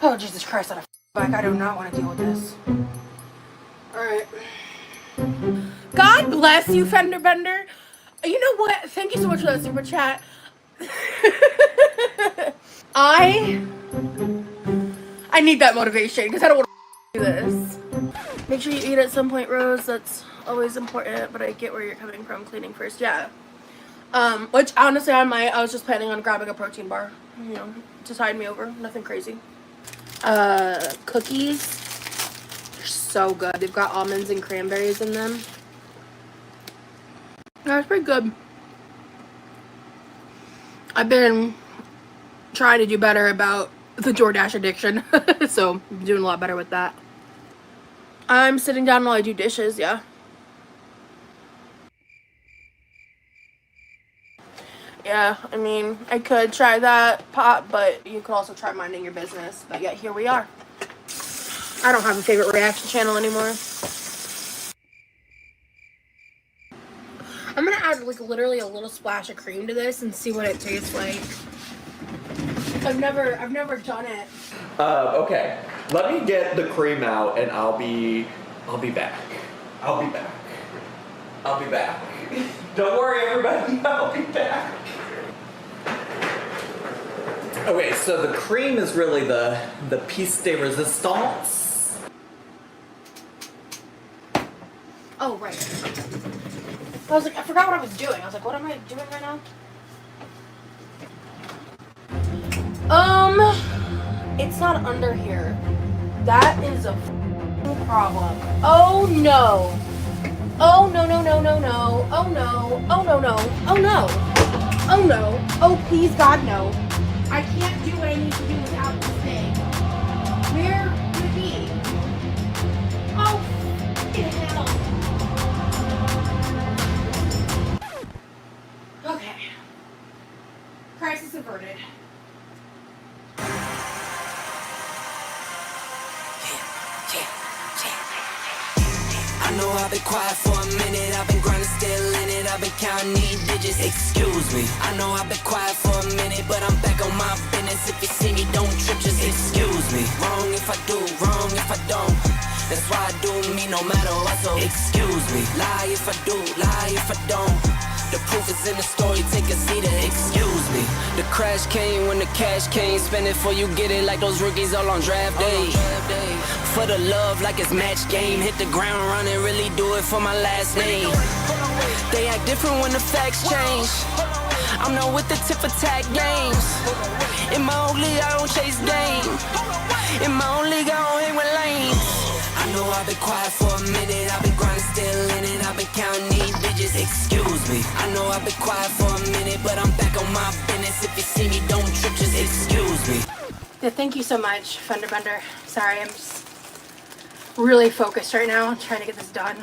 Oh, Jesus Christ, out of back. I do not want to deal with this. Alright. God bless you, Fender Bender. You know what? Thank you so much for that super chat. I need that motivation because I don't want to do this. Make sure you eat at some point, Rose. That's always important, but I get where you're coming from. Cleaning first, yeah. Which honestly, I was just planning on grabbing a protein bar, you know, to tide me over. Nothing crazy. Cookies. They're so good. They've got almonds and cranberries in them. That's pretty good. I've been trying to do better about the DoorDash addiction, so I'm doing a lot better with that. I'm sitting down while I do dishes, yeah. Yeah, I mean, I could try that pot, but you could also try minding your business. But yeah, here we are. I don't have a favorite reaction channel anymore. I'm gonna add like literally a little splash of cream to this and see what it tastes like. I've never done it. Okay. Let me get the cream out and I'll be back. I'll be back. I'll be back. Don't worry, everybody. I'll be back. Okay, so the cream is really the piece de resistance. Oh, right. I was like, I forgot what I was doing. I was like, what am I doing right now? It's not under here. That is a problem. Oh no. Oh no no no no no. Oh no. Oh no no. Oh no. Oh no. Oh please God no. I can't do what I need to do without this thing. Where would it be? Oh hell. Okay. Crisis averted. I know I've been quiet for a minute, I've been grinding still in it, I've been counting these digits, excuse me. I know I've been quiet for a minute, but I'm back on my business. If you see me, don't trip, just excuse me. Wrong if I do, wrong if I don't. That's why I do me no matter what, so excuse me. Lie if I do, lie if I don't. The proof is in the story, take a seat and excuse me. The crash came when the cash came, spend it before you get it like those rookies all on draft day. For the love like it's match game, hit the ground running, really do it for my last name. They act different when the facts change. I'm not with the tip for tag games. In my own league I don't chase game. In my own league I don't hang with lanes. I know I've been quiet for a minute, I've been grinding still in it, I've been counting these digits, excuse me. I know I've been quiet for a minute, but I'm back on my business. If you see me, don't trip, just excuse me. Yeah, thank you so much, Fender Bender. Sorry, I'm just really focused right now, trying to get this done.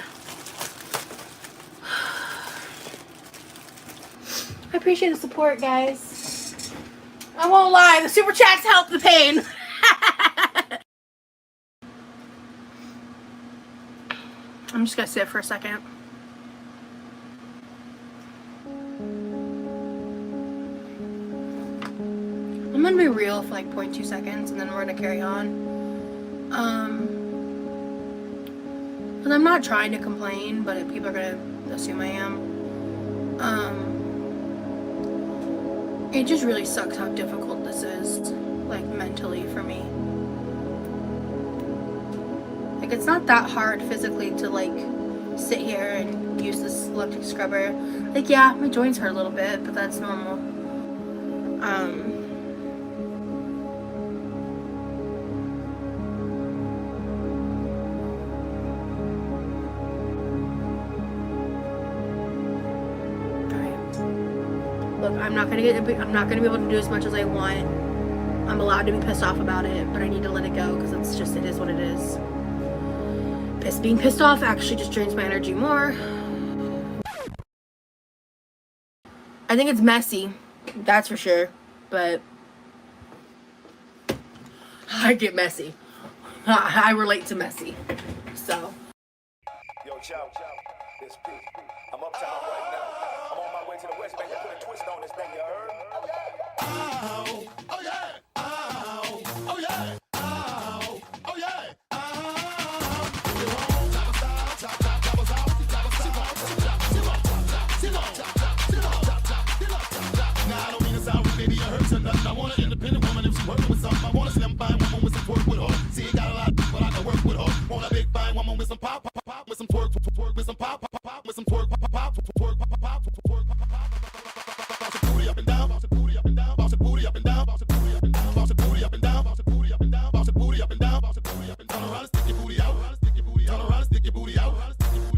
I appreciate the support, guys. I won't lie, the super chats help the pain. I'm just gonna sit for a second. I'm gonna be real for like 0.2 seconds and then we're gonna carry on. And I'm not trying to complain, but people are gonna assume I am. It just really sucks how difficult this is, like mentally for me. Like it's not that hard physically to like sit here and use this electric scrubber. Like yeah, my joints hurt a little bit, but that's normal. Look, I'm not gonna be able to do as much as I want. I'm allowed to be pissed off about it, but I need to let it go because it is what it is. pissed. Being pissed off actually just drains my energy more. I think it's messy, that's for sure, but I get messy. I relate to messy, so. Yo, Chow, it's P. I'm uptown right now. I'm on my way to the West Bank to put a twist on this thing, you heard? Oh, oh yeah, oh, oh yeah, oh, oh yeah, Now I don't mean to sound rude, baby, it hurts or nothing. I want an independent woman if she's working with something. I want a slim fine woman with some twerk with her. See, you got a lot, but I can work with her. Want a big fine woman with some pop, pop, pop, with some twerk, twerk, with some pop, pop, pop, with some twerk, pop, pop, twerk, pop, pop, twerk, pop, pop. Bounce your booty up and down, bounce your booty up and down, bounce your booty up and down, bounce your booty up and down, bounce your booty up and down, bounce your booty up and down, bounce your booty up and down, bounce your booty up and down. Turn around and stick your booty out, stick your booty out, turn around and stick your booty out,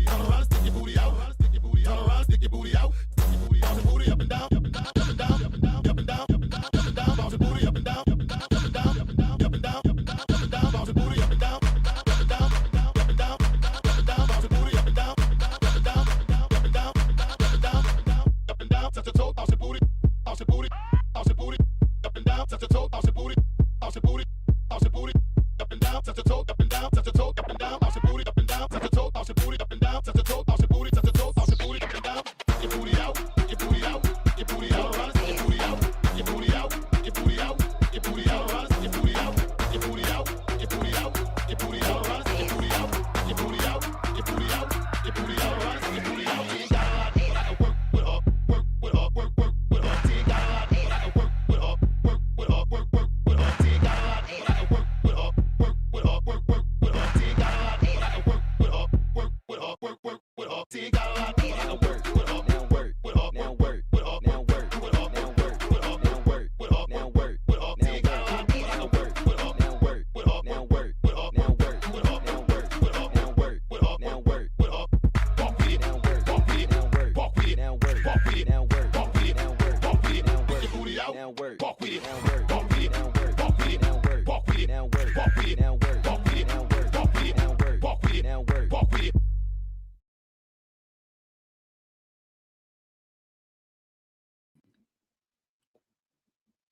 turn around and stick your booty out, stick your booty out, turn around and stick your booty out, stick your booty out, bounce your booty up and down, up and down, up and down, up and down, up and down, up and down, up and down, bounce your booty up and down, up and down, up and down, up and down, up and down, up and down, up and down, bounce your booty up and down, up and down, up and down, up and down, up and down, up and down, bounce your booty up and down, up and down, up and down, up and down, up and down, up and down, up and down, touch your toe, bounce your booty, bounce your booty, bounce your booty, up and down, touch your toe, bounce your booty, bounce your booty, bounce your booty, up and down, touch your toe, up and down, touch your toe, up and down, bounce your booty, up and down, touch your toe, bounce your booty, up and down, touch your toe, bounce your booty, touch your toe, bounce your booty, up and down, your booty out, your booty out, your booty out, around, your booty out, your booty out, your booty out, your booty out, around, your booty out, your booty out, your booty out, your booty out, around, your booty out, your booty out, your booty out, your booty out, around, your booty out. You ain't got a lot, but I can work with her, work with her, work with her. You ain't got a lot, but I can work with her, work with her, work with her. You ain't got a lot, but I can work with her, work with her, work with her. You ain't got a lot, but I can work with her, work with her, work with her. You ain't got a lot, but I can work with her, now work with her, now work with her, now work with her, now work with her, now work with her, now work with her. You ain't got a lot, but I can work with her, now work with her, now work with her, now work with her, now work with her, now work with her, now work with her. Walk with it, now work, walk with it, now work, walk with it, now work, walk with it, now work, walk with it, now work, walk with it, now work. Your booty out, now work, walk with it, now work, walk with it, now work, walk with it, now work, walk with it, now work, walk with it, now work, walk with it, now work, walk with it, now work, walk with it, now work, walk with it.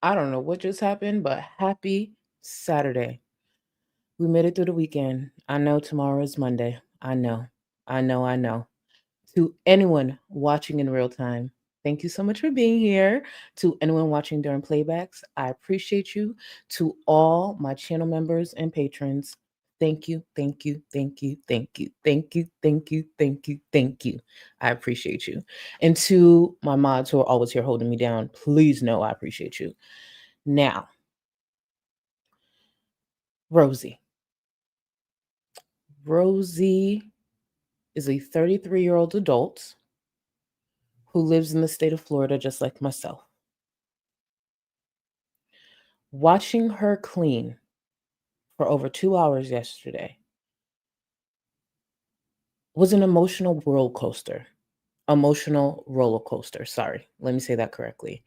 I don't know what just happened, but happy Saturday. We made it through the weekend. I know tomorrow is Monday. I know. To anyone watching in real time, thank you so much for being here. To anyone watching during playbacks, I appreciate you. To all my channel members and patrons, thank you, thank you, thank you, thank you, thank you, thank you, thank you, thank you. I appreciate you. And to my mods who are always here holding me down, please know I appreciate you. Now, Rosie. Rosie is a 33-year-old adult who lives in the state of Florida just like myself. Watching her clean for over 2 hours yesterday was an emotional roller coaster. Sorry, let me say that correctly.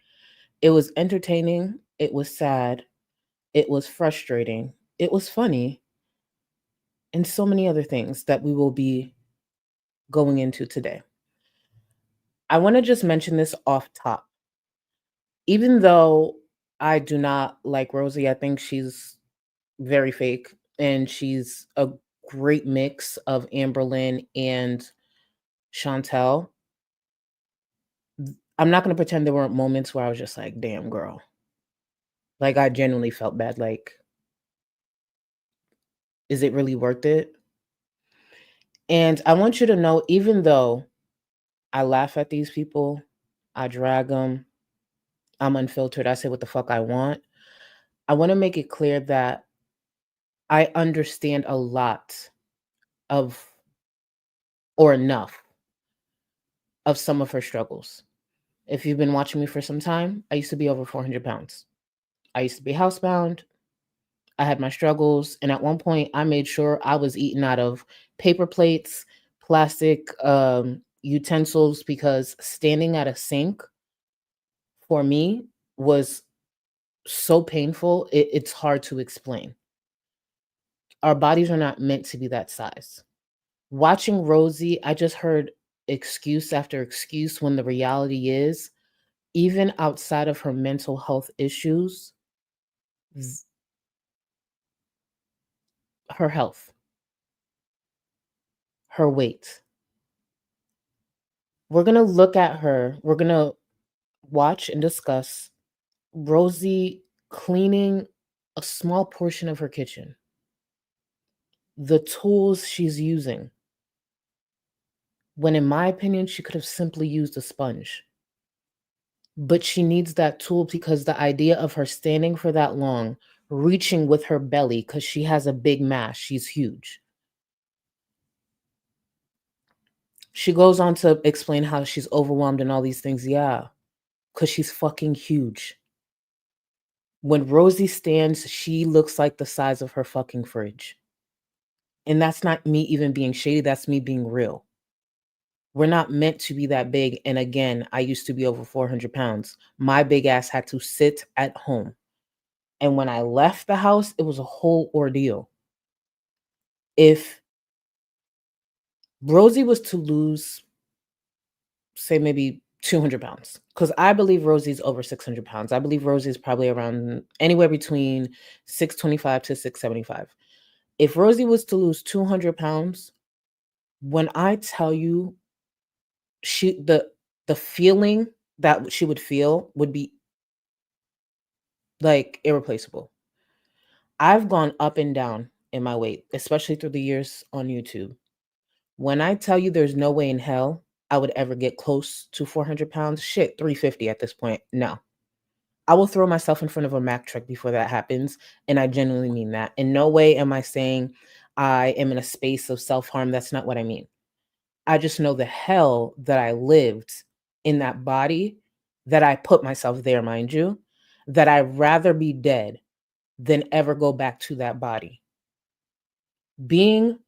It was entertaining. It was sad. It was frustrating. It was funny. And so many other things that we will be going into today. I want to just mention this off top. Even though I do not like Rosie, I think she's very fake and she's a great mix of Amberlynn and Chantel. I'm not going to pretend there weren't moments where I was just like, damn, girl. Like, I genuinely felt bad. Like, is it really worth it? And I want you to know, even though I laugh at these people, I drag them, I'm unfiltered, I say what the fuck I want, I want to make it clear that I understand a lot of, or enough of some of her struggles. If you've been watching me for some time, I used to be over 400 pounds. I used to be housebound. I had my struggles. And at one point, I made sure I was eating out of paper plates, plastic utensils, because standing at a sink for me was so painful. It's hard to explain. Our bodies are not meant to be that size. Watching Rosie, I just heard excuse after excuse when the reality is, even outside of her mental health issues, her health, her weight. We're going to look at her. We're going to watch and discuss Rosie cleaning a small portion of her kitchen, the tools she's using, when in my opinion, she could have simply used a sponge. But she needs that tool because the idea of her standing for that long, reaching with her belly, because she has a big mass, she's huge. She goes on to explain how she's overwhelmed and all these things. Yeah, because she's fucking huge. When Rosie stands, she looks like the size of her fucking fridge. And that's not me even being shady. That's me being real. We're not meant to be that big. And again, I used to be over 400 pounds. My big ass had to sit at home. And when I left the house, it was a whole ordeal. If Rosie was to lose, say, maybe 200 pounds, because I believe Rosie's over 600 pounds. I believe Rosie's probably around anywhere between 625 to 675. If Rosie was to lose 200 pounds, when I tell you the feeling that she would feel would be like irreplaceable. I've gone up and down in my weight, especially through the years on YouTube. When I tell you there's no way in hell I would ever get close to 400 pounds, shit, 350 at this point. No. I will throw myself in front of a Mack truck before that happens. And I genuinely mean that. In no way am I saying I am in a space of self-harm. That's not what I mean. I just know the hell that I lived in that body, that I put myself there, mind you, that I'd rather be dead than ever go back to that body. Being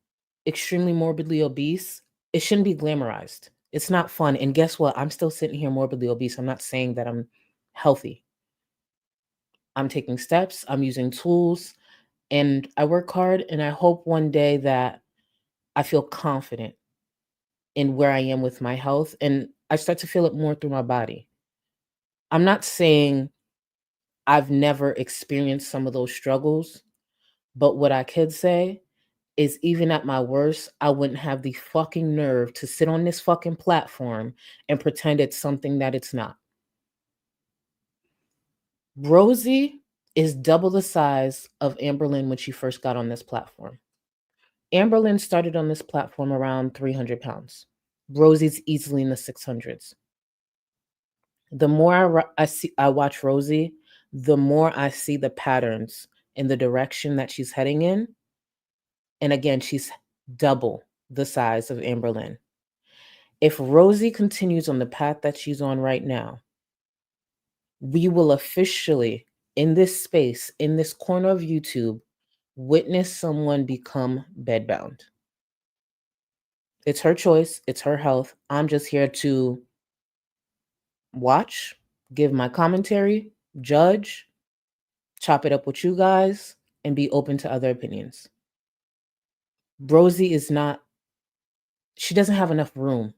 extremely morbidly obese, it shouldn't be glamorized. It's not fun. And guess what? I'm still sitting here morbidly obese. I'm not saying that I'm healthy. I'm taking steps, I'm using tools, and I work hard. And I hope one day that I feel confident in where I am with my health, and I start to feel it more through my body. I'm not saying I've never experienced some of those struggles, but what I could say is even at my worst, I wouldn't have the fucking nerve to sit on this fucking platform and pretend it's something that it's not. Rosie is double the size of Amberlynn when she first got on this platform. Amberlynn started on this platform around 300 pounds. Rosie's easily in the 600s. The more I watch Rosie, the more I see the patterns in the direction that she's heading in. And again, she's double the size of Amberlynn. If Rosie continues on the path that she's on right now, we will officially, in this space, in this corner of YouTube, witness someone become bedbound. It's her choice. It's her health. I'm just here to watch, give my commentary, judge, chop it up with you guys, and be open to other opinions. Rosie is not, she doesn't have enough room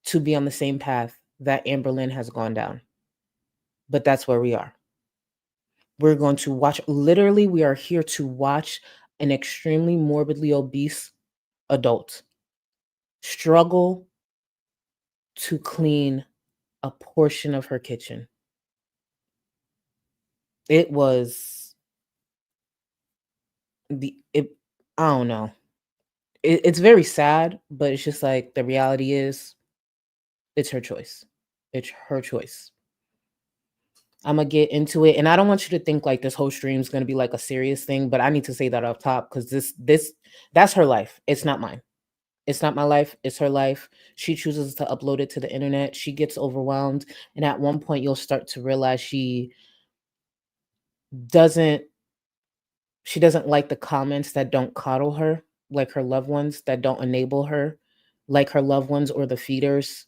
to be on the same path that Amberlynn has gone down. But that's where we are. We're going to watch, literally, we are here to watch an extremely morbidly obese adult struggle to clean a portion of her kitchen. It was I don't know. It's very sad, but it's just like the reality is it's her choice. It's her choice. I'm gonna get into it, and I don't want you to think like this whole stream is gonna be like a serious thing, but I need to say that up top because that's her life. It's not mine. It's not my life. It's her life. She chooses to upload it to the internet. She gets overwhelmed, and at one point you'll start to realize she doesn't like the comments that don't coddle her, like her loved ones, that don't enable her, like her loved ones or the feeders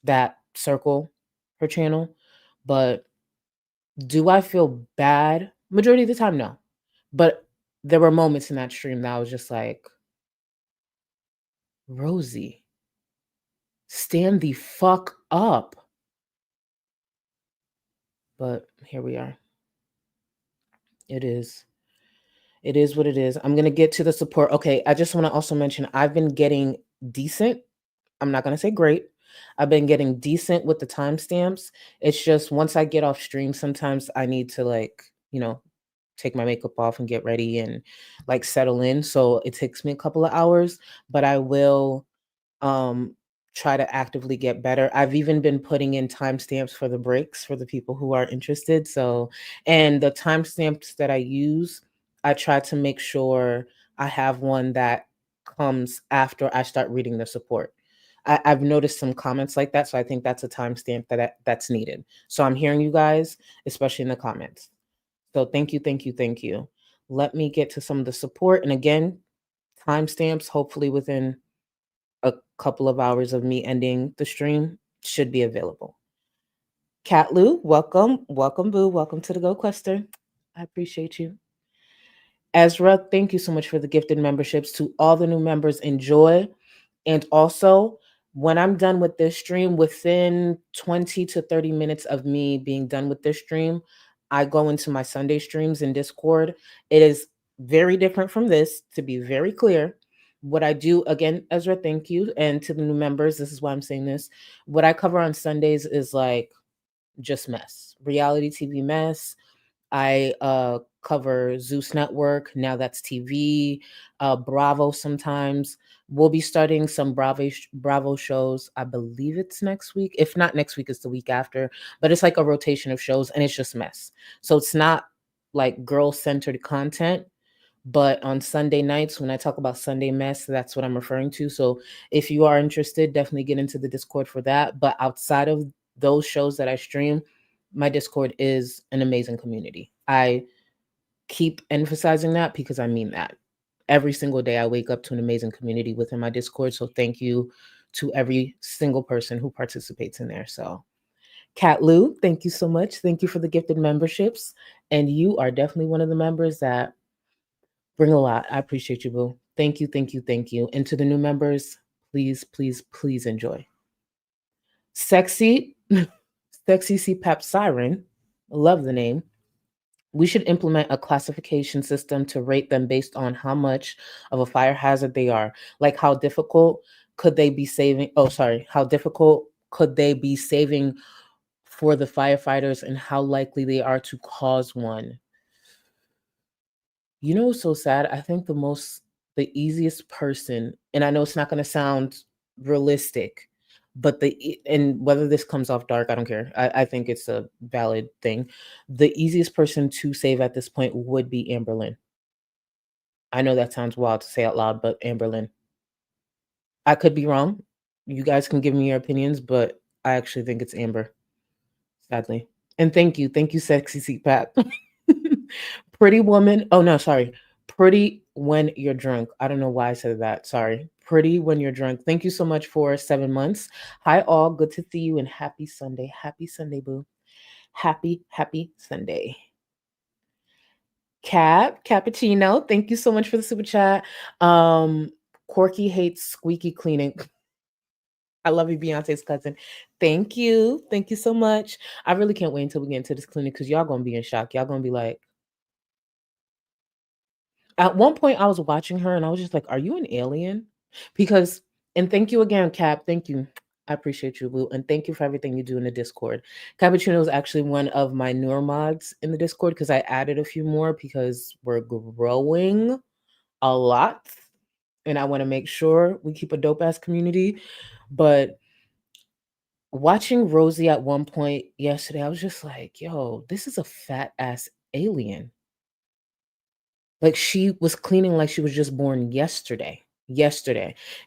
that circle her channel. But do I feel bad? Majority of the time, no. But there were moments in that stream that I was just like, Rosie, stand the fuck up. But here we are. It is what it is. I'm going to get to the support. Okay, I just want to also mention I've been getting decent. I'm not going to say great. I've been getting decent with the timestamps. It's just once I get off stream, sometimes I need to like, take my makeup off and get ready and like settle in. So it takes me a couple of hours, but I will try to actively get better. I've even been putting in timestamps for the breaks for the people who are interested. So, and the timestamps that I use, I try to make sure I have one that comes after I start reading the support. I've noticed some comments like that, so I think that's a timestamp that's needed. So I'm hearing you guys, especially in the comments. So thank you, thank you, thank you. Let me get to some of the support, and again, timestamps hopefully within a couple of hours of me ending the stream should be available. Cat Lou, welcome, boo, welcome to the Go Quester. I appreciate you. Ezra, thank you so much for the gifted memberships. To all the new members, enjoy. And also, when I'm done with this stream, within 20 to 30 minutes of me being done with this stream, I go into my Sunday streams in Discord. It is very different from this, to be very clear. What I do, again, Ezra, thank you. And to the new members, this is why I'm saying this. What I cover on Sundays is like just mess, reality TV mess. I cover Zeus Network. Now that's TV. Bravo sometimes. We'll be starting some Bravo shows. I believe it's next week. If not next week, it's the week after. But it's like a rotation of shows, and it's just mess. So it's not like girl-centered content. But on Sunday nights, when I talk about Sunday mess, that's what I'm referring to. So if you are interested, definitely get into the Discord for that. But outside of those shows that I stream, my Discord is an amazing community. I keep emphasizing that because I mean that. Every single day I wake up to an amazing community within my Discord. So thank you to every single person who participates in there. So Cat Lou, thank you so much. Thank you for the gifted memberships. And you are definitely one of the members that bring a lot. I appreciate you, boo. Thank you, thank you, thank you. And to the new members, please, please, please enjoy. Sexy CPAP Siren, love the name. We should implement a classification system to rate them based on how much of a fire hazard they are. Like how difficult could they be saving? How difficult could they be saving for the firefighters and how likely they are to cause one? You know, what's so sad. I think the easiest person, and I know it's not going to sound realistic, but and whether this comes off dark, I don't care. I think it's a valid thing. The easiest person to save at this point would be Amberlynn. I know that sounds wild to say out loud, but Amberlynn. I could be wrong. You guys can give me your opinions, but I actually think it's Amber. Sadly. And thank you, sexy CPAP. Pretty woman. Oh no, sorry. Pretty when you're drunk. I don't know why I said that. Sorry. Pretty when you're drunk. Thank you so much for 7 months. Hi all. Good to see you and happy Sunday. Happy Sunday, boo. Happy Sunday. Cappuccino. Thank you so much for the super chat. Quirky hates squeaky cleaning. I love you, Beyonce's cousin. Thank you. Thank you so much. I really can't wait until we get into this clinic because y'all gonna be in shock. Y'all gonna be like, at one point I was watching her and I was just like, are you an alien? Because, and thank you again, Cap. Thank you. I appreciate you, Boo. And thank you for everything you do in the Discord. Cappuccino is actually one of my newer mods in the Discord because I added a few more because we're growing a lot. And I want to make sure we keep a dope ass community. But watching Rosie at one point yesterday, I was just like, yo, this is a fat ass alien. Like she was cleaning like she was just born yesterday.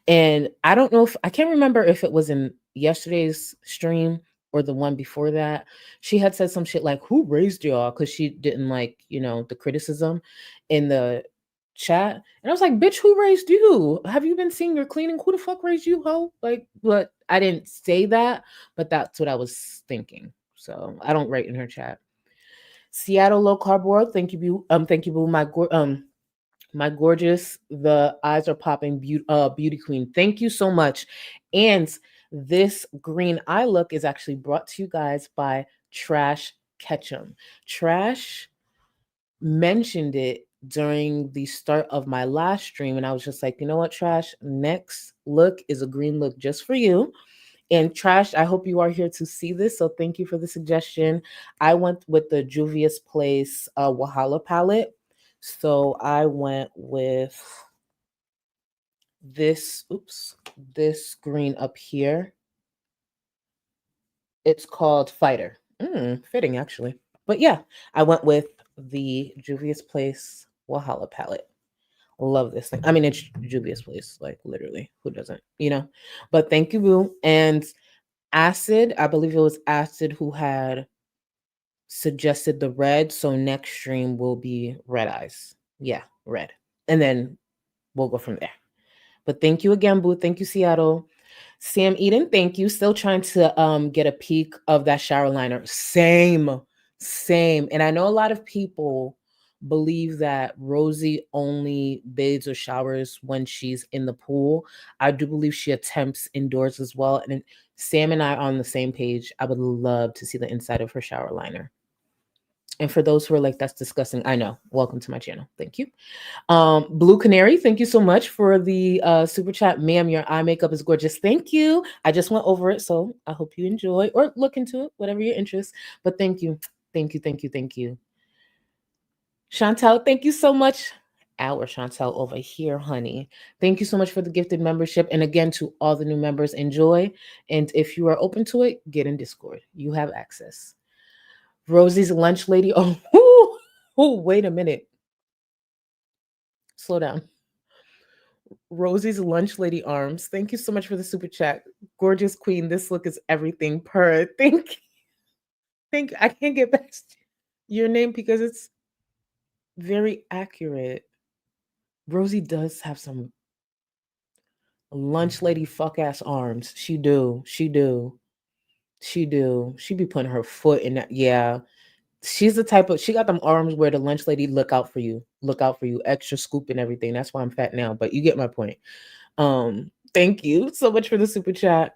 And I don't know I can't remember if it was in yesterday's stream or the one before that. She had said some shit like, who raised y'all? Because she didn't like, the criticism in the chat. And I was like, bitch, who raised you? Have you been seeing your cleaning? Who the fuck raised you, ho? Like, but I didn't say that, but that's what I was thinking. So I don't write in her chat. Seattle Low Carb World, thank you, boo. Boo. My gorgeous, the eyes are popping beauty queen. Thank you so much. And this green eye look is actually brought to you guys by Trash Ketchum. Trash mentioned it during the start of my last stream, and I was just like, you know what, Trash, next look is a green look just for you. And Trash, I hope you are here to see this, so thank you for the suggestion. I went with the Juvia's Place Wahala palette, so I went with this this green up here. It's called Fighter. Fitting, actually. But yeah, I went with the Juvia's Place Wahala palette. Love this thing. I mean, it's Juvia's Place, like literally. Who doesn't? You know? But thank you, Boo. And Acid, I believe it was Acid who had suggested the red. So next stream will be red eyes. Yeah, red. And then we'll go from there. But thank you again, Boo. Thank you, Seattle. Sam Eden, thank you. Still trying to get a peek of that shower liner. Same. And I know a lot of people believe that Rosie only bathes or showers when she's in the pool. I do believe she attempts indoors as well. And Sam and I are on the same page. I would love to see the inside of her shower liner. And for those who are like, that's disgusting, I know. Welcome to my channel. Thank you. Blue Canary, thank you so much for the super chat. Ma'am, your eye makeup is gorgeous. Thank you. I just went over it, so I hope you enjoy or look into it, whatever your interest. But thank you. Thank you. Chantel, thank you so much. Our Chantel over here, honey. Thank you so much for the gifted membership. And again, to all the new members, enjoy. And if you are open to it, get in Discord. You have access. Rosie's lunch lady. Oh, wait a minute. Slow down. Rosie's lunch lady arms. Thank you so much for the super chat. Gorgeous queen. This look is everything. Per. Think I can't get past your name because it's very accurate. Rosie does have some lunch lady fuck ass arms. She do. She be putting her foot in that. Yeah. She's the type of, she got them arms where the lunch lady look out for you, extra scoop and everything. That's why I'm fat now, but you get my point. Thank you so much for the super chat.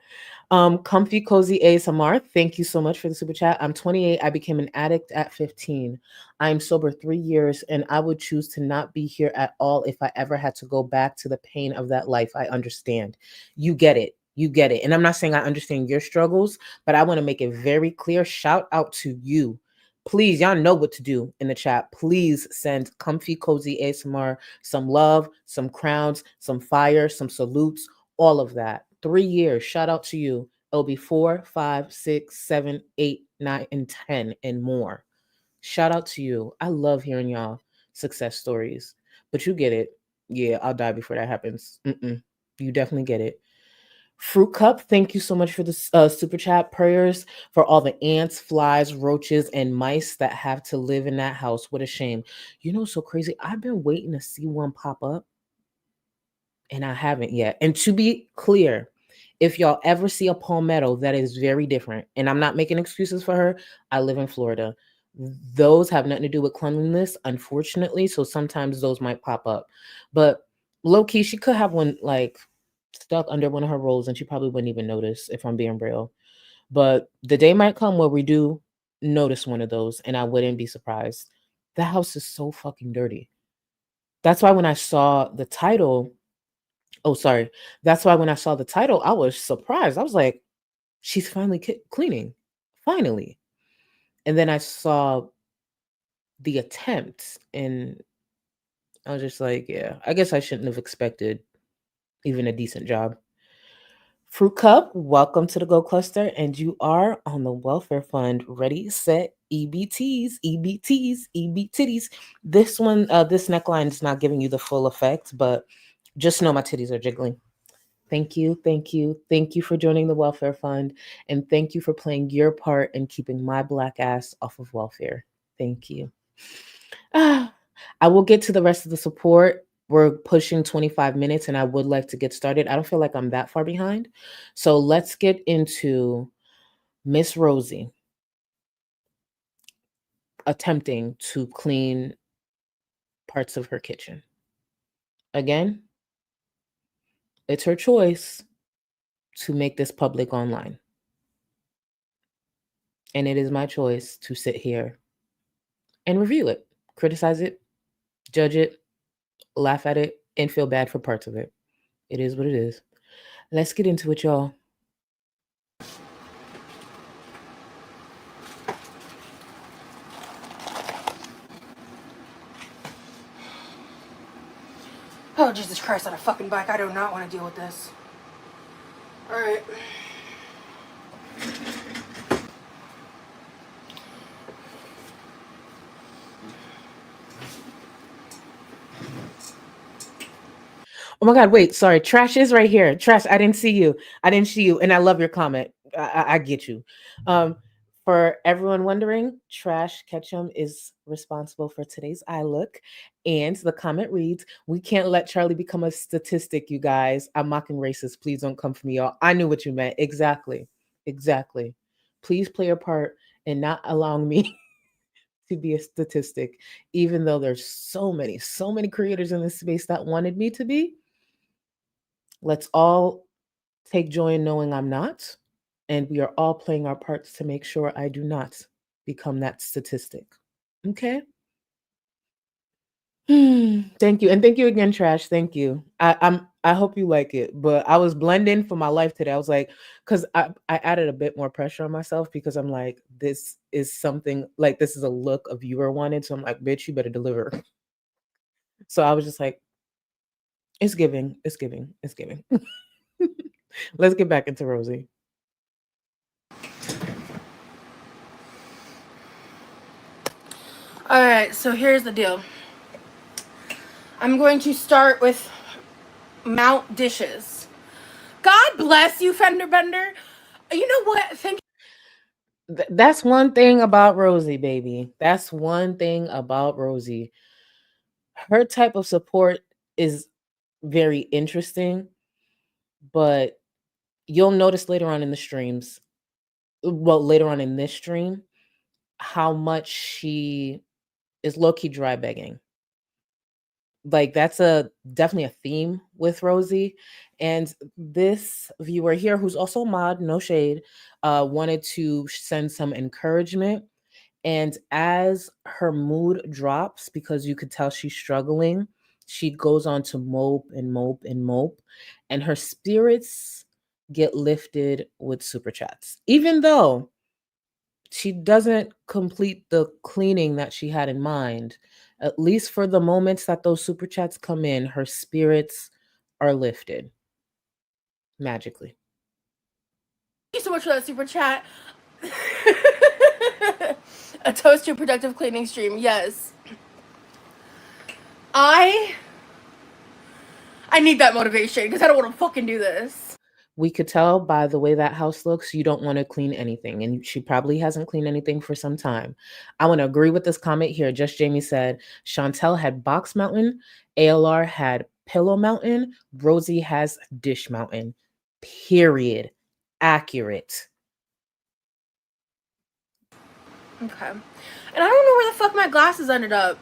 Comfy Cozy ASMR, thank you so much for the super chat. I'm 28. I became an addict at 15. I'm sober 3 years, and I would choose to not be here at all if I ever had to go back to the pain of that life. I understand. You get it. And I'm not saying I understand your struggles, but I want to make it very clear. Shout out to you. Please, y'all know what to do in the chat. Please send Comfy Cozy ASMR some love, some crowns, some fire, some salutes, all of that. 3 years. Shout out to you. It'll be 4, 5, 6, 7, 8, 9, and 10 and more. Shout out to you. I love hearing y'all success stories. But you get it. Yeah, I'll die before that happens. You definitely get it. Fruit Cup, thank you so much for the super chat. Prayers for all the ants, flies, roaches, and mice that have to live in that house. What a shame. You know, so crazy. I've been waiting to see one pop up, and I haven't yet. And to be clear, if y'all ever see a palmetto, that is very different. And I'm not making excuses for her. I live in Florida. Those have nothing to do with cleanliness, unfortunately. So sometimes those might pop up. But low key, she could have one like stuck under one of her rolls and she probably wouldn't even notice, if I'm being real. But the day might come where we do notice one of those and I wouldn't be surprised. The house is so fucking dirty. That's why when I saw the title, I was surprised. I was like, she's finally cleaning. Finally. And then I saw the attempt and I was just like, yeah, I guess I shouldn't have expected even a decent job. Fruit Cup, welcome to the Go Cluster, and you are on the welfare fund. Ready, set, EBTs. This one, this neckline is not giving you the full effect, but just know my titties are jiggling. Thank you for joining the welfare fund, and thank you for playing your part in keeping my black ass off of welfare. Thank you. I will get to the rest of the support. We're pushing 25 minutes and I would like to get started. I don't feel like I'm that far behind. So let's get into Miss Rosie attempting to clean parts of her kitchen. Again, it's her choice to make this public online. And it is my choice to sit here and review it, criticize it, judge it, laugh at it, and feel bad for parts of it. It is what it is. Let's get into it, y'all. Oh, Jesus Christ, on a fucking bike. I do not want to deal with this. Alright. Oh my God, wait, sorry. Trash is right here. Trash, I didn't see you. And I love your comment. I get you. For everyone wondering, Trash Ketchum is responsible for today's eye look. And the comment reads, "We can't let Charlie become a statistic, you guys. I'm mocking racist. Please don't come for me, y'all." I knew what you meant. Exactly. Please play your part in not allowing me to be a statistic, even though there's so many creators in this space that wanted me to be. Let's all take joy in knowing I'm not, and we are all playing our parts to make sure I do not become that statistic. Okay? Thank you. And thank you again, Trash. Thank you. I hope you like it. But I was blending for my life today. I was like, because I added a bit more pressure on myself because I'm like, this is something like this is a look a viewer wanted. So I'm like, bitch, you better deliver. So I was just like, it's giving. Let's get back into Rosie. Alright, so here's the deal. I'm going to start with Mount Dishes. God bless you, Fender Bender. You know what? That's one thing about Rosie, baby. That's one thing about Rosie. Her type of support is very interesting, but you'll notice later on in the streams, well, later on in this stream, how much she is low-key dry begging. Like that's definitely a theme with Rosie. And this viewer here, who's also a mod, no shade, wanted to send some encouragement. And as her mood drops, because you could tell she's struggling, she goes on to mope and mope and mope, and her spirits get lifted with super chats. Even though she doesn't complete the cleaning that she had in mind, at least for the moments that those super chats come in, her spirits are lifted magically. Thank you so much for that super chat. A toast to a productive cleaning stream. Yes. I need that motivation because I don't want to fucking do this. We could tell by the way that house looks, you don't want to clean anything. And she probably hasn't cleaned anything for some time. I want to agree with this comment here. Just Jamie said, Chantel had Box Mountain, ALR had Pillow Mountain, Rosie has Dish Mountain. Period. Accurate. Okay. And I don't know where the fuck my glasses ended up.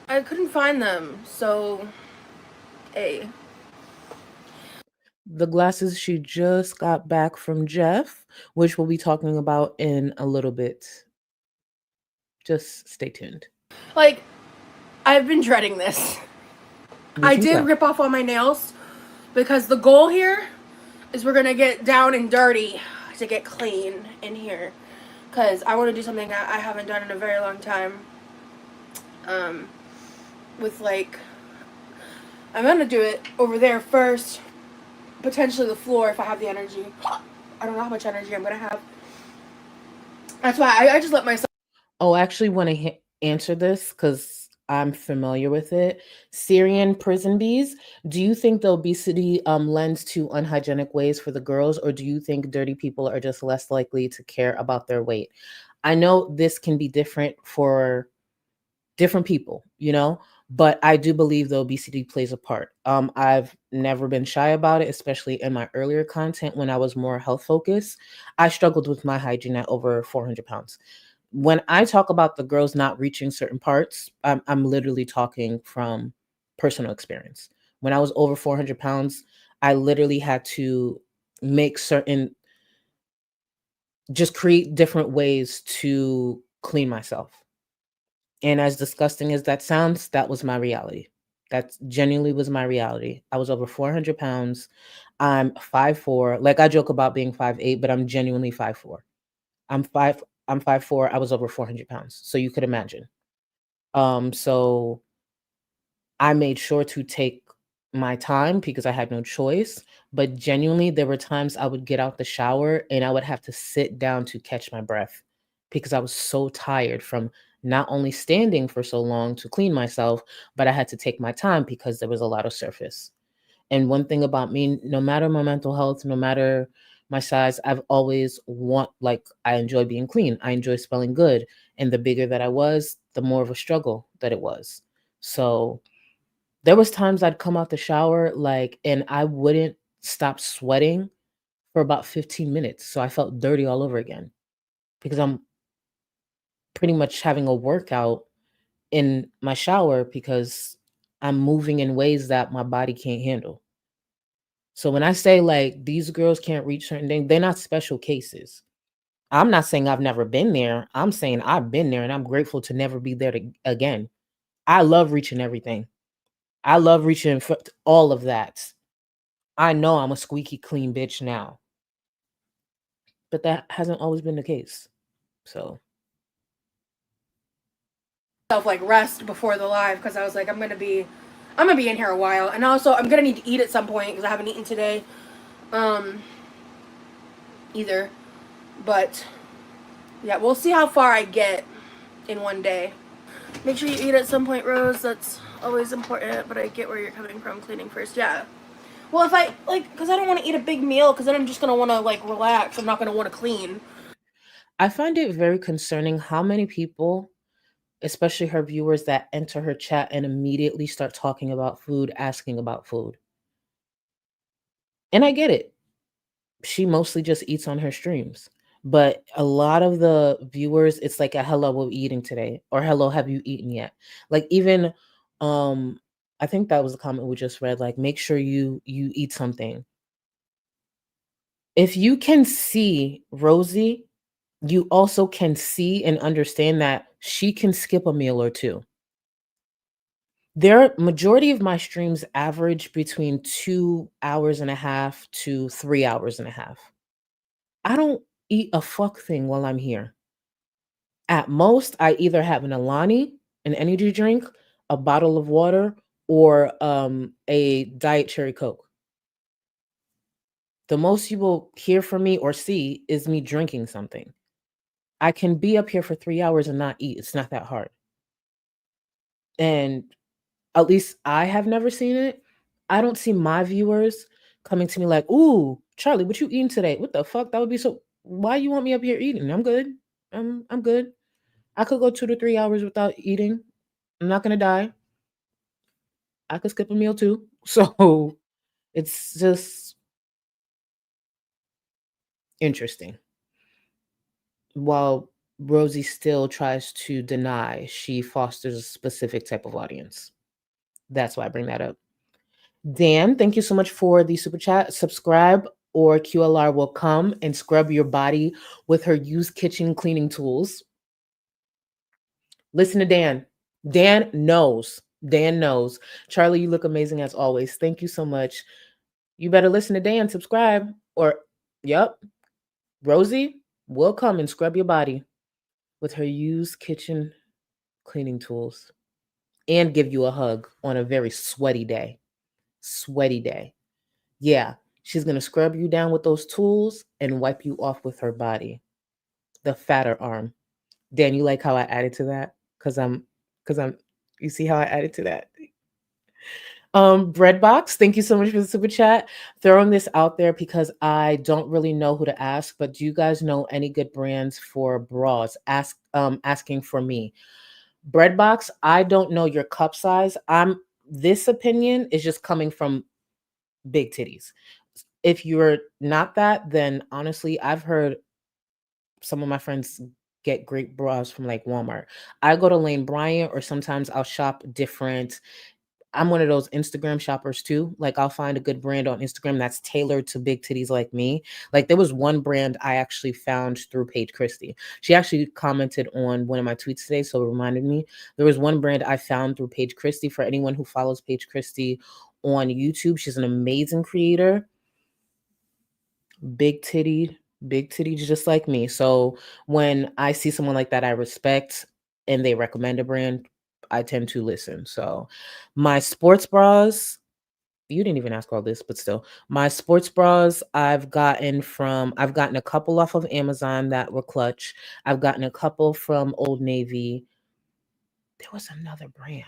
I couldn't find them. So, A. The glasses she just got back from Jeff, which we'll be talking about in a little bit. Just stay tuned. Like, I've been dreading this. I did rip off all my nails because the goal here is we're gonna get down and dirty to get clean in here. Because I want to do something that I haven't done in a very long time. With like, I'm gonna do it over there first. Potentially the floor if I have the energy. I don't know how much energy I'm gonna have. That's why I just let myself. Oh, I actually want to answer this because I'm familiar with it. Syrian prison bees. Do you think the obesity lends to unhygienic ways for the girls, or do you think dirty people are just less likely to care about their weight? I know this can be different for different people, you know, but I do believe the obesity plays a part. I've never been shy about it, especially in my earlier content when I was more health focused. I struggled with my hygiene at over 400 pounds. When I talk about the girls not reaching certain parts, I'm literally talking from personal experience. When I was over 400 pounds, I literally had to make certain, just create different ways to clean myself. And as disgusting as that sounds, that was my reality. That genuinely was my reality. I was over 400 pounds. I'm 5'4". Like, I joke about being 5'8", but I'm genuinely 5'4". I'm 5'4". I was over 400 pounds. So you could imagine. So I made sure to take my time because I had no choice. But genuinely, there were times I would get out the shower and I would have to sit down to catch my breath because I was so tired from not only standing for so long to clean myself, but I had to take my time because there was a lot of surface. And one thing about me, no matter my mental health, no matter my size, I've always I enjoy being clean. I enjoy smelling good. And the bigger that I was, the more of a struggle that it was. So there was times I'd come out the shower, and I wouldn't stop sweating for about 15 minutes. So I felt dirty all over again because I'm pretty much having a workout in my shower because I'm moving in ways that my body can't handle. So when I say these girls can't reach certain things, they're not special cases. I'm not saying I've never been there. I'm saying I've been there and I'm grateful to never be there again. I love reaching everything. I love reaching for all of that. I know I'm a squeaky clean bitch now, but that hasn't always been the case. So Rest before the live because I was like, I'm gonna be in here a while, and also I'm gonna need to eat at some point because I haven't eaten today, either. But yeah, we'll see how far I get in one day. Make sure you eat at some point, Rose. That's always important. But I get where you're coming from. Cleaning first, yeah. Well, if I because I don't want to eat a big meal because then I'm just gonna want to relax. I'm not gonna want to clean. I find it very concerning how many people, especially her viewers, that enter her chat and immediately start talking about food, asking about food. And I get it. She mostly just eats on her streams. But a lot of the viewers, it's like a hello, we're eating today, or hello, have you eaten yet? Even I think that was the comment we just read, make sure you eat something. If you can see Rosie, you also can see and understand that she can skip a meal or two. Their majority of my streams average between 2.5 hours to 3.5 hours. I don't eat a fuck thing while I'm here. At most, I either have an Alani, an energy drink, a bottle of water, or a Diet Cherry Coke. The most you will hear from me or see is me drinking something. I can be up here for 3 hours and not eat. It's not that hard. And at least I have never seen it. I don't see my viewers coming to me like, ooh, Charlie, what you eating today? What the fuck? That would be so. Why you want me up here eating? I'm good. I'm good. I could go 2 to 3 hours without eating. I'm not gonna die. I could skip a meal too. So it's just interesting. While Rosie still tries to deny, she fosters a specific type of audience. That's why I bring that up. Dan, thank you so much for the super chat. Subscribe or QLR will come and scrub your body with her used kitchen cleaning tools. Listen to Dan. Dan knows. Dan knows. Charlie, you look amazing as always. Thank you so much. You better listen to Dan, subscribe, or, yep, Rosie will come and scrub your body with her used kitchen cleaning tools and give you a hug on a very sweaty day. Sweaty day. Yeah, she's going to scrub you down with those tools and wipe you off with her body. The fatter arm. Dan, you like how I added to that? You see how I added to that? Breadbox, thank you so much for the super chat. Throwing this out there because I don't really know who to ask, but do you guys know any good brands for bras? Asking for me. Breadbox, I don't know your cup size. This opinion is just coming from big titties. If you're not that, then honestly, I've heard some of my friends get great bras from Walmart. I go to Lane Bryant, or sometimes I'll shop different I'm one of those Instagram shoppers too. Like I'll find a good brand on Instagram that's tailored to big titties like me. Like there was one brand I actually found through Paige Christie. She actually commented on one of my tweets today, so it reminded me. There was one brand I found through Paige Christie. For anyone who follows Paige Christie on YouTube, she's an amazing creator. Big titty just like me. So when I see someone like that I respect and they recommend a brand, I tend to listen. So my sports bras, you didn't even ask all this, but still, my sports bras I've gotten a couple off of Amazon that were clutch. I've gotten a couple from Old Navy. There was another brand.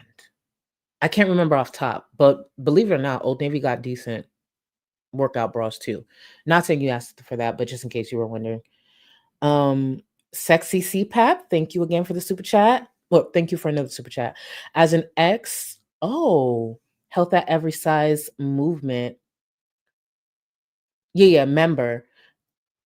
I can't remember off top, but believe it or not, Old Navy got decent workout bras too. Not saying you asked for that, but just in case you were wondering. Sexy CPAP, thank you again for the super chat. Well, thank you for another super chat. As an ex, Health at Every Size movement. Yeah, member.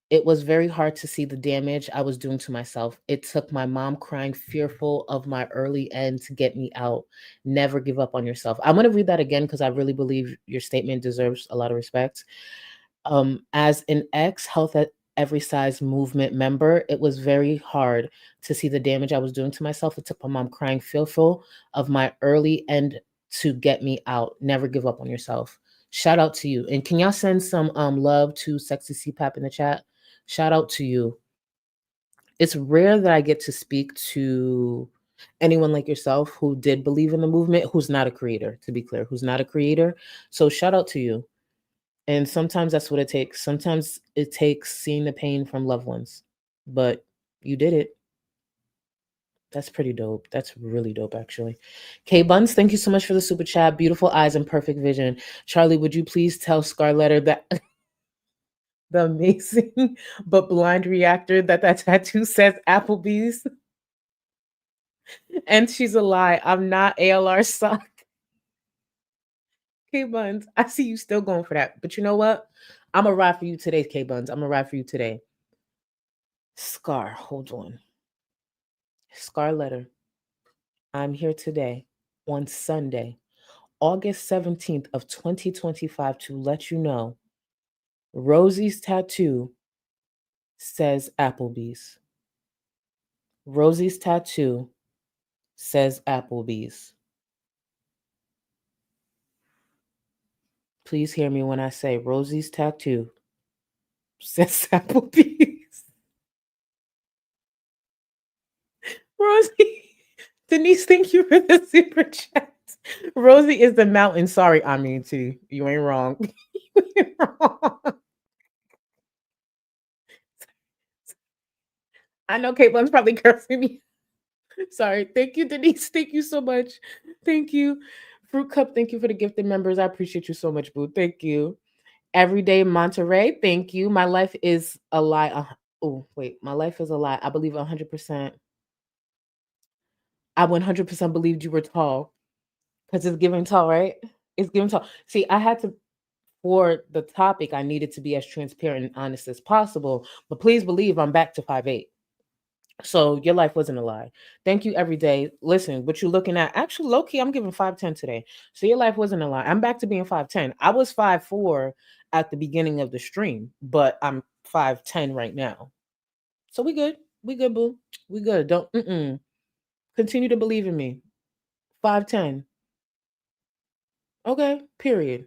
It was very hard to see the damage I was doing to myself. It took my mom crying, fearful of my early end, to get me out. Never give up on yourself. I'm going to read that again because I really believe your statement deserves a lot of respect. As an Health at Every Size movement member, it was very hard to see the damage I was doing to myself. It took my mom crying, fearful of my early end, to get me out. Never give up on yourself. Shout out to you. And can y'all send some love to Sexy CPAP in the chat? Shout out to you. It's rare that I get to speak to anyone like yourself who did believe in the movement, who's not a creator, to be clear, who's not a creator. So shout out to you. And sometimes that's what it takes. Sometimes it takes seeing the pain from loved ones, but you did it. That's pretty dope. That's really dope, actually. K Buns, thank you so much for the super chat. Beautiful eyes and perfect vision. Charlie, would you please tell Scarletta that the amazing but blind reactor that tattoo says Applebee's? And she's a lie. I'm not ALR sock. K Buns, I see you still going for that. But you know what? I'm going to ride for you today, K Buns. I'm going to ride for you today. Scar, hold on. Scar letter. I'm here today on Sunday, August 17th of 2025, to let you know Rosie's tattoo says Applebee's. Rosie's tattoo says Applebee's. Please hear me when I say Rosie's tattoo says Applebee's. Rosie, Denise, thank you for the super chat. Rosie is the mountain. Sorry, I mean T. You ain't wrong. You ain't wrong. I know Caitlin's probably cursing me. Sorry. Thank you, Denise. Thank you so much. Thank you. Fruit Cup, thank you for the gifted members. I appreciate you so much, boo. Thank you. Everyday Monterey, thank you. My life is a lie. My life is a lie. I believe 100%. I 100% believed you were tall because it's giving tall, right? It's giving tall. See, I had to, for the topic, I needed to be as transparent and honest as possible. But please believe I'm back to 5'8". So your life wasn't a lie. Thank you every day. Listen, what you're looking at, actually, low-key, I'm giving 5'10" today. So your life wasn't a lie. I'm back to being 5'10". I was 5'4" at the beginning of the stream, but I'm 5'10" right now. So we good. We good, boo. We good. Don't continue to believe in me. 5'10". Okay, period.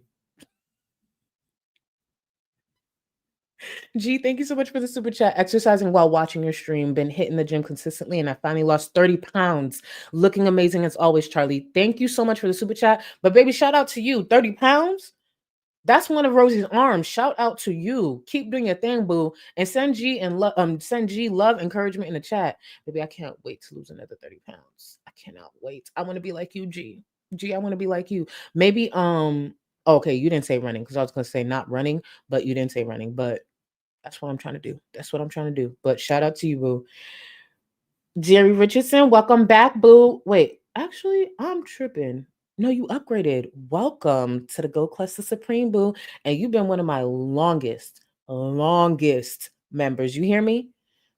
G, thank you so much for the super chat. Exercising while watching your stream. Been hitting the gym consistently, and I finally lost 30 pounds. Looking amazing as always, Charlie. Thank you so much for the super chat. But baby, shout out to you. 30 pounds? That's one of Rosie's arms. Shout out to you. Keep doing your thing, boo. And send G love, encouragement in the chat. Baby, I can't wait to lose another 30 pounds. I cannot wait. I want to be like you, G. G, I want to be like you. Maybe okay, you didn't say running, because I was gonna say not running, but you didn't say running. But that's what I'm trying to do. That's what I'm trying to do. But shout out to you, boo. Jerry Richardson, welcome back, boo. Wait, actually, I'm tripping. No, you upgraded. Welcome to the Go Cluster Supreme, boo. And you've been one of my longest members. You hear me?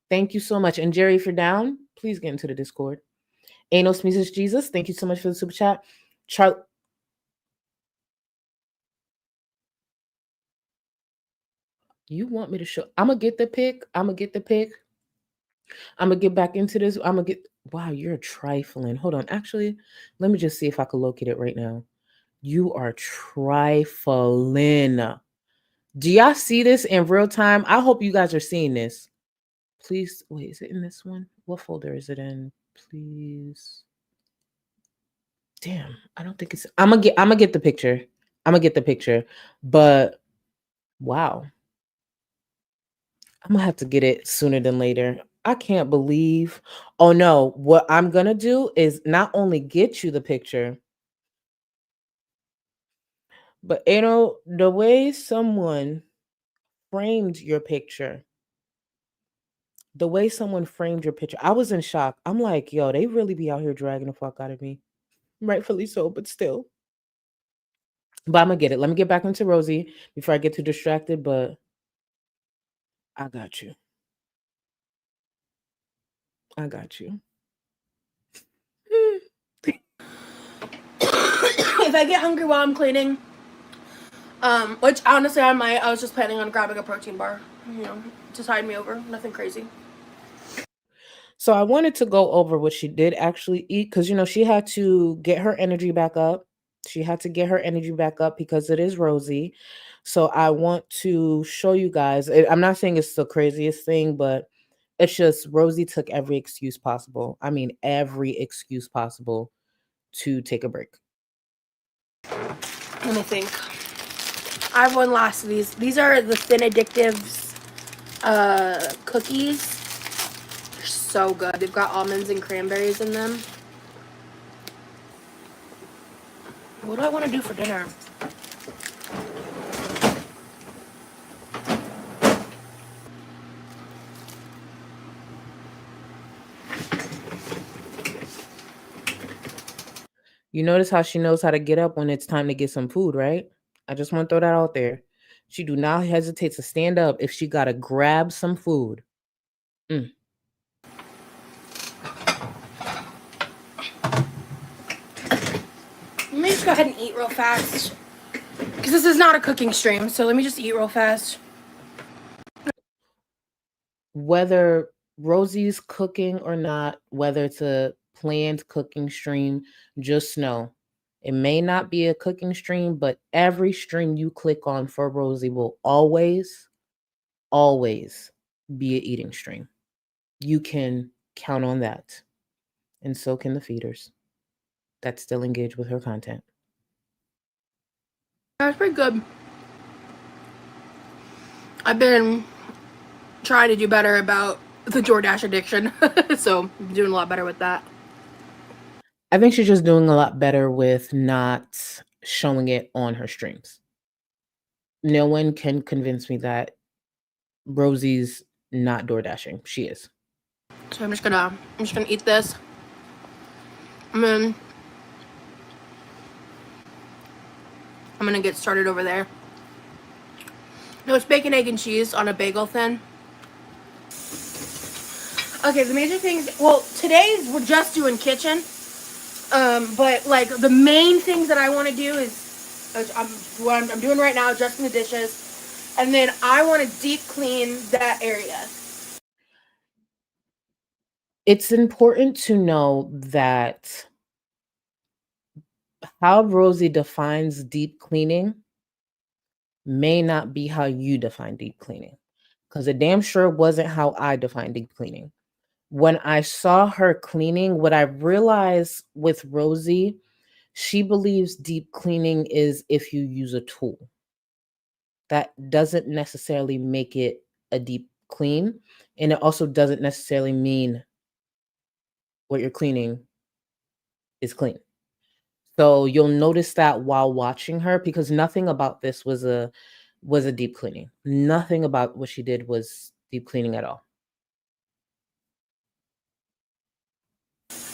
Thank you so much. And Jerry, if you're down, please get into the Discord. Anos Music Jesus, thank you so much for the super chat. You want me to show? I'm gonna get the pic. I'm gonna get the pic. I'm gonna get back into this. I'm gonna get. Wow, you're trifling. Hold on. Actually, let me just see if I can locate it right now. You are trifling. Do y'all see this in real time? I hope you guys are seeing this. Please wait. Is it in this one? What folder is it in? Please. Damn, I don't think it's. I'm gonna get the picture. I'm gonna get the picture. But wow, I'm gonna have to get it sooner than later. I can't believe. Oh no, what I'm gonna do is not only get you the picture, but the way someone framed your picture, the way someone framed your picture, I was in shock. I'm like, yo, they really be out here dragging the fuck out of me. Rightfully so, but still. But I'm gonna get it. Let me get back into Rosie before I get too distracted, but I got you. I got you. If I get hungry while I'm cleaning, which honestly I might, I was just planning on grabbing a protein bar, you know, to tide me over. Nothing crazy. So I wanted to go over what she did actually eat because, she had to get her energy back up. She had to get her energy back up because it is Rosie. So I want to show you guys. I'm not saying it's the craziest thing, but it's just Rosie took every excuse possible. I mean, every excuse possible to take a break. Let me think. I have one last of these. These are the Thin Addictives cookies. They're so good. They've got almonds and cranberries in them. What do I want to do for dinner? You notice how she knows how to get up when it's time to get some food, right? I just want to throw that out there. She do not hesitate to stand up if she got to grab some food. Let me just go ahead and eat real fast. Because this is not a cooking stream, so let me just eat real fast. Whether Rosie's cooking or not, whether it's a planned cooking stream, just know it may not be a cooking stream, but every stream you click on for Rosie will always be an eating stream. You can count on that. And so can the feeders that still engage with her content. That's pretty good. I've been trying to do better about the DoorDash addiction, so I'm doing a lot better with that. I think she's just doing a lot better with not showing it on her streams. No one can convince me that Rosie's not door dashing. She is. So I'm just gonna eat this. And then I'm gonna get started over there. No, it's bacon, egg, and cheese on a bagel thin. Okay, the major things. Well, today we're just doing kitchen. But like the main things that I want to do is what I'm doing right now, adjusting the dishes, and then I want to deep clean that area. It's important to know that how Rosie defines deep cleaning may not be how you define deep cleaning, because it damn sure wasn't how I defined deep cleaning. When I saw her cleaning, what I realized with Rosie, she believes deep cleaning is if you use a tool. That doesn't necessarily make it a deep clean, and it also doesn't necessarily mean what you're cleaning is clean. So you'll notice that while watching her, because nothing about this was a deep cleaning. Nothing about what she did was deep cleaning at all.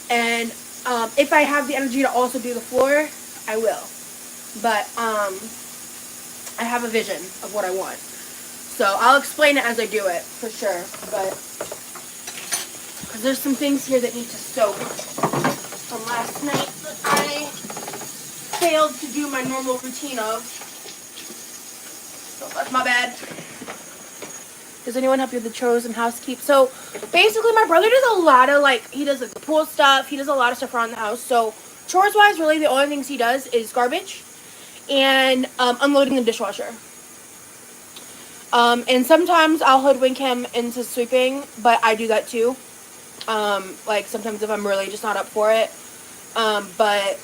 And if I have the energy to also do the floor, I will. But I have a vision of what I want. So I'll explain it as I do it, for sure. But because there's some things here that need to soak from last night that I failed to do my normal routine of. So that's my bad. Does anyone help you with the chores and housekeep? So basically my brother does a lot of like, he does like the pool stuff. He does a lot of stuff around the house. So chores wise, really the only things he does is garbage and unloading the dishwasher. And sometimes I'll hoodwink him into sweeping, but I do that too. Like sometimes if I'm really just not up for it. But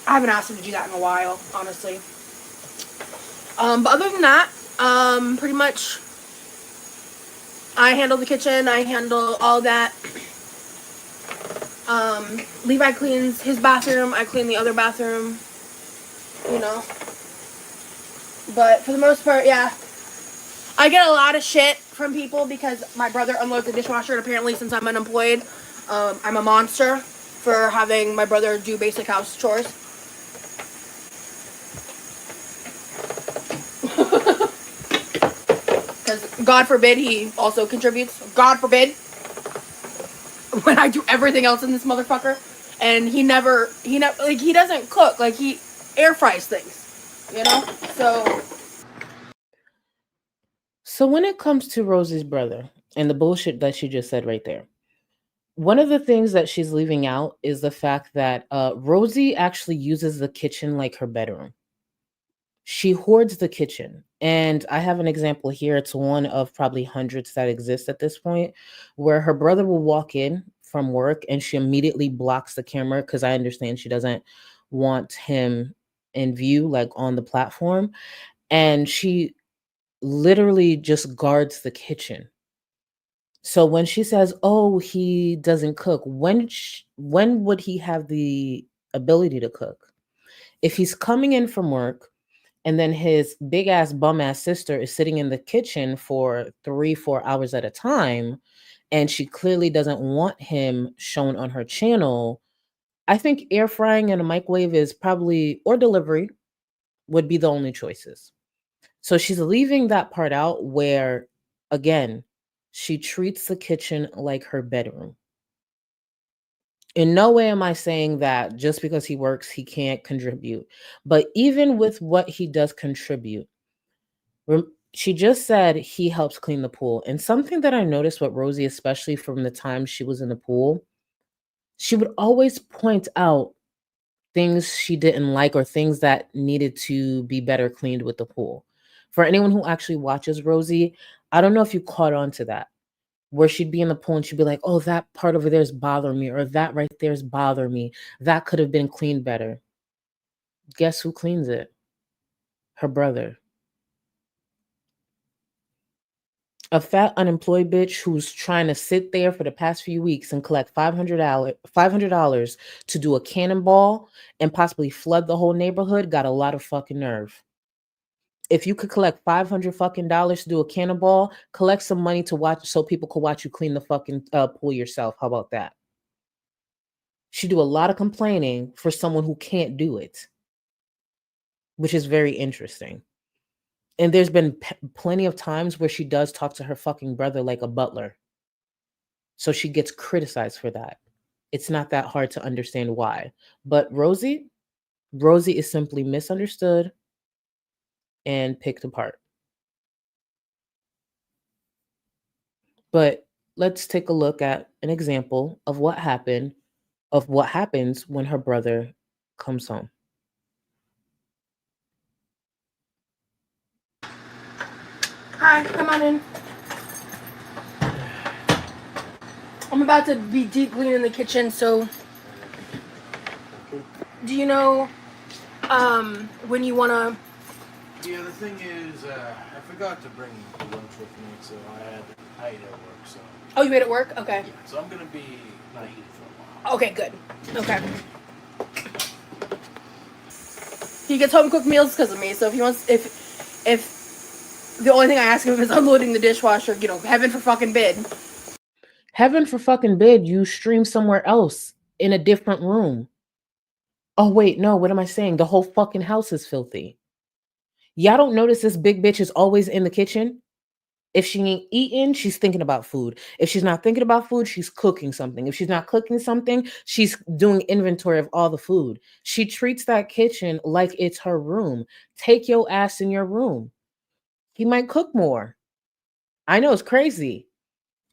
I haven't asked him to do that in a while, honestly. But other than that, pretty much I handle the kitchen, I handle all that. Levi cleans his bathroom, I clean the other bathroom, you know. But for the most part, yeah. I get a lot of shit from people because my brother unloads the dishwasher, and apparently since I'm unemployed, I'm a monster for having my brother do basic house chores. Because God forbid he also contributes. God forbid. When I do everything else in this motherfucker. And he never, like, he doesn't cook. Like, he air fries things. You know? So when it comes to Rosie's brother and the bullshit that she just said right there, one of the things that she's leaving out is the fact that Rosie actually uses the kitchen like her bedroom. She hoards the kitchen. And I have an example here. It's one of probably hundreds that exist at this point, where her brother will walk in from work and she immediately blocks the camera because I understand she doesn't want him in view, like on the platform. And she literally just guards the kitchen. So when she says, "Oh, he doesn't cook," when would he have the ability to cook? If he's coming in from work and then his big ass bum ass sister is sitting in the kitchen for 3-4 hours at a time, and she clearly doesn't want him shown on her channel, I think air frying and a microwave is probably, or delivery would be the only choices. So she's leaving that part out where, again, she treats the kitchen like her bedroom. In no way am I saying that just because he works, he can't contribute. But even with what he does contribute, she just said he helps clean the pool. And something that I noticed with Rosie, especially from the time she was in the pool, she would always point out things she didn't like or things that needed to be better cleaned with the pool. For anyone who actually watches Rosie, I don't know if you caught on to that, where she'd be in the pool and she'd be like, "Oh, that part over there is bothering me," or "That right there is bothering me. That could have been cleaned better." Guess who cleans it? Her brother. A fat unemployed bitch who's trying to sit there for the past few weeks and collect $500 to do a cannonball and possibly flood the whole neighborhood got a lot of fucking nerve. If you could collect $500 to do a cannonball, collect some money to watch so people could watch you clean the fucking pool yourself. How about that? She do a lot of complaining for someone who can't do it, which is very interesting. And there's been plenty of times where she does talk to her fucking brother like a butler. So she gets criticized for that. It's not that hard to understand why. But Rosie is simply misunderstood and picked apart. But let's take a look at an example of what happens when her brother comes home. Hi, come on in. I'm about to be deep cleaning the kitchen, so do you know when you wanna? Yeah, the thing is, I forgot to bring lunch with me, so I ate at work, so. Oh, you ate at work? Okay. Yeah, so I'm gonna be not eating for a while. Okay, good. Okay. He gets home cooked meals because of me. So if he wants, if the only thing I ask him is unloading the dishwasher, you know, heaven for fucking bid. Heaven for fucking bid, you stream somewhere else in a different room. Oh wait, no, what am I saying? The whole fucking house is filthy. Y'all don't notice this big bitch is always in the kitchen? If she ain't eating, she's thinking about food. If she's not thinking about food, she's cooking something. If she's not cooking something, she's doing inventory of all the food. She treats that kitchen like it's her room. Take your ass in your room. He might cook more. I know it's crazy.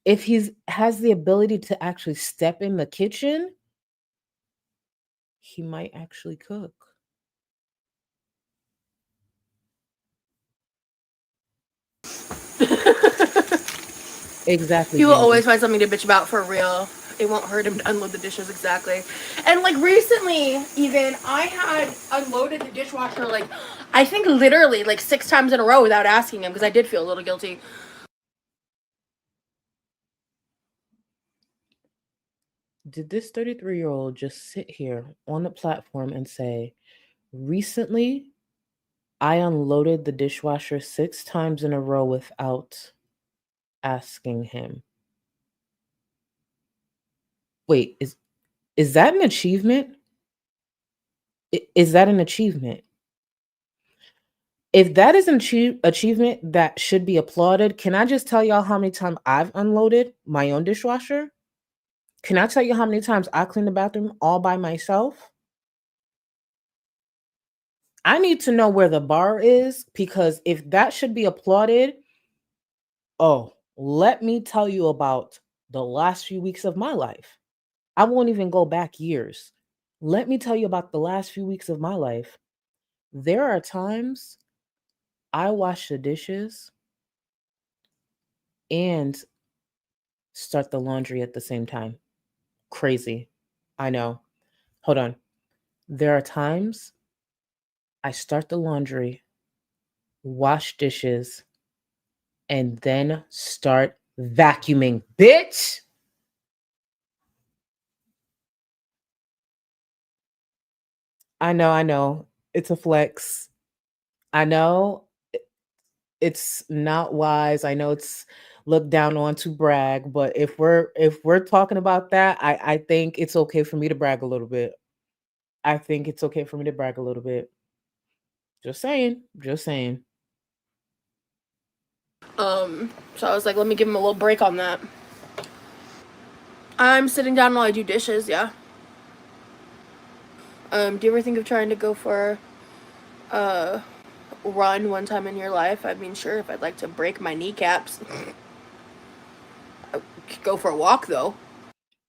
If he's has the ability to actually step in the kitchen, he might actually cook. Exactly, He will always Jamie. find something to bitch about for real. It won't hurt him to unload the dishes, exactly. And like recently, even I had unloaded the dishwasher like I think literally like 6 times in a row without asking him because I did feel a little guilty. Did this 33-year-old just sit here on the platform and say, recently I unloaded the dishwasher 6 times in a row without asking him? Wait, is that an achievement? Is that an achievement? If that is an achievement that should be applauded, can I just tell y'all how many times I've unloaded my own dishwasher? Can I tell you how many times I clean the bathroom all by myself? I need to know where the bar is, because if that should be applauded, oh, let me tell you about the last few weeks of my life. I won't even go back years. Let me tell you about the last few weeks of my life. There are times I wash the dishes and start the laundry at the same time. Crazy. I know. Hold on. There are times I start the laundry, wash dishes, and then start vacuuming. Bitch! I know. It's a flex. I know it's not wise. I know it's looked down on to brag, but if we're talking about that, I think it's okay for me to brag a little bit. I think it's okay for me to brag a little bit. Just saying. Just saying. So I was like, let me give him a little break on that. I'm sitting down while I do dishes, yeah. Do you ever think of trying to go for a run one time in your life? I mean, sure, if I'd like to break my kneecaps. I could go for a walk, though.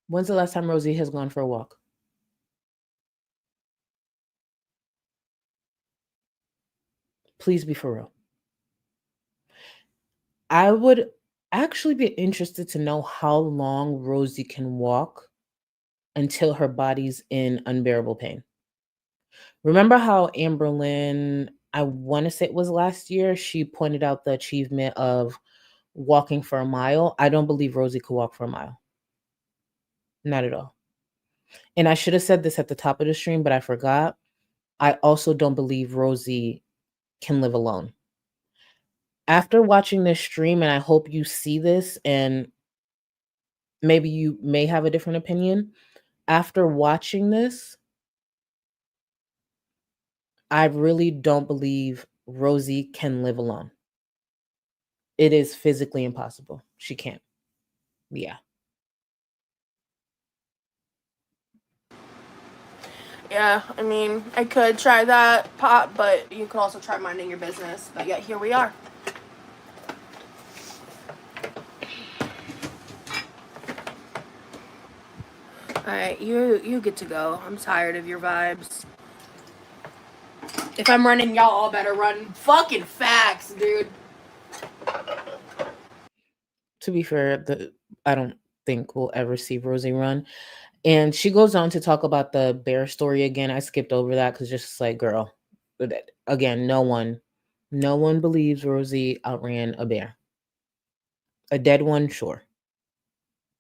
When's the last time Rosie has gone for a walk? Please be for real. I would actually be interested to know how long Rosie can walk until her body's in unbearable pain. Remember how Amberlynn, I want to say it was last year, she pointed out the achievement of walking for a mile? I don't believe Rosie could walk for a mile. Not at all. And I should have said this at the top of the stream, but I forgot. I also don't believe Rosie can live alone. After watching this stream, and I hope you see this and maybe you may have a different opinion. After watching this, I really don't believe Rosie can live alone. It is physically impossible. She can't. Yeah. Yeah, I mean, I could try that pot, but you could also try minding your business. But yet, here we are. Alright, you get to go. I'm tired of your vibes. If I'm running, y'all all better run fucking facts, dude. To be fair, I don't think we'll ever see Rosie run. And she goes on to talk about the bear story again. I skipped over that because just like, girl, again, no one believes Rosie outran a bear. A dead one, sure.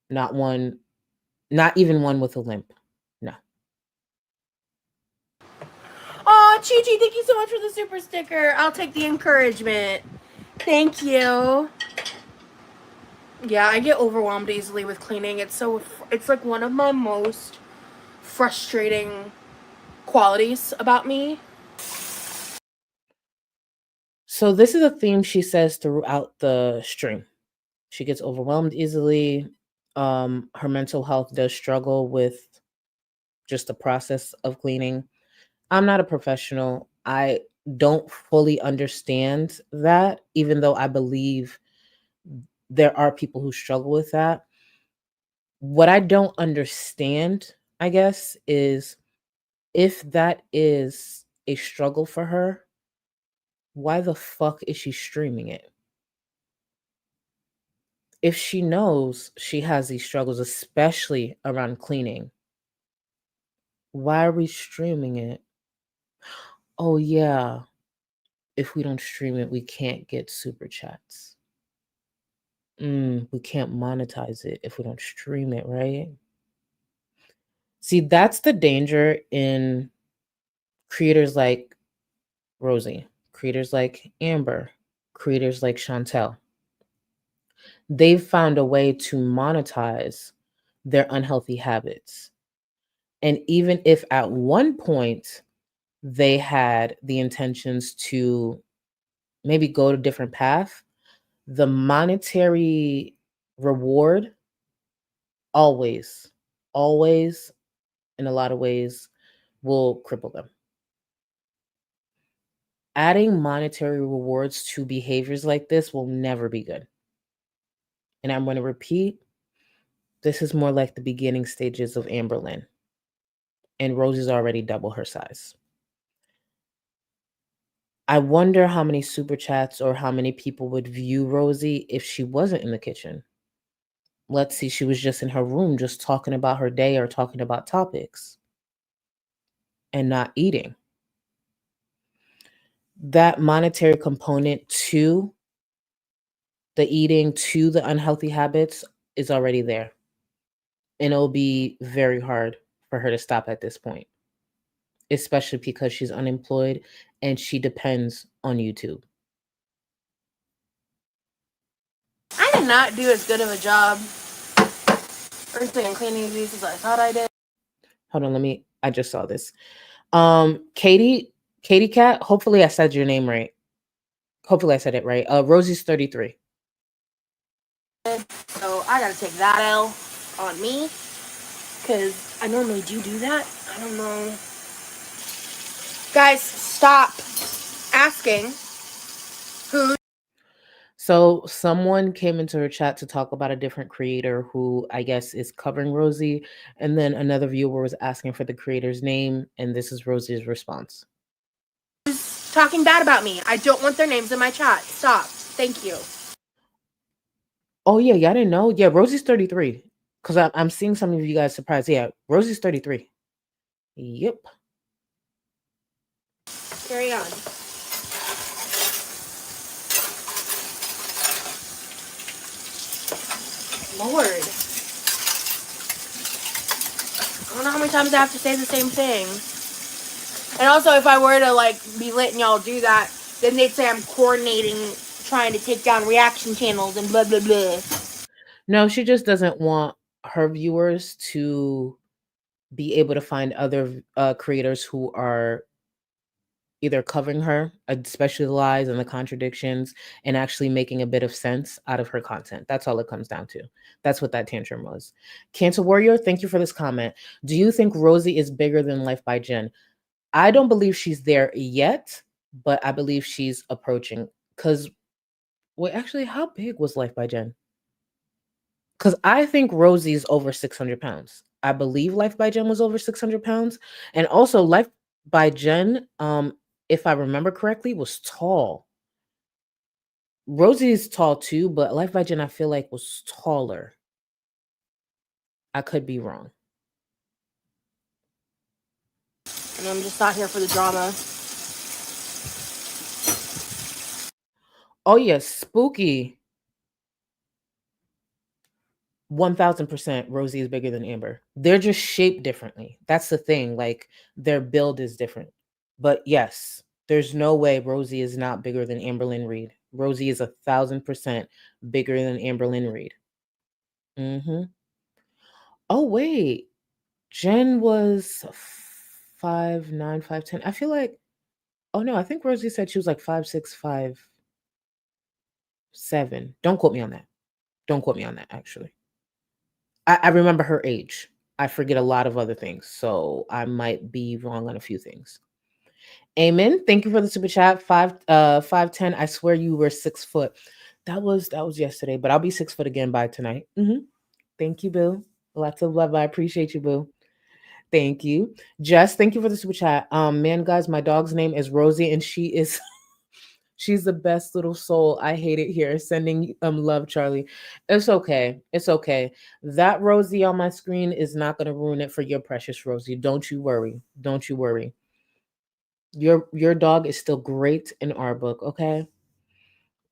Not one, not even one with a limp. No. Aw, Chi-Chi, thank you so much for the super sticker. I'll take the encouragement. Thank you. Yeah, I get overwhelmed easily with cleaning. It's like one of my most frustrating qualities about me. So this is a theme she says throughout the stream. She gets overwhelmed easily. Her mental health does struggle with just the process of cleaning. I'm not a professional. I don't fully understand that, even though I believe there are people who struggle with that. What I don't understand, I guess, is if that is a struggle for her, why the fuck is she streaming it? If she knows she has these struggles, especially around cleaning, why are we streaming it? Oh, yeah. If we don't stream it, we can't get super chats. We can't monetize it if we don't stream it, right? See, that's the danger in creators like Rosie, creators like Amber, creators like Chantel. They've found a way to monetize their unhealthy habits. And even if at one point they had the intentions to maybe go to a different path, the monetary reward always, in a lot of ways, will cripple them. Adding monetary rewards to behaviors like this will never be good. And I'm going to repeat, this is more like the beginning stages of Amberlynn. And Rosie's already double her size. I wonder how many super chats or how many people would view Rosie if she wasn't in the kitchen. Let's see, she was just in her room, just talking about her day or talking about topics and not eating. That monetary component to the eating, to the unhealthy habits is already there. And it'll be very hard for her to stop at this point, especially because she's unemployed and she depends on YouTube. I did not do as good of a job rinsing and cleaning these as I thought I did. Hold on, I just saw this. Katie Cat, hopefully I said your name right. Hopefully I said it right. Rosie's 33. So I gotta take that L on me, because I normally do that. I don't know. Guys, stop asking who. So someone came into her chat to talk about a different creator who I guess is covering Rosie. And then another viewer was asking for the creator's name. And this is Rosie's response. Talking bad about me. I don't want their names in my chat. Stop. Thank you. Oh, yeah. Y'all didn't know? Yeah, Rosie's 33. Because I'm seeing some of you guys surprised. Yeah, Rosie's 33. Yep. Carry on. Lord. I don't know how many times I have to say the same thing. And also, if I were to, be letting y'all do that, then they'd say I'm coordinating, trying to take down reaction channels and blah, blah, blah. No, she just doesn't want her viewers to be able to find other creators who are either covering her, especially the lies and the contradictions, and actually making a bit of sense out of her content. That's all it comes down to. That's what that tantrum was. Cancer Warrior, thank you for this comment. Do you think Rosie is bigger than Life by Jen? I don't believe she's there yet, but I believe she's approaching. Because, well, actually, how big was Life by Jen? Because I think Rosie's over 600 pounds. I believe Life by Jen was over 600 pounds. And also, Life by Jen, if I remember correctly, was tall. Rosie's tall too, but Life by Jen, I feel like, was taller. I could be wrong. And I'm just not here for the drama. Oh, yes, Spooky. 1000% Rosie is bigger than Amber. They're just shaped differently. That's the thing. Their build is different. But yes, there's no way Rosie is not bigger than Amberlynn Reed. Rosie is 1000% bigger than Amberlynn Reed. Oh, wait. Jen was 5'9", 5'10". I feel like, oh no, I think Rosie said she was like 5'6", 5'7". Don't quote me on that. Don't quote me on that, actually. I remember her age. I forget a lot of other things, so I might be wrong on a few things. Amen. Thank you for the super chat. 5'10". I swear you were 6 foot. That was yesterday, but I'll be 6 foot again by tonight. Thank you, boo. Lots of love. I appreciate you, boo. Thank you. Jess, thank you for the super chat. Man, guys, my dog's name is Rosie, and she is she's the best little soul. I hate it here. Sending love, Charlie. It's okay. It's okay. That Rosie on my screen is not gonna ruin it for your precious Rosie. Don't you worry. Don't you worry. Your dog is still great in our book, okay?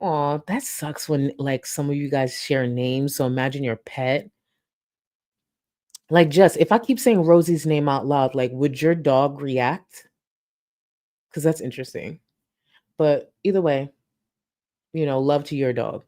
Aw, that sucks when like some of you guys share names. So imagine your pet. Like Jess, if I keep saying Rosie's name out loud, like would your dog react? Because that's interesting. But either way, love to your dog.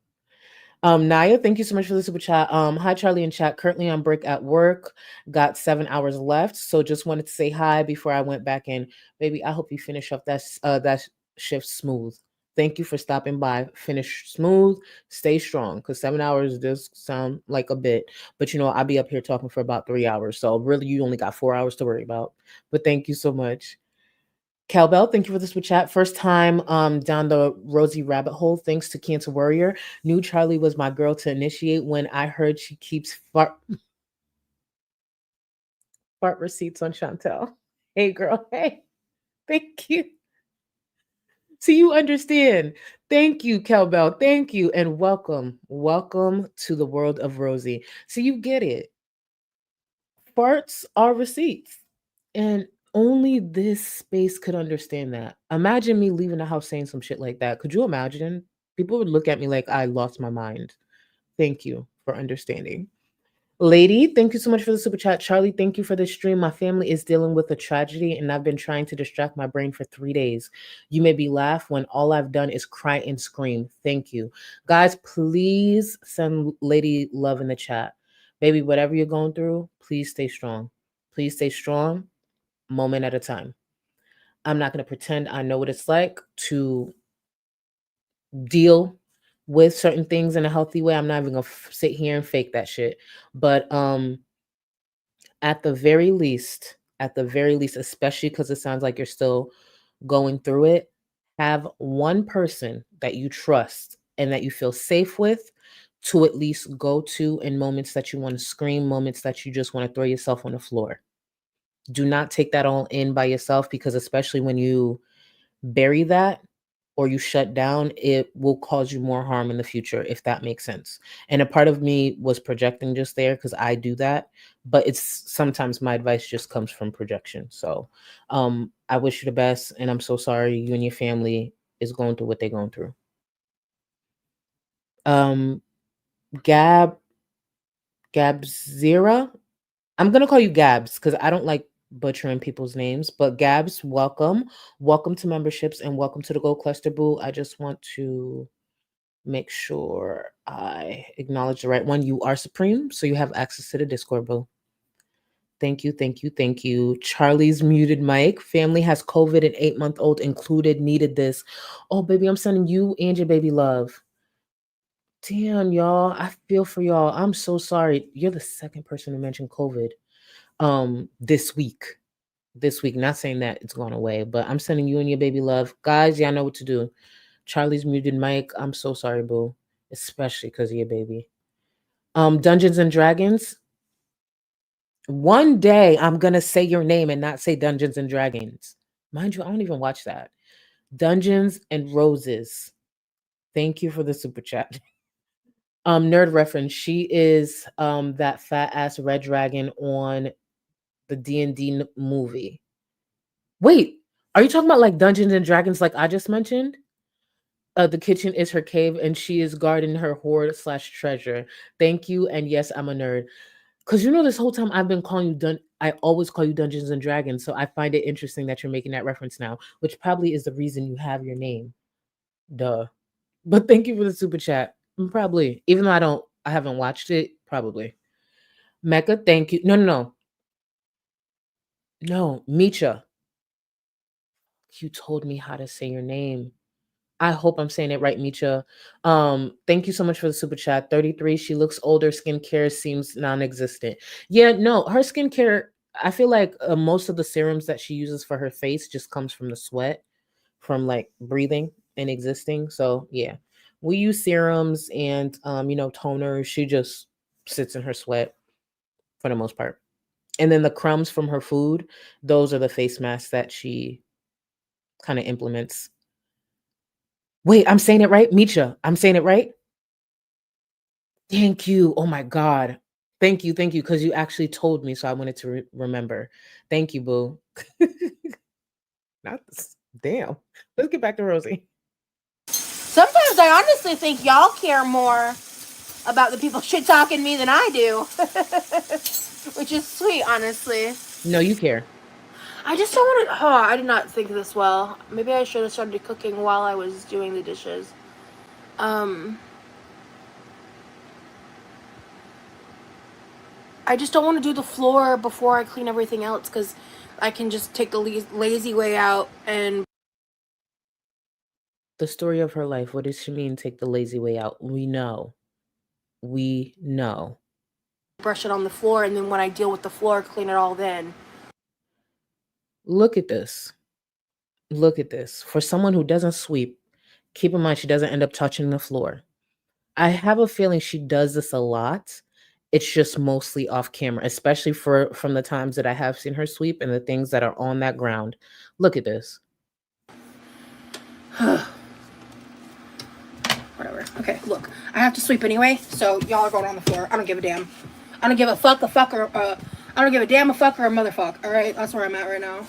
Naya, thank you so much for the super chat. Hi Charlie in chat. Currently on break at work. Got 7 hours left. So just wanted to say hi before I went back in. Baby, I hope you finish up that shift smooth. Thank you for stopping by. Finish smooth, stay strong. Because 7 hours does sound like a bit. But I'll be up here talking for about 3 hours. So really you only got 4 hours to worry about. But thank you so much. Cowbell, thank you for the super chat. First time down the Rosie rabbit hole, thanks to Cancer Warrior. Knew Charlie was my girl to initiate when I heard she keeps fart receipts on Chantel. Hey, girl. Hey, thank you. So you understand. Thank you, Cowbell. Thank you. And welcome. Welcome to the world of Rosie. So you get it. Farts are receipts. And only this space could understand that. Imagine me leaving the house saying some shit like that. Could you imagine? People would look at me like I lost my mind. Thank you for understanding. Lady, thank you so much for the super chat. Charlie, thank you for the stream. My family is dealing with a tragedy and I've been trying to distract my brain for 3 days. You made me laugh when all I've done is cry and scream. Thank you. Guys, please send Lady love in the chat. Baby, whatever you're going through, please stay strong. Please stay strong, moment at a time. I'm not going to pretend I know what it's like to deal with certain things in a healthy way. I'm not even going to sit here and fake that shit. But at the very least, especially because it sounds like you're still going through it, have one person that you trust and that you feel safe with to at least go to in moments that you want to scream, moments that you just want to throw yourself on the floor. Do not take that all in by yourself, because especially when you bury that or you shut down, it will cause you more harm in the future, if that makes sense. And a part of me was projecting just there because I do that, but it's sometimes my advice just comes from projection. So I wish you the best, and I'm so sorry you and your family is going through what they're going through. Gabzira, I'm gonna call you Gabs because I don't like butchering people's names, but Gabs, welcome to memberships and welcome to the Gold Cluster Boo. I just want to make sure I acknowledge the right one. You are Supreme, so you have access to the Discord, boo. Thank you. Charlie's muted mic. Family has COVID and 8-month-old included. Needed this. Oh, baby, I'm sending you and your baby love. Damn, y'all. I feel for y'all. I'm so sorry. You're the second person to mention COVID this week. Not saying that it's gone away, but I'm sending you and your baby love. Guys, y'all know what to do. Charlie's muted mic. I'm so sorry, boo. Especially because of your baby. Dungeons and Dragons. One day I'm gonna say your name and not say Dungeons and Dragons. Mind you, I don't even watch that. Dungeons and Roses. Thank you for the super chat. Nerd reference. She is that fat ass red dragon on the D&D movie. Wait, are you talking about like Dungeons and Dragons like I just mentioned? The kitchen is her cave and she is guarding her hoard / treasure. Thank you. And yes, I'm a nerd. Because this whole time I've been calling you I always call you Dungeons and Dragons. So I find it interesting that you're making that reference now, which probably is the reason you have your name. Duh. But thank you for the super chat. Probably. Even though I haven't watched it, probably. Mecca, thank you. No. No, Micha. You told me how to say your name. I hope I'm saying it right, Micha. Thank you so much for the super chat. 33. She looks older. Skincare seems non-existent. Yeah, no, her skincare, I feel like most of the serums that she uses for her face just comes from the sweat, from like breathing and existing. So yeah. We use serums and toners. She just sits in her sweat for the most part. And then the crumbs from her food, those are the face masks that she kind of implements. Wait, I'm saying it right, Misha? I'm saying it right? Thank you. Oh my God. Thank you, because you actually told me, so I wanted to remember. Thank you, boo. Not this. Damn. Let's get back to Rosie. Sometimes I honestly think y'all care more about the people shit talking me than I do. Which is sweet, honestly. No, you care. I just don't want to. Oh, I did not think this well. Maybe I should have started cooking while I was doing the dishes. I just don't want to do the floor before I clean everything else because I can just take the lazy way out and. The story of her life. What does she mean, take the lazy way out? We know. We know. Brush it on the floor, and then when I deal with the floor, clean it all then. Look at this. Look at this. For someone who doesn't sweep, keep in mind she doesn't end up touching the floor. I have a feeling she does this a lot. It's just mostly off camera, especially from the times that I have seen her sweep and the things that are on that ground. Look at this. Whatever. Okay, look. I have to sweep anyway, so y'all are going on the floor. I don't give a damn. I don't give a fuck, I don't give a damn, a fuck, or a motherfuck. All right? That's where I'm at right now.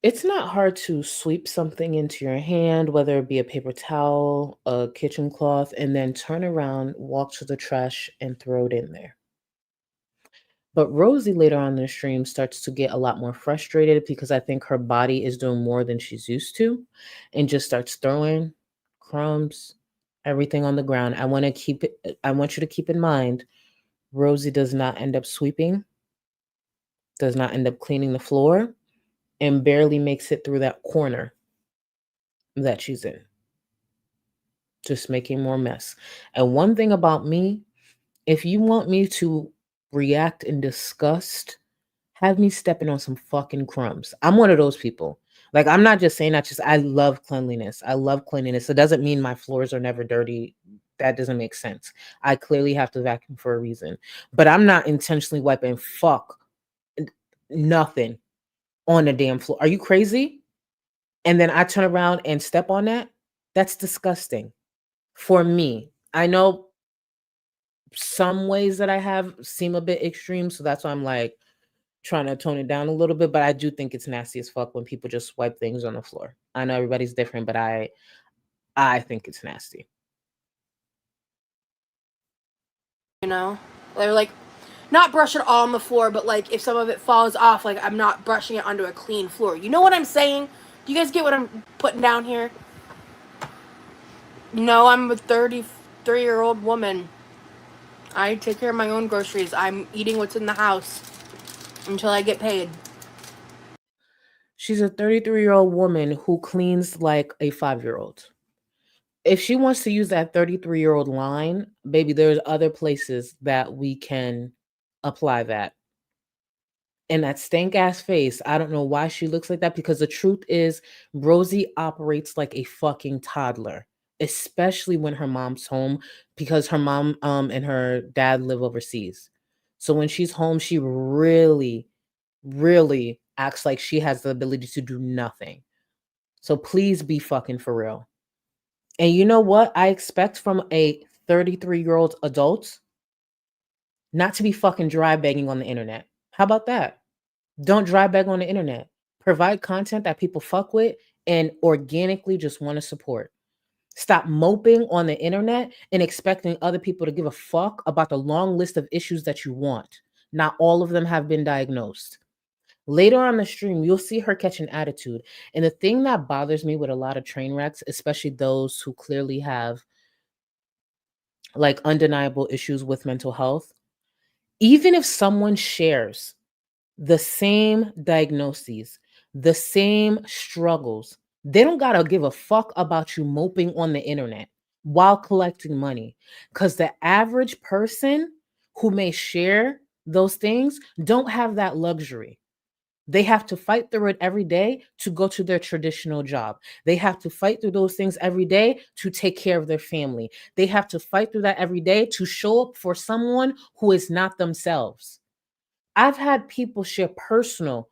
It's not hard to sweep something into your hand, whether it be a paper towel, a kitchen cloth, and then turn around, walk to the trash, and throw it in there. But Rosie later on in the stream starts to get a lot more frustrated because I think her body is doing more than she's used to and just starts throwing crumbs, everything on the ground. I want you to keep in mind, Rosie does not end up sweeping, does not end up cleaning the floor, and barely makes it through that corner that she's in. Just making more mess. And one thing about me, if you want me to react in disgust, have me stepping on some fucking crumbs. I'm one of those people. Like, I'm not just saying that, just I love cleanliness. I love cleanliness. It doesn't mean my floors are never dirty. That doesn't make sense. I clearly have to vacuum for a reason. But I'm not intentionally wiping nothing on the damn floor. Are you crazy? And then I turn around and step on that? That's disgusting. For me, I know some ways that I have seem a bit extreme, so that's why I'm like trying to tone it down a little bit, but I do think it's nasty as fuck when people just wipe things on the floor. I know everybody's different, but I think it's nasty. You know? They're like, not brush it all on the floor, but like if some of it falls off, like I'm not brushing it onto a clean floor. You know what I'm saying? Do you guys get what I'm putting down here? No, I'm a 33-year-old woman. I take care of my own groceries. I'm eating what's in the house until I get paid. She's a 33-year-old woman who cleans like a 5-year-old. If she wants to use that 33-year-old line, baby, there's other places that we can apply that. And that stank ass face, I don't know why she looks like that, because the truth is Rosie operates like a fucking toddler, especially when her mom's home, because her mom and her dad live overseas. So when she's home, she really, really acts like she has the ability to do nothing. So please be fucking for real. And you know what I expect from a 33-year-old adult? Not to be fucking dry begging on the internet. How about that? Don't dry beg on the internet. Provide content that people fuck with and organically just want to support. Stop moping on the internet and expecting other people to give a fuck about the long list of issues that you want. Not all of them have been diagnosed. Later on the stream, you'll see her catch an attitude. And the thing that bothers me with a lot of train wrecks, especially those who clearly have like undeniable issues with mental health, even if someone shares the same diagnoses, the same struggles, they don't gotta give a fuck about you moping on the internet while collecting money. Because the average person who may share those things don't have that luxury. They have to fight through it every day to go to their traditional job. They have to fight through those things every day to take care of their family. They have to fight through that every day to show up for someone who is not themselves. I've had people share personal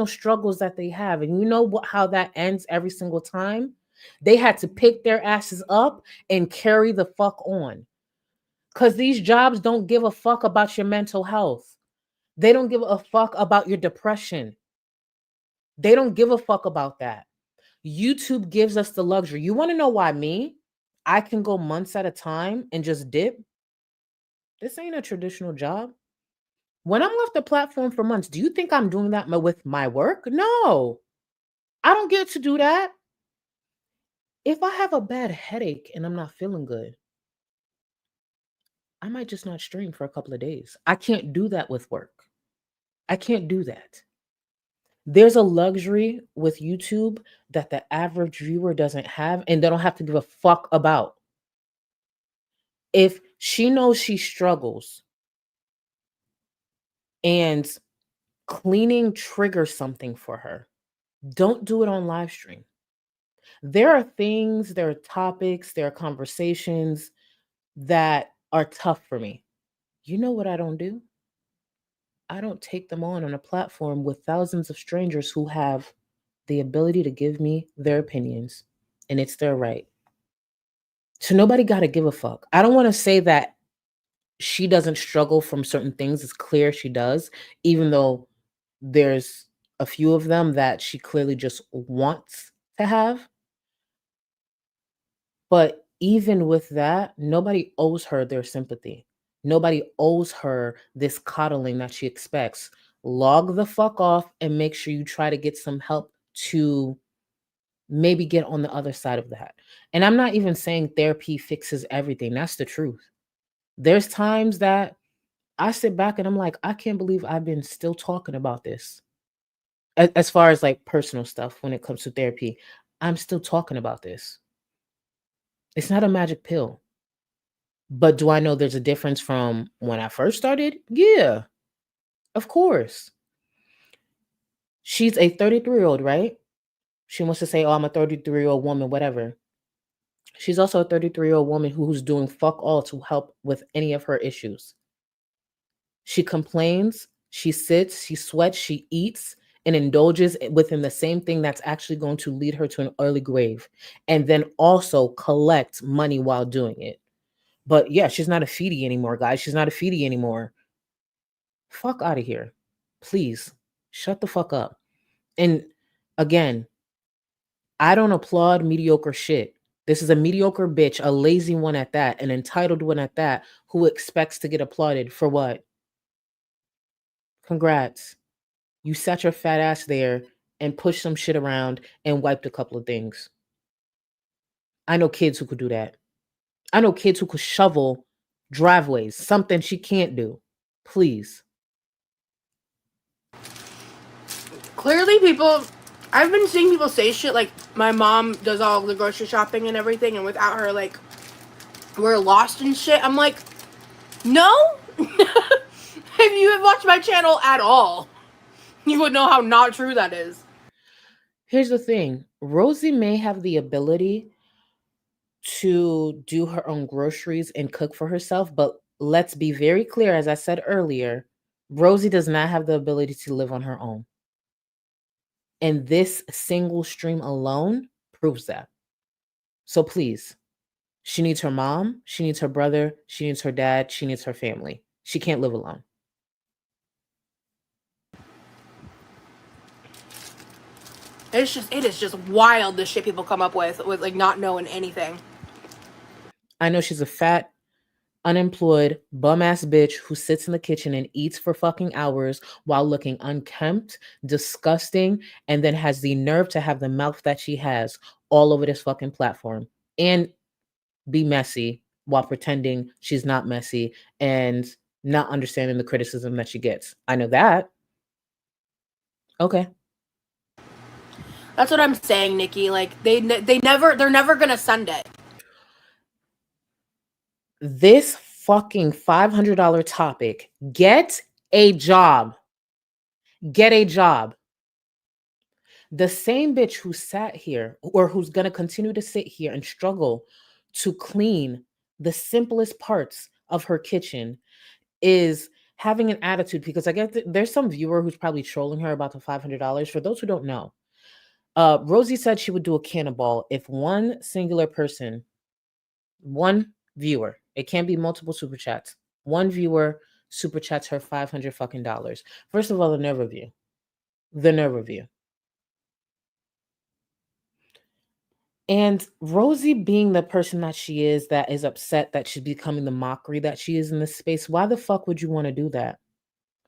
struggles that they have, and you know what, how that ends every single time? They had to pick their asses up and carry the fuck on. Because these jobs don't give a fuck about your mental health. They don't give a fuck about your depression. They don't give a fuck about that. YouTube gives us the luxury. You want to know why me? I can go months at a time and just dip. This ain't a traditional job. When I'm off the platform for months, do you think I'm doing that with my work? No, I don't get to do that. If I have a bad headache and I'm not feeling good, I might just not stream for a couple of days. I can't do that with work. I can't do that. There's a luxury with YouTube that the average viewer doesn't have, and they don't have to give a fuck about. If she knows she struggles and cleaning triggers something for her, don't do it on live stream. There are things, there are topics, there are conversations that are tough for me. You know what I don't do? I don't take them on a platform with thousands of strangers who have the ability to give me their opinions, and it's their right. So nobody got to give a fuck. I don't want to say that she doesn't struggle from certain things. It's clear she does, even though there's a few of them that she clearly just wants to have. But even with that, nobody owes her their sympathy. Nobody owes her this coddling that she expects. Log the fuck off and make sure you try to get some help to maybe get on the other side of that. And I'm not even saying therapy fixes everything. That's the truth. There's times that I sit back and I'm like, I can't believe I've been still talking about this. As far as like personal stuff when it comes to therapy, I'm still talking about this. It's not a magic pill. But do I know there's a difference from when I first started? Yeah, of course. She's a 33-year-old, right? She wants to say, oh, I'm a 33-year-old woman, whatever. She's also a 33-year-old woman who's doing fuck all to help with any of her issues. She complains, she sits, she sweats, she eats, and indulges within the same thing that's actually going to lead her to an early grave, and then also collect money while doing it. But yeah, she's not a feedie anymore, guys. She's not a feedie anymore. Fuck out of here. Please, shut the fuck up. And again, I don't applaud mediocre shit. This is a mediocre bitch, a lazy one at that, an entitled one at that, who expects to get applauded for what? Congrats. You sat your fat ass there and pushed some shit around and wiped a couple of things. I know kids who could do that. I know kids who could shovel driveways, something she can't do. Please. Clearly, I've been seeing people say shit like my mom does all the grocery shopping and everything, and without her, like, we're lost and shit. I'm like, no? If you had watched my channel at all, you would know how not true that is. Here's the thing. Rosie may have the ability to do her own groceries and cook for herself, but let's be very clear, as I said earlier, Rosie does not have the ability to live on her own. And this single stream alone proves that. So please, she needs her mom, she needs her brother, she needs her dad, she needs her family. She can't live alone. It is just wild the shit people come up with like not knowing anything. I know she's a fat, unemployed, bum-ass bitch who sits in the kitchen and eats for fucking hours while looking unkempt, disgusting, and then has the nerve to have the mouth that she has all over this fucking platform and be messy while pretending she's not messy and not understanding the criticism that she gets. I know that. Okay. That's what I'm saying, Nikki. Like they're never gonna send it. This fucking $500 topic, get a job. Get a job. The same bitch who sat here or who's going to continue to sit here and struggle to clean the simplest parts of her kitchen is having an attitude, because I guess there's some viewer who's probably trolling her about the $500. For those who don't know, Rosie said she would do a cannonball if one singular person, one viewer, it can't be multiple super chats, one viewer super chats her $500 fucking dollars. First of all, the nerve of you. The nerve of you. And Rosie, being the person that she is upset that she's becoming the mockery that she is in this space, why the fuck would you want to do that?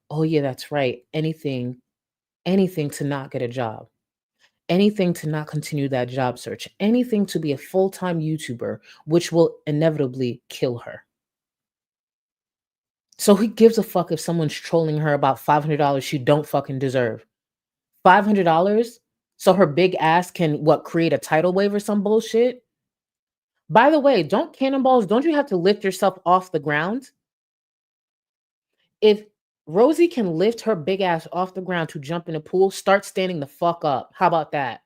Oh yeah, that's right. Anything to not get a job. Anything to not continue that job search. Anything to be a full-time YouTuber, which will inevitably kill her. So who gives a fuck if someone's trolling her about $500 she don't fucking deserve? $500? So her big ass can create a tidal wave or some bullshit? By the way, don't you have to lift yourself off the ground? If Rosie can lift her big ass off the ground to jump in a pool, start standing the fuck up. How about that?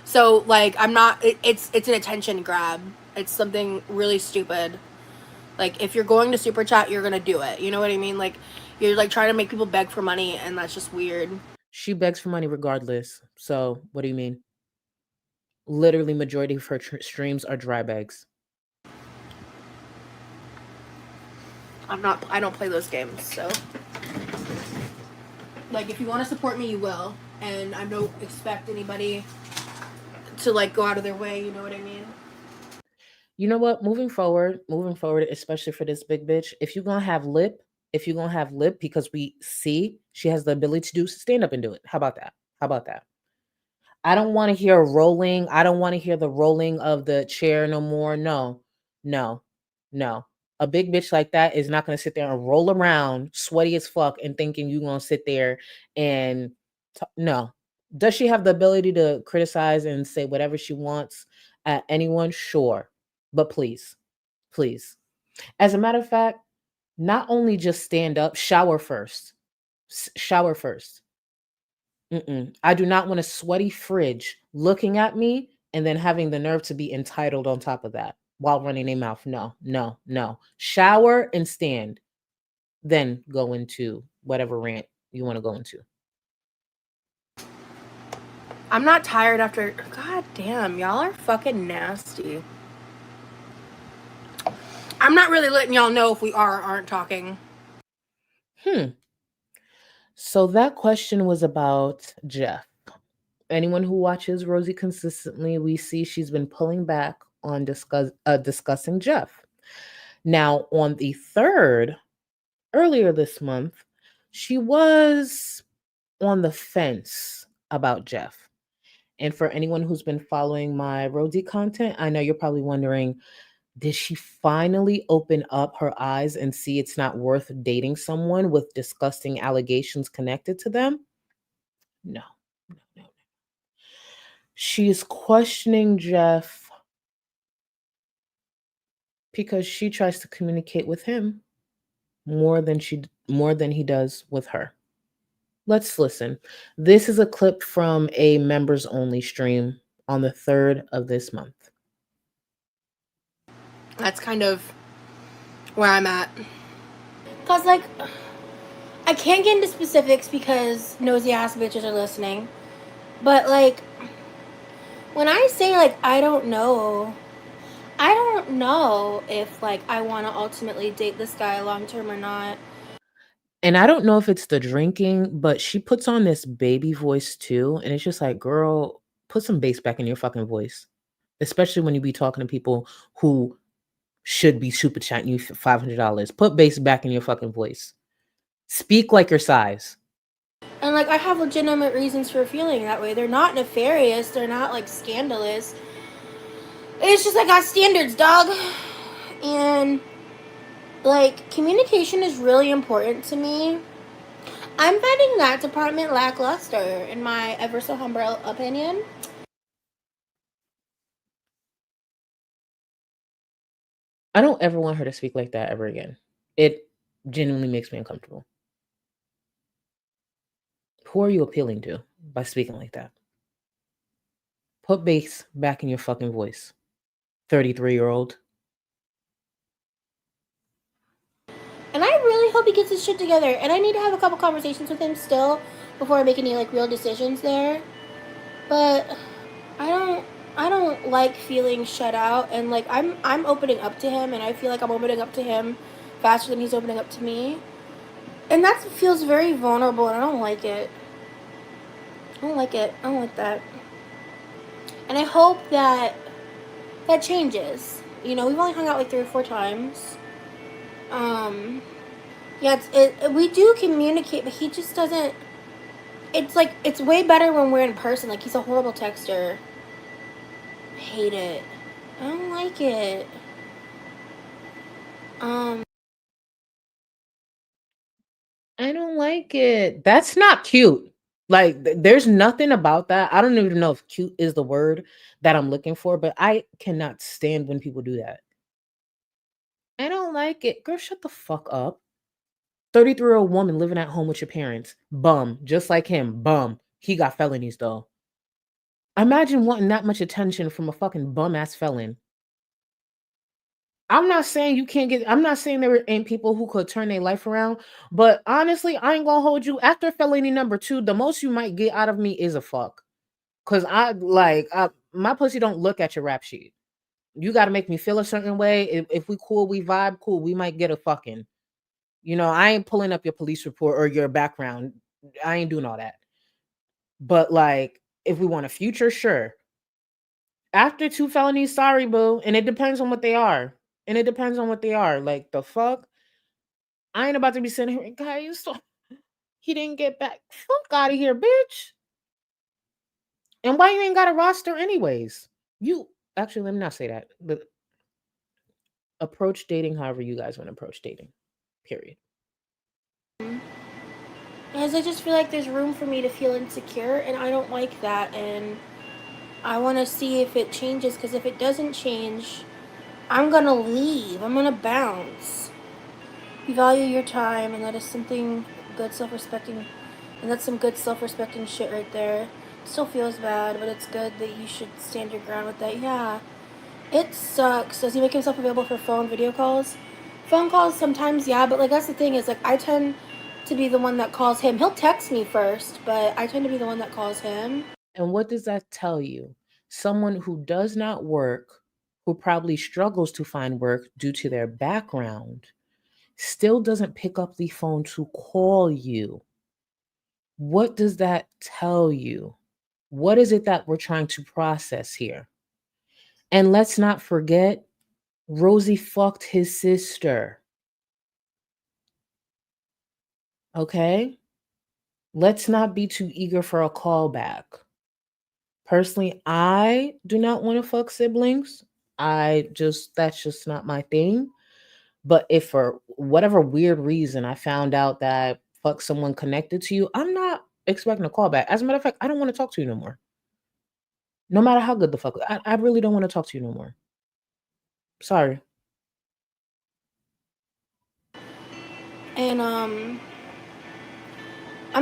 So like, I'm not, it's an attention grab. It's something really stupid. Like, if you're going to super chat, you're gonna do it. You know what I mean? Like, you're like trying to make people beg for money, and that's just weird. She begs for money regardless. So what do you mean? Literally majority of her streams are dry begs. I don't play those games, so. Like, if you want to support me, you will. And I don't expect anybody to like go out of their way, you know what I mean? You know what? Moving forward, especially for this big bitch, if you're gonna have lip, because we see she has the ability to do, stand up and do it. How about that? I don't want to hear rolling. I don't want to hear the rolling of the chair no more. No. A big bitch like that is not going to sit there and roll around sweaty as fuck and thinking you're going to sit there and no. Does she have the ability to criticize and say whatever she wants at anyone? Sure. But please. As a matter of fact, not only just stand up, shower first. I do not want a sweaty fridge looking at me and then having the nerve to be entitled on top of that while running a mouth. No. Shower and stand. Then go into whatever rant you want to go into. I'm not tired after. God damn, y'all are fucking nasty. I'm not really letting y'all know if we are or aren't talking. So that question was about Jeff. Anyone who watches Rosie consistently, we see she's been pulling back on discussing Jeff. Now, on the 3rd, earlier this month, she was on the fence about Jeff. And for anyone who's been following my Rosie content, I know you're probably wondering, did she finally open up her eyes and see it's not worth dating someone with disgusting allegations connected to them? No. She's questioning Jeff because she tries to communicate with him more than he does with her. Let's listen. This is a clip from a members only stream on the 3rd of this month. That's kind of where I'm at. Cause like, I can't get into specifics because nosy ass bitches are listening. But like, when I say like, I don't know if like I want to ultimately date this guy long term or not. And I don't know if it's the drinking, but she puts on this baby voice too. And it's just like, girl, put some bass back in your fucking voice. Especially when you be talking to people who should be super chatting you for $500. Put bass back in your fucking voice. Speak like your size. And like, I have legitimate reasons for feeling that way. They're not nefarious. They're not like scandalous. It's just I got standards, dog. And like, communication is really important to me. I'm finding that department lackluster, in my ever so humble opinion. I don't ever want her to speak like that ever again. It genuinely makes me uncomfortable. Who are you appealing to by speaking like that? Put bass back in your fucking voice, 33-year-old. And I really hope he gets his shit together. And I need to have a couple conversations with him still before I make any like real decisions there. But I don't like feeling shut out, and like I'm opening up to him, and I feel like I'm opening up to him faster than he's opening up to me. And that feels very vulnerable, and I don't like it. I don't like it. I don't like that. And I hope that that changes. You know, we've only hung out like 3 or 4 times. Yeah, we do communicate, but he just doesn't. It's like it's way better when we're in person. Like he's a horrible texter. I hate it. I don't like it. I don't like it. That's not cute. Like, there's nothing about that. I don't even know if cute is the word that I'm looking for, but I cannot stand when people do that. I don't like it. Girl, shut the fuck up. 33-year-old woman living at home with your parents. Bum. Just like him. Bum. He got felonies, though. Imagine wanting that much attention from a fucking bum-ass felon. I'm not saying you can't get, I'm not saying there ain't people who could turn their life around, but honestly, I ain't gonna hold you. After felony number 2, the most you might get out of me is a fuck. Cause my pussy don't look at your rap sheet. You gotta make me feel a certain way. If we cool, we vibe, cool, we might get a fucking. You know, I ain't pulling up your police report or your background. I ain't doing all that. But like, if we want a future, sure. After 2 felonies, sorry, boo. And it depends on what they are. Like, the fuck? I ain't about to be sitting here, guys. So he didn't get back. Fuck out of here, bitch. And why you ain't got a roster anyways? You actually, let me not say that. But approach dating however you guys want to approach dating. Period. Because I just feel like there's room for me to feel insecure, and I don't like that. And I want to see if it changes, because if it doesn't change, I'm gonna leave. I'm gonna bounce. You value your time, and that is something good, self-respecting, and that's some good self-respecting shit right there. It still feels bad, but it's good that you should stand your ground with that. Yeah, it sucks. Does he make himself available for phone video calls? Phone calls sometimes, yeah, but like that's the thing is like I tend to be the one that calls him. He'll text me first, but I tend to be the one that calls him. And what does that tell you? Someone who does not work, who probably struggles to find work due to their background, still doesn't pick up the phone to call you. What does that tell you? What is it that we're trying to process here? And let's not forget, Rosie fucked his sister. Okay? Let's not be too eager for a callback. Personally, I do not want to fuck siblings. That's just not my thing. But if for whatever weird reason I found out that fuck someone connected to you, I'm not expecting a callback. As a matter of fact, I don't want to talk to you no more. No matter how good the fuck, I really don't want to talk to you no more. Sorry. And I'm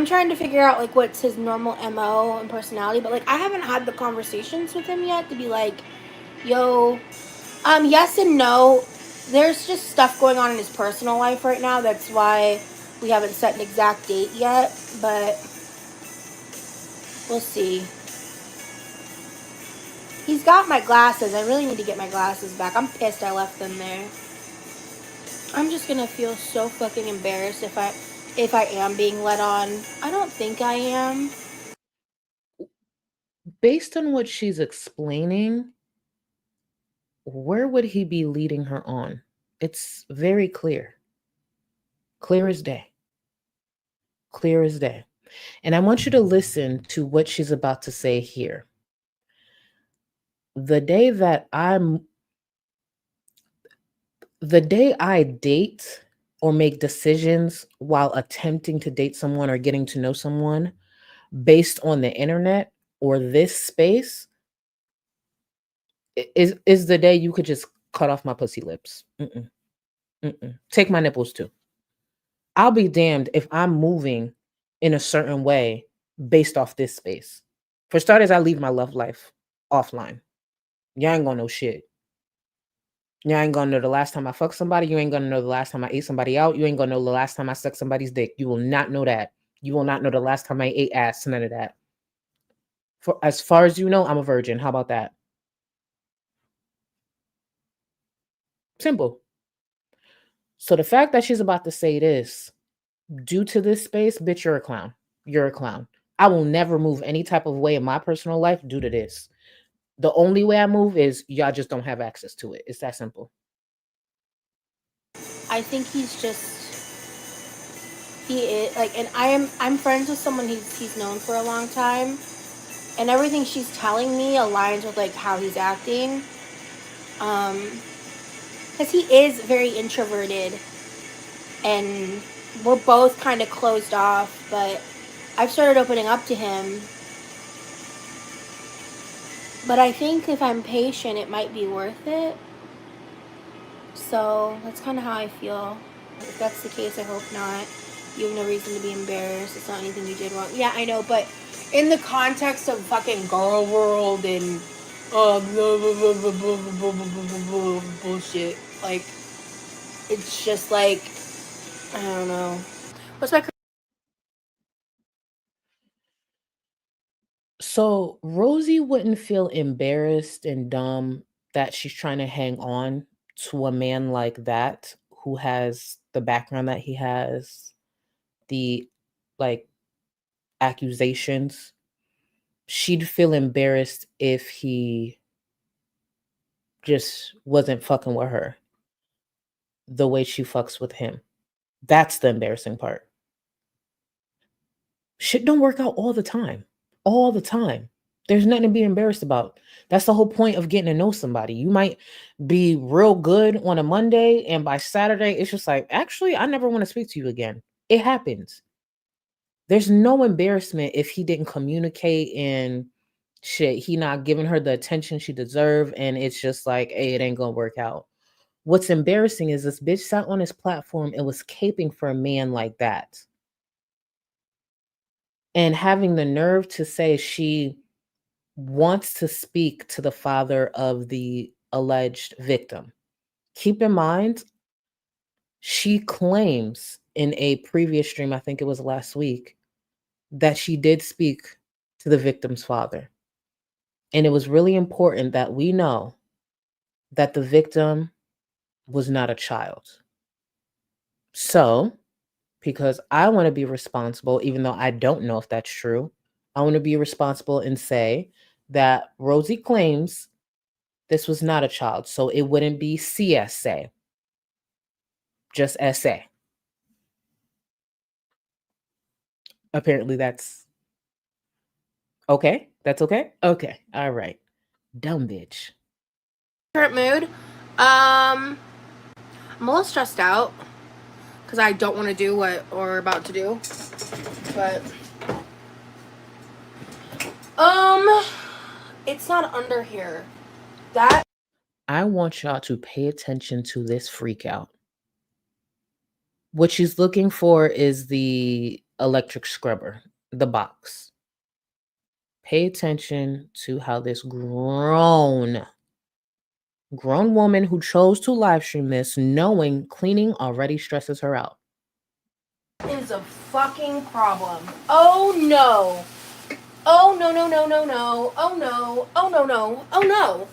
trying to figure out like what's his normal MO and personality, but like I haven't had the conversations with him yet to be like, yo, yes and no. There's just stuff going on in his personal life right now. That's why we haven't set an exact date yet, but we'll see. He's got my glasses. I really need to get my glasses back. I'm pissed I left them there. I'm just gonna feel so fucking embarrassed if I am being led on. I don't think I am. Based on what she's explaining, where would he be leading her on? It's very clear. Clear as day. Clear as day. And I want you to listen to what she's about to say here. The day I date or make decisions while attempting to date someone or getting to know someone based on the internet or this space is the day you could just cut off my pussy lips. Mm-mm. Mm-mm. Take my nipples too. I'll be damned if I'm moving in a certain way based off this space. For starters, I leave my love life offline. You ain't gonna know shit. You ain't gonna know the last time I fucked somebody. You ain't gonna know the last time I ate somebody out. You ain't gonna know the last time I sucked somebody's dick. You will not know that. You will not know the last time I ate ass. None of that. For as far as you know, I'm a virgin. How about that? Simple. So the fact that she's about to say this, due to this space, bitch, you're a clown. You're a clown. I will never move any type of way in my personal life due to this. The only way I move is y'all just don't have access to it. It's that simple. I think he is like, and I'm friends with someone he's known for a long time, and everything she's telling me aligns with like how he's acting. Because he is very introverted, and we're both kind of closed off, but I've started opening up to him. But I think if I'm patient, it might be worth it. So that's kind of how I feel. If that's the case, I hope not. You have no reason to be embarrassed. It's not anything you did wrong. Yeah, I know, but in the context of fucking girl world and blah, blah, blah, blah, blah, blah, blah, blah, bullshit, like, it's just like, I don't know. What's my... So Rosie wouldn't feel embarrassed and dumb that she's trying to hang on to a man like that who has the background that he has, the like accusations. She'd feel embarrassed if he just wasn't fucking with her the way she fucks with him. That's the embarrassing part. Shit don't work out all the time. All the time. There's nothing to be embarrassed about. That's the whole point of getting to know somebody. You might be real good on a Monday, and by Saturday, it's just like, actually, I never want to speak to you again. It happens. There's no embarrassment if he didn't communicate and shit, he not giving her the attention she deserved, and it's just like, hey, it ain't gonna work out. What's embarrassing is this bitch sat on his platform and was caping for a man like that. And having the nerve to say she wants to speak to the father of the alleged victim. Keep in mind, she claims in a previous stream, I think it was last week, that she did speak to the victim's father. And it was really important that we know that the victim was not a child. So, because I want to be responsible, even though I don't know if that's true, I want to be responsible and say that Rosie claims this was not a child, so it wouldn't be CSA, just SA. Apparently that's okay. That's okay? Okay. All right. Dumb bitch. current mood? I'm a little stressed out because I don't want to do what we're about to do, but it's not under here. That I want y'all to pay attention to this freak out. What she's looking for is the electric scrubber, the box. Pay attention to how this grown woman who chose to live stream this, knowing cleaning already stresses her out. is a fucking problem. Oh no. Oh no no no no no. Oh no. Oh no no. Oh no.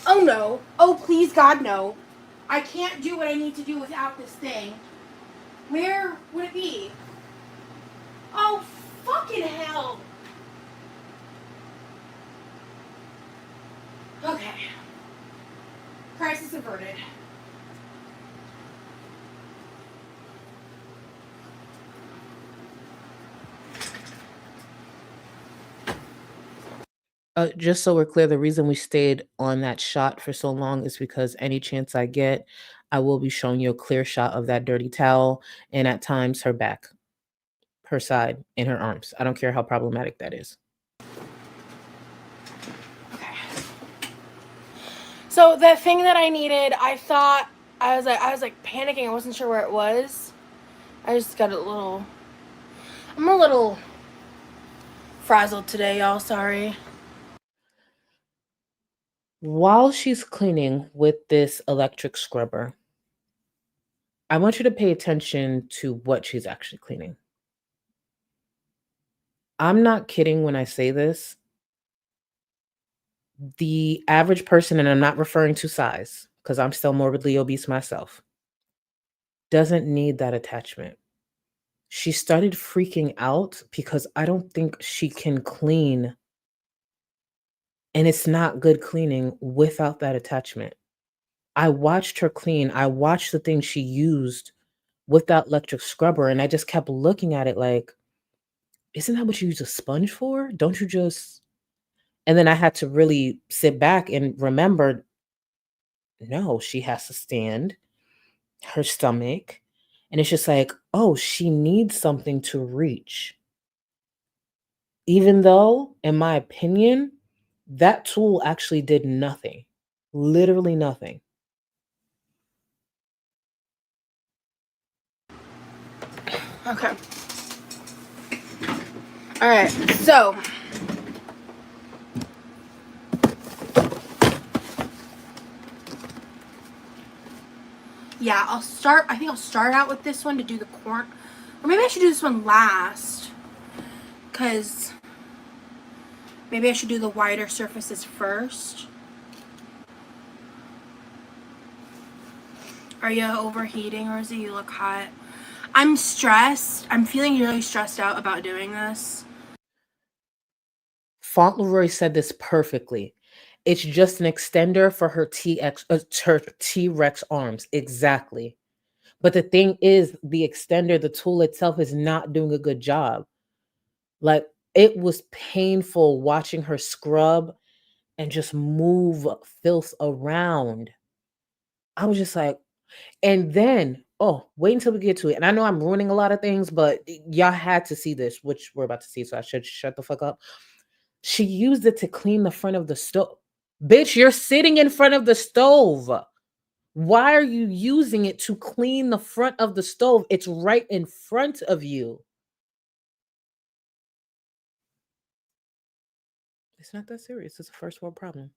Oh no. Oh please God no. I can't do what I need to do without this thing. Where would it be? Oh fucking hell. Okay. Crisis averted. Just so we're clear, the reason we stayed on that shot for so long is because any chance I get, I will be showing you a clear shot of that dirty towel and at times her back, her side, and her arms. I don't care how problematic that is. Okay. So the thing that I needed, I was like panicking. I wasn't sure where it was. I just got a little. I'm a little frazzled today, y'all. Sorry. While she's cleaning with this electric scrubber, I want you to pay attention to what she's actually cleaning. I'm not kidding when I say this. The average person, and I'm not referring to size because I'm still morbidly obese myself, doesn't need that attachment. She started freaking out because I don't think she can clean, and it's not good cleaning without that attachment. I watched her clean. I watched the thing she used with that electric scrubber, and I just kept looking at it like, isn't that what you use a sponge for? Don't you just... And then I had to really sit back and remember, no, she has to stand, her stomach, and it's just like, oh, she needs something to reach. Even though, in my opinion, that tool actually did nothing. Literally nothing. Okay. All right. So. Yeah, I think I'll start out with this one to do the corn. Or maybe I should do this one last. Because maybe I should do the wider surfaces first. Are you overheating, Rosie? You look hot. I'm stressed. I'm feeling really stressed out about doing this. Fauntleroy said this perfectly. It's just an extender for her her T-Rex arms. Exactly. But the thing is, the extender, the tool itself, is not doing a good job. Like, it was painful watching her scrub and just move filth around. I was just like, and then, oh, wait until we get to it. And I know I'm ruining a lot of things, but y'all had to see this, which we're about to see, so I should shut the fuck up. She used it to clean the front of the stove. Bitch, you're sitting in front of the stove. Why are you using it to clean the front of the stove? It's right in front of you. It's not that serious. It's a first world problem.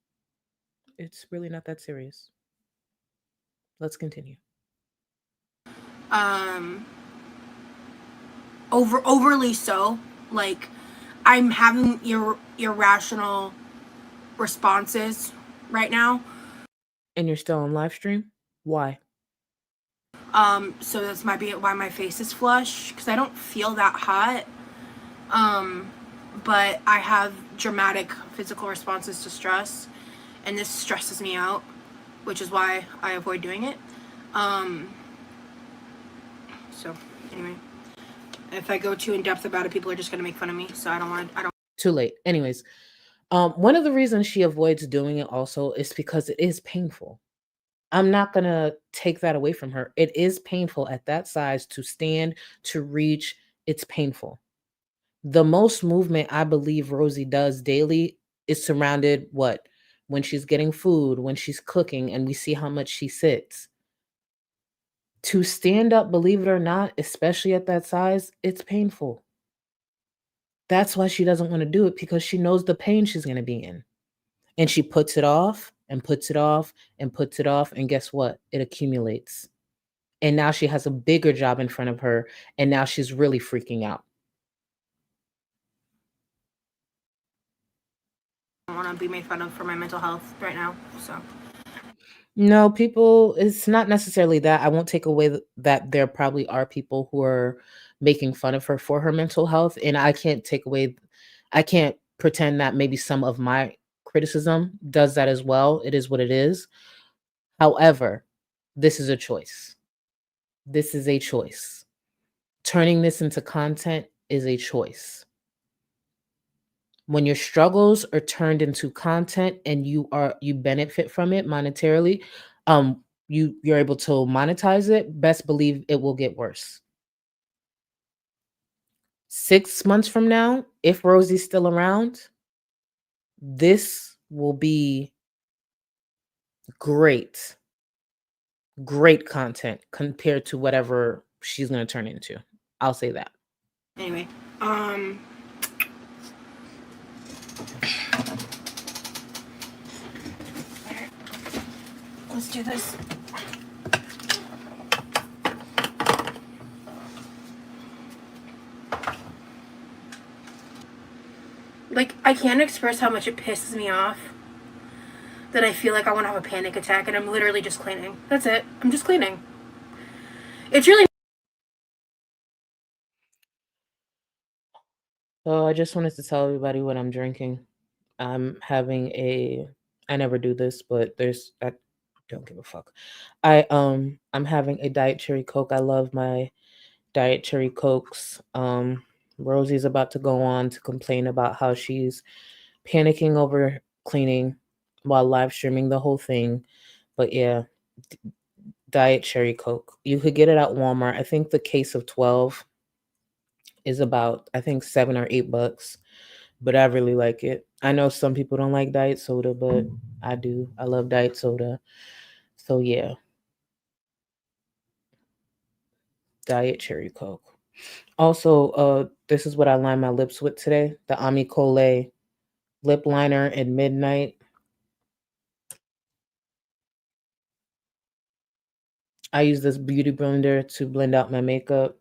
It's really not that serious. Let's continue. Overly so. Like, I'm having irrational responses right now. And you're still on live stream? Why? So this might be why my face is flush, because I don't feel that hot. But I have dramatic physical responses to stress, and this stresses me out, which is why I avoid doing it. So anyway, if I go too in depth about it, people are just gonna make fun of me. So I don't. Too late. Anyways, one of the reasons she avoids doing it also is because it is painful. I'm not gonna take that away from her. It is painful at that size to stand, to reach. It's painful. The most movement I believe Rosie does daily is surrounded what? When she's getting food, when she's cooking, and we see how much she sits. To stand up, believe it or not, especially at that size, it's painful. That's why she doesn't want to do it, because she knows the pain she's going to be in. And she puts it off and puts it off and puts it off. And guess what? It accumulates. And now she has a bigger job in front of her. And now she's really freaking out. I don't want to be made fun of for my mental health right now. So. No, people, it's not necessarily that. I won't take away that there probably are people who are making fun of her for her mental health. And I can't pretend that maybe some of my criticism does that as well. It is what it is. However, this is a choice. This is a choice. Turning this into content is a choice. When your struggles are turned into content and you benefit from it monetarily, you're able to monetize it, best believe it will get worse. 6 months from now, if Rosie's still around, this will be great content compared to whatever she's gonna turn into. I'll say that. Anyway, let's do this. Like, I can't express how much it pisses me off that I feel like I want to have a panic attack, and I'm literally just cleaning. That's it. I'm just cleaning. It's really... So I just wanted to tell everybody what I'm drinking. I'm having I never do this, but I don't give a fuck. I'm having a Diet Cherry Coke. I love my Diet Cherry Cokes. Rosie's about to go on to complain about how she's panicking over cleaning while live streaming the whole thing. But yeah, Diet Cherry Coke. You could get it at Walmart. I think the case of 12 is about, I think, $7 or $8. But I really like it. I know some people don't like diet soda, but I do. I love diet soda. So yeah. Diet Cherry Coke. Also, this is what I lined my lips with today. The Ami Colé lip liner at midnight. I use this beauty blender to blend out my makeup.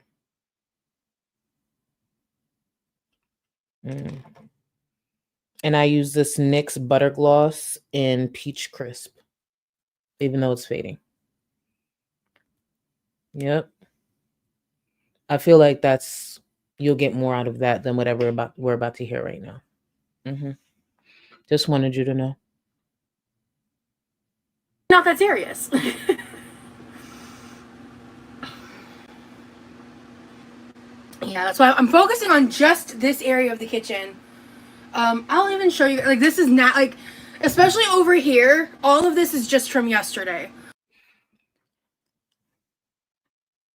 And I use this NYX Butter Gloss in Peach Crisp, even though it's fading. Yep. I feel like you'll get more out of that than whatever we're about to hear right now. Just wanted you to know. Not that serious. Yeah, that's why I'm focusing on just this area of the kitchen. I'll even show you, like, this is not, like, especially over here, all of this is just from yesterday.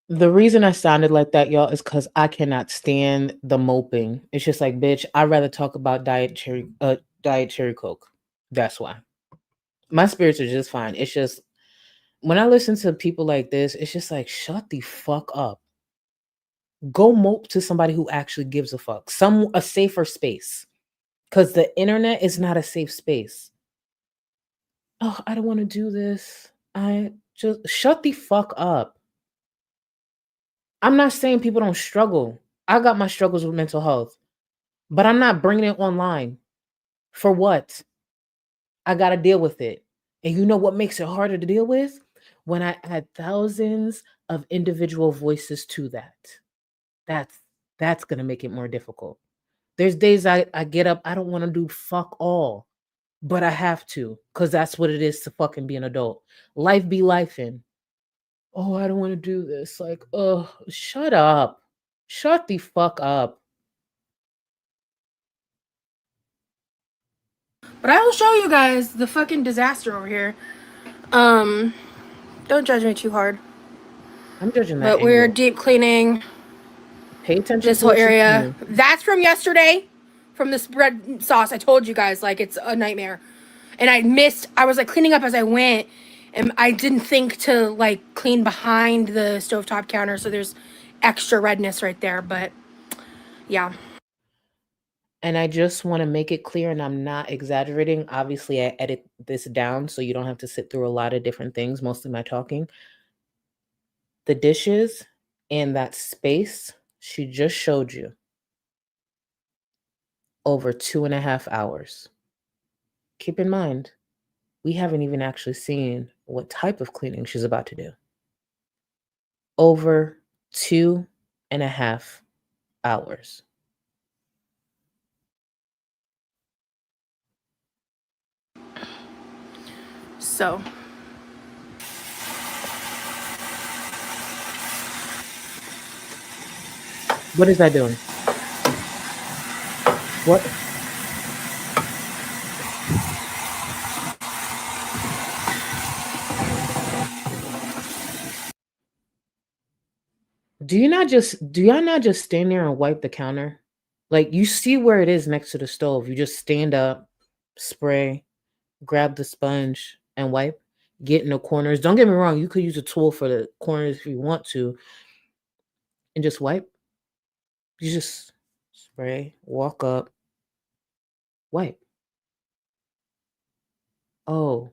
The reason I sounded like that, y'all, is because I cannot stand the moping. It's just like, bitch, I'd rather talk about Diet Cherry Coke. That's why. My spirits are just fine. It's just, when I listen to people like this, it's just like, shut the fuck up. Go mope to somebody who actually gives a fuck. A safer space. Because the internet is not a safe space. Oh, I don't want to do this. I just shut the fuck up. I'm not saying people don't struggle. I got my struggles with mental health. But I'm not bringing it online. For what? I got to deal with it. And you know what makes it harder to deal with? When I add thousands of individual voices to that. That's going to make it more difficult. There's days I get up, I don't want to do fuck all. But I have to, because that's what it is to fucking be an adult. Life be lifing. Oh, I don't want to do this. Like, oh, shut up. Shut the fuck up. But I will show you guys the fucking disaster over here. Don't judge me too hard. I'm judging that. But we're deep cleaning. Pay attention this to whole area. That's from yesterday, from this bread sauce. I told you guys, like, it's a nightmare. And I was like cleaning up as I went, and I didn't think to like clean behind the stovetop counter, so there's extra redness right there. But yeah. And I just want to make it clear, and I'm not exaggerating. Obviously, I edit this down so you don't have to sit through a lot of different things, mostly my talking. The dishes and that space she just showed you, over 2.5 hours. Keep in mind, we haven't even actually seen what type of cleaning she's about to do. Over 2.5 hours. So. What is that doing? What? Do y'all not just stand there and wipe the counter? Like, you see where it is next to the stove. You just stand up, spray, grab the sponge, and wipe. Get in the corners. Don't get me wrong, you could use a tool for the corners if you want to. and just wipe. You just spray, walk up, wipe. Oh,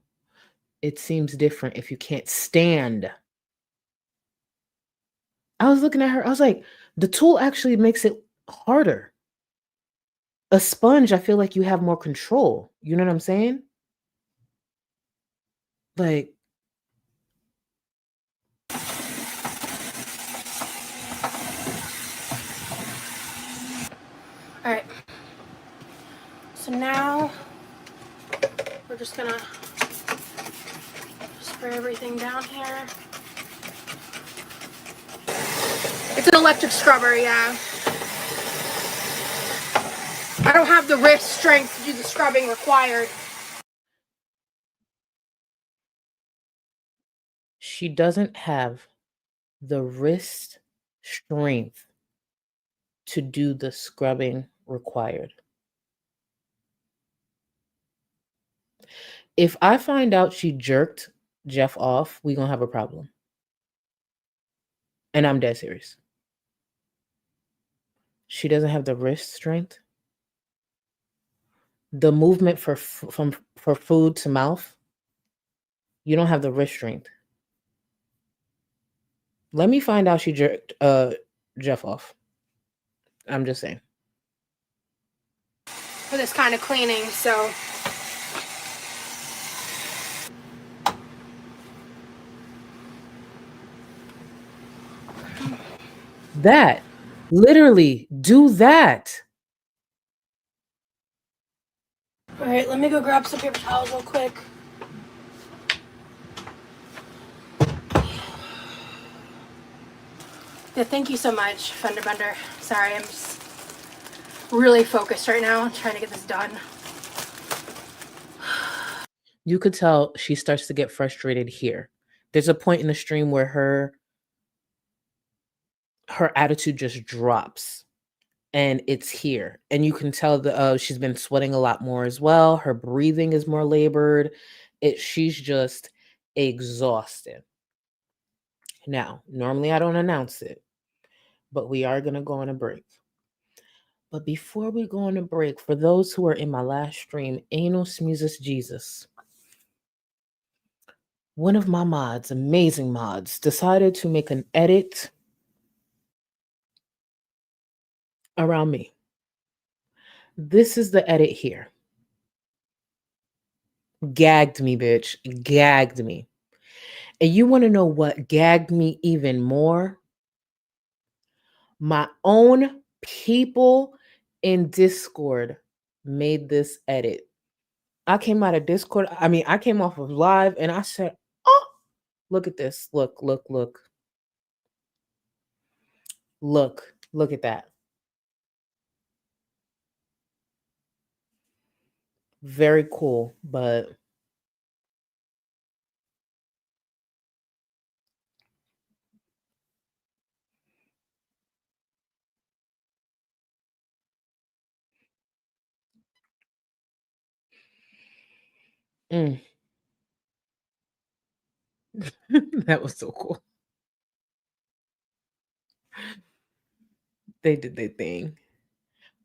it seems different if you can't stand. I was looking at her. I was like, the tool actually makes it harder. A sponge, I feel like you have more control. You know what I'm saying? Like, All right. So now we're just gonna spray everything down here. It's an electric scrubber, yeah. I don't have the wrist strength to do the scrubbing required. she doesn't have the wrist strength to do the scrubbing required. If I find out she jerked Jeff off, we're going to have a problem. And I'm dead serious. She doesn't have the wrist strength. The movement for food to mouth, you don't have the wrist strength. Let me find out she jerked Jeff off. I'm just saying. For this kind of cleaning, so. That. Literally, do that. All right, let me go grab some paper towels real quick. Yeah, thank you so much, Fender Bender. Sorry, I'm just really focused right now. I'm trying to get this done. You could tell she starts to get frustrated here. There's a point in the stream where her attitude just drops, and it's here. And you can tell that she's been sweating a lot more as well. Her breathing is more labored. She's just exhausted. Now, normally I don't announce it, but we are going to go on a break. But before we go on a break, for those who are in my last stream, Anal Smuses Jesus, one of my mods, amazing mods, decided to make an edit around me. This is the edit here. Gagged me, bitch. Gagged me. And you want to know what gagged me even more? My own people in Discord made this edit. I came out of Discord. I came off of live and I said, oh, look at this. Look. Look at that. Very cool, but that was so cool. They did their thing.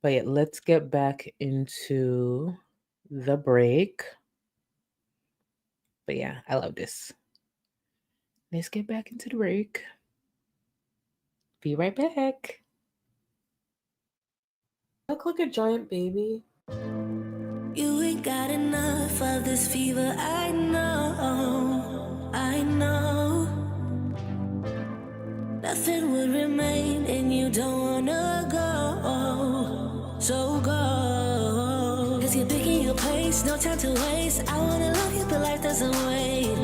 But yeah, let's get back into the break. But yeah, I love this. Let's get back into the break. Be right back. Look like a giant baby. You ain't got enough of this fever, I know, I know. Nothing would remain and you don't wanna go, so go. Cause you're picking your place, no time to waste. I wanna love you but life doesn't wait.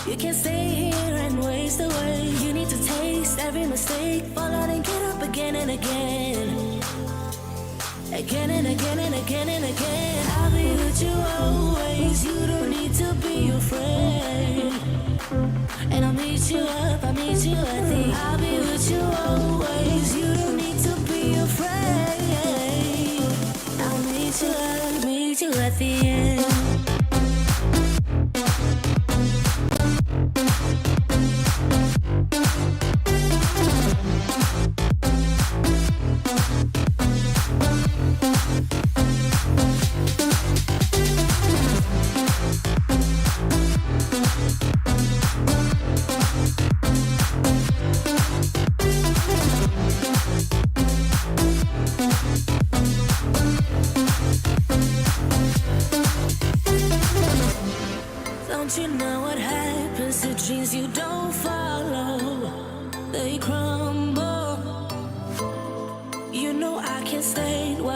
You can't stay here and waste away. You need to taste every mistake, fall out and get up again and again. Again and again and again and again. I'll be with you always. You don't need to be afraid. And I'll meet you up, I'll meet you at the. I'll be with you always. You don't need to be afraid. I'll meet you up, meet you at the end.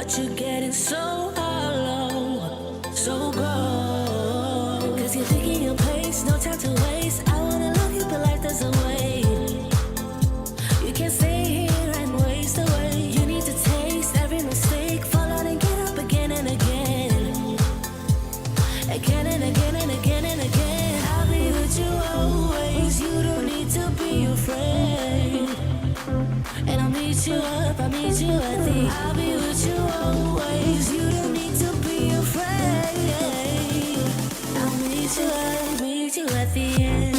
but you're getting so hollow, so cold. Cause you're thinking your place, no time to waste. I wanna love you, but life doesn't wait. You can't stay here and waste away. You need to taste every mistake, fall out and get up again and again. Again and again and again and again. I'll be with you always, you don't need to be afraid. And I'll meet you up, I'll meet you at the. I'll be with you always, you don't need to be afraid. I'll meet you up, meet you at the end.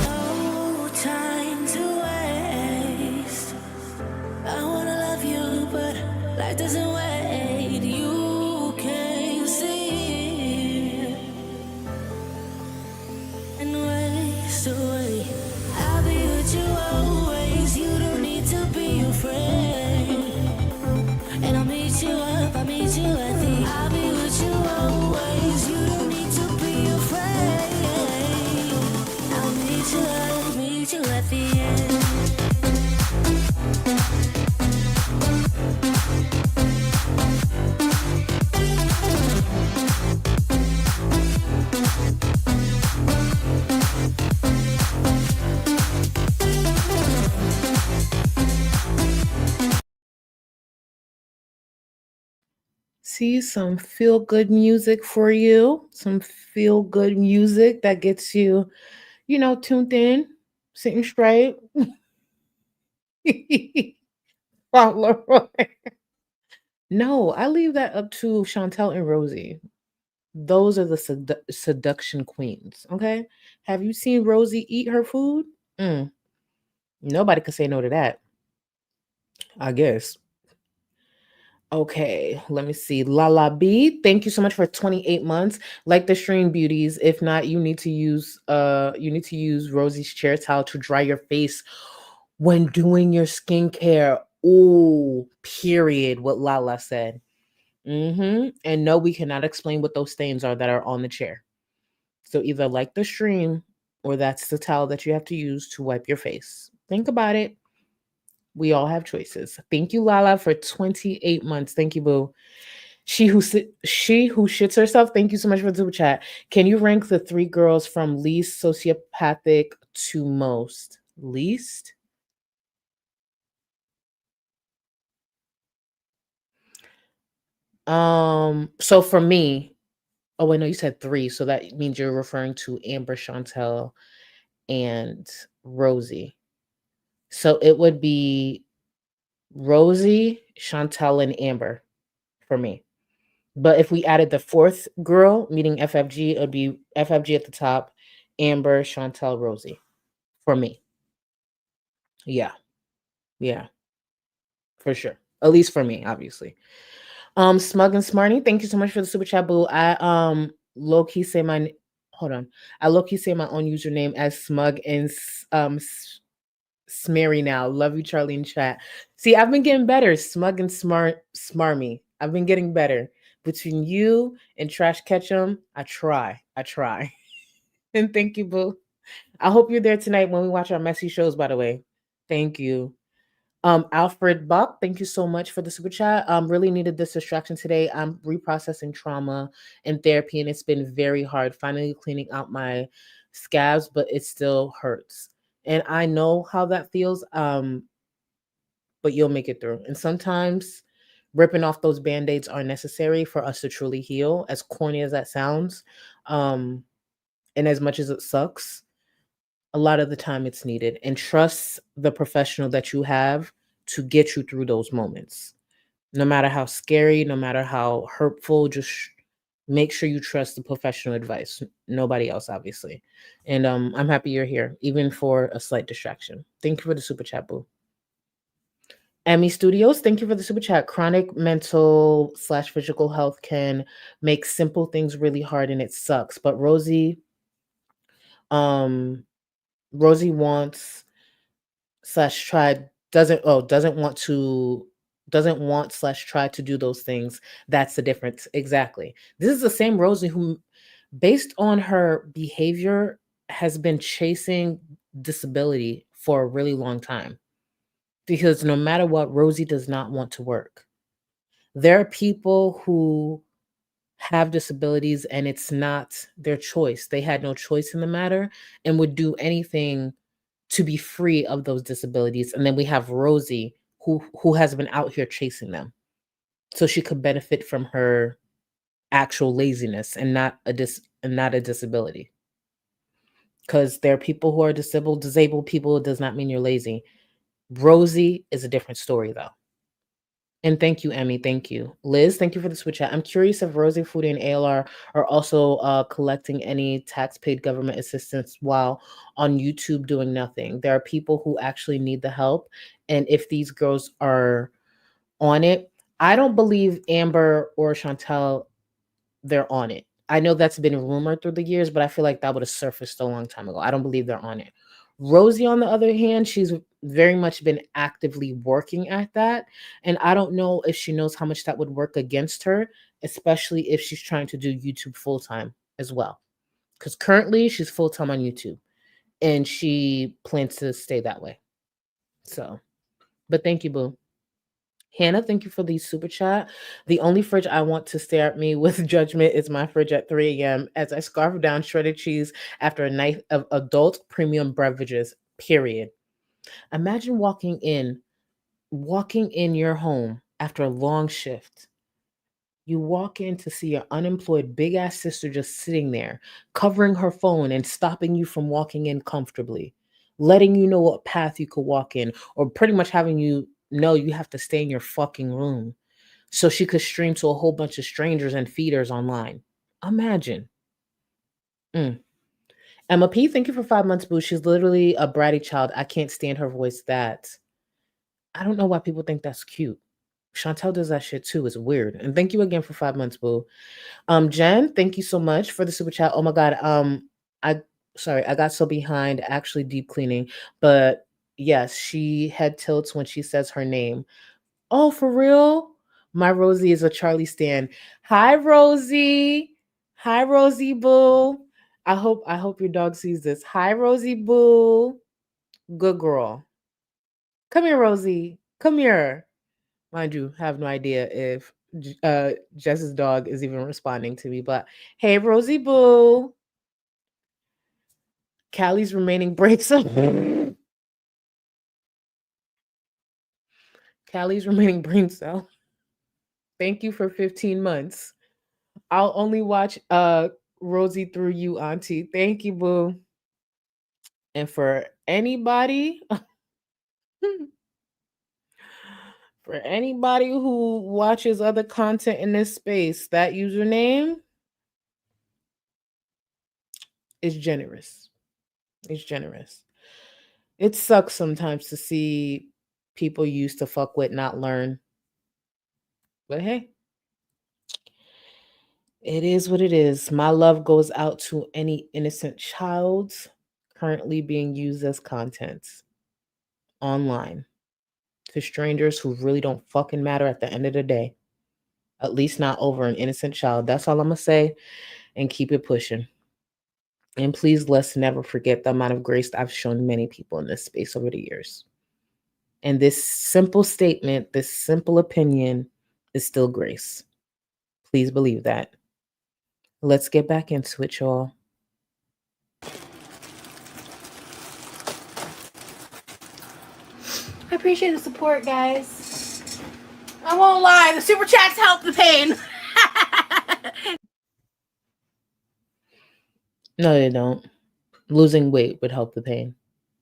No time to waste. I wanna love you, but life doesn't wait. You can't see and waste away. I'll be with you always. You don't need to be afraid. And I'll meet you up, I'll meet you at the. I'll be with you always. You don't need to be afraid. I'll meet you up, meet you at the end. See, some feel good music for you. Some feel good music that gets you, tuned in, sitting straight. Leroy. No, I leave that up to Chantel and Rosie. Those are the seduction queens. Okay. Have you seen Rosie eat her food? Nobody could say no to that, I guess. Okay, let me see. Lala B, thank you so much for 28 months. Like the stream beauties. If not, you need to use Rosie's chair towel to dry your face when doing your skincare. Oh, period. What Lala said. And no, we cannot explain what those stains are that are on the chair. So either like the stream or that's the towel that you have to use to wipe your face. Think about it. We all have choices. Thank you, Lala, for 28 months. Thank you, boo. She who shits herself. Thank you so much for the super chat. Can you rank the 3 girls from least sociopathic to most? Least? So for me, oh wait, no, you said 3, so that means you're referring to Amber, Chantel, and Rosie. So it would be Rosie, Chantel, and Amber for me. But if we added the 4th girl, meaning FFG, it would be FFG at the top, Amber, Chantel, Rosie for me. Yeah. For sure. At least for me, obviously. Smug and Smarty, thank you so much for the super chat, boo. I low-key say my hold on. I low-key say my own username as Smug and Smarry now. Love you, Charlie, in chat. See, I've been getting better. Smug and Smarmy. I've been getting better. Between you and Trash Ketchum, I try. And thank you, boo. I hope you're there tonight when we watch our messy shows, by the way. Thank you. Alfred Buck, thank you so much for the super chat. Really needed this distraction today. I'm reprocessing trauma and therapy, and it's been very hard finally cleaning out my scabs, but it still hurts. And I know how that feels, but you'll make it through. And sometimes ripping off those band-aids are necessary for us to truly heal, as corny as that sounds. And as much as it sucks, a lot of the time it's needed. And trust the professional that you have to get you through those moments. No matter how scary, no matter how hurtful, just make sure you trust the professional advice. Nobody else, obviously. And I'm happy you're here, even for a slight distraction. Thank you for the super chat, boo. Emmy Studios, thank you for the super chat. Chronic mental / physical health can make simple things really hard and it sucks. But Rosie wants / tried doesn't want / try to do those things. That's the difference. Exactly. This is the same Rosie who, based on her behavior, has been chasing disability for a really long time. Because no matter what, Rosie does not want to work. There are people who have disabilities and it's not their choice. They had no choice in the matter and would do anything to be free of those disabilities. And then we have Rosie who has been out here chasing them. So she could benefit from her actual laziness and not a disability. Because there are people who are disabled people does not mean you're lazy. Rosie is a different story though. And thank you, Emmy. Thank you. Liz, thank you for the switch chat. I'm curious if Rosie Food and ALR are also collecting any tax-paid government assistance while on YouTube doing nothing. There are people who actually need the help. And if these girls are on it, I don't believe Amber or Chantel, they're on it. I know that's been rumored through the years, but I feel like that would have surfaced a long time ago. I don't believe they're on it. Rosie, on the other hand, she's very much been actively working at that. And I don't know if she knows how much that would work against her, especially if she's trying to do YouTube full time as well. Because currently she's full time on YouTube and she plans to stay that way. So, but thank you, boo. Hannah, thank you for the super chat. The only fridge I want to stare at me with judgment is my fridge at 3 a.m. as I scarf down shredded cheese after a night of adult premium beverages, period. Imagine walking in your home after a long shift. You walk in to see your unemployed big ass sister just sitting there, covering her phone and stopping you from walking in comfortably, letting you know what path you could walk in, or pretty much having you know you have to stay in your fucking room so she could stream to a whole bunch of strangers and feeders online. Imagine. Emma P, thank you for 5 months, boo. She's literally a bratty child. I can't stand her voice. I don't know why people think that's cute. Chantel does that shit too. It's weird. And thank you again for 5 months, boo. Jen, thank you so much for the super chat. Oh my god. I got so behind actually deep cleaning, but yes, she head tilts when she says her name. Oh, for real? My Rosie is a Charlie stan. Hi, Rosie. Hi, Rosie boo. I hope your dog sees this. Hi, Rosie boo. Good girl. Come here, Rosie. Come here. Mind you, have no idea if Jess's dog is even responding to me, but hey, Rosie boo. Callie's remaining brain cell. Callie's remaining brain cell. Thank you for 15 months. I'll only watch Rosie through you, Auntie. Thank you, boo. And for anybody who watches other content in this space, that username is generous. It's generous. It sucks sometimes to see people you used to fuck with not learn. But hey, it is what it is. My love goes out to any innocent child currently being used as content online, to strangers who really don't fucking matter at the end of the day. At least not over an innocent child. That's all I'm going to say, and keep it pushing. And please, let's never forget the amount of grace I've shown many people in this space over the years. And this simple statement, this simple opinion is still grace. Please believe that. Let's get back into it, y'all. I appreciate the support, guys. I won't lie, the super chats help the pain. No, they don't. Losing weight would help the pain.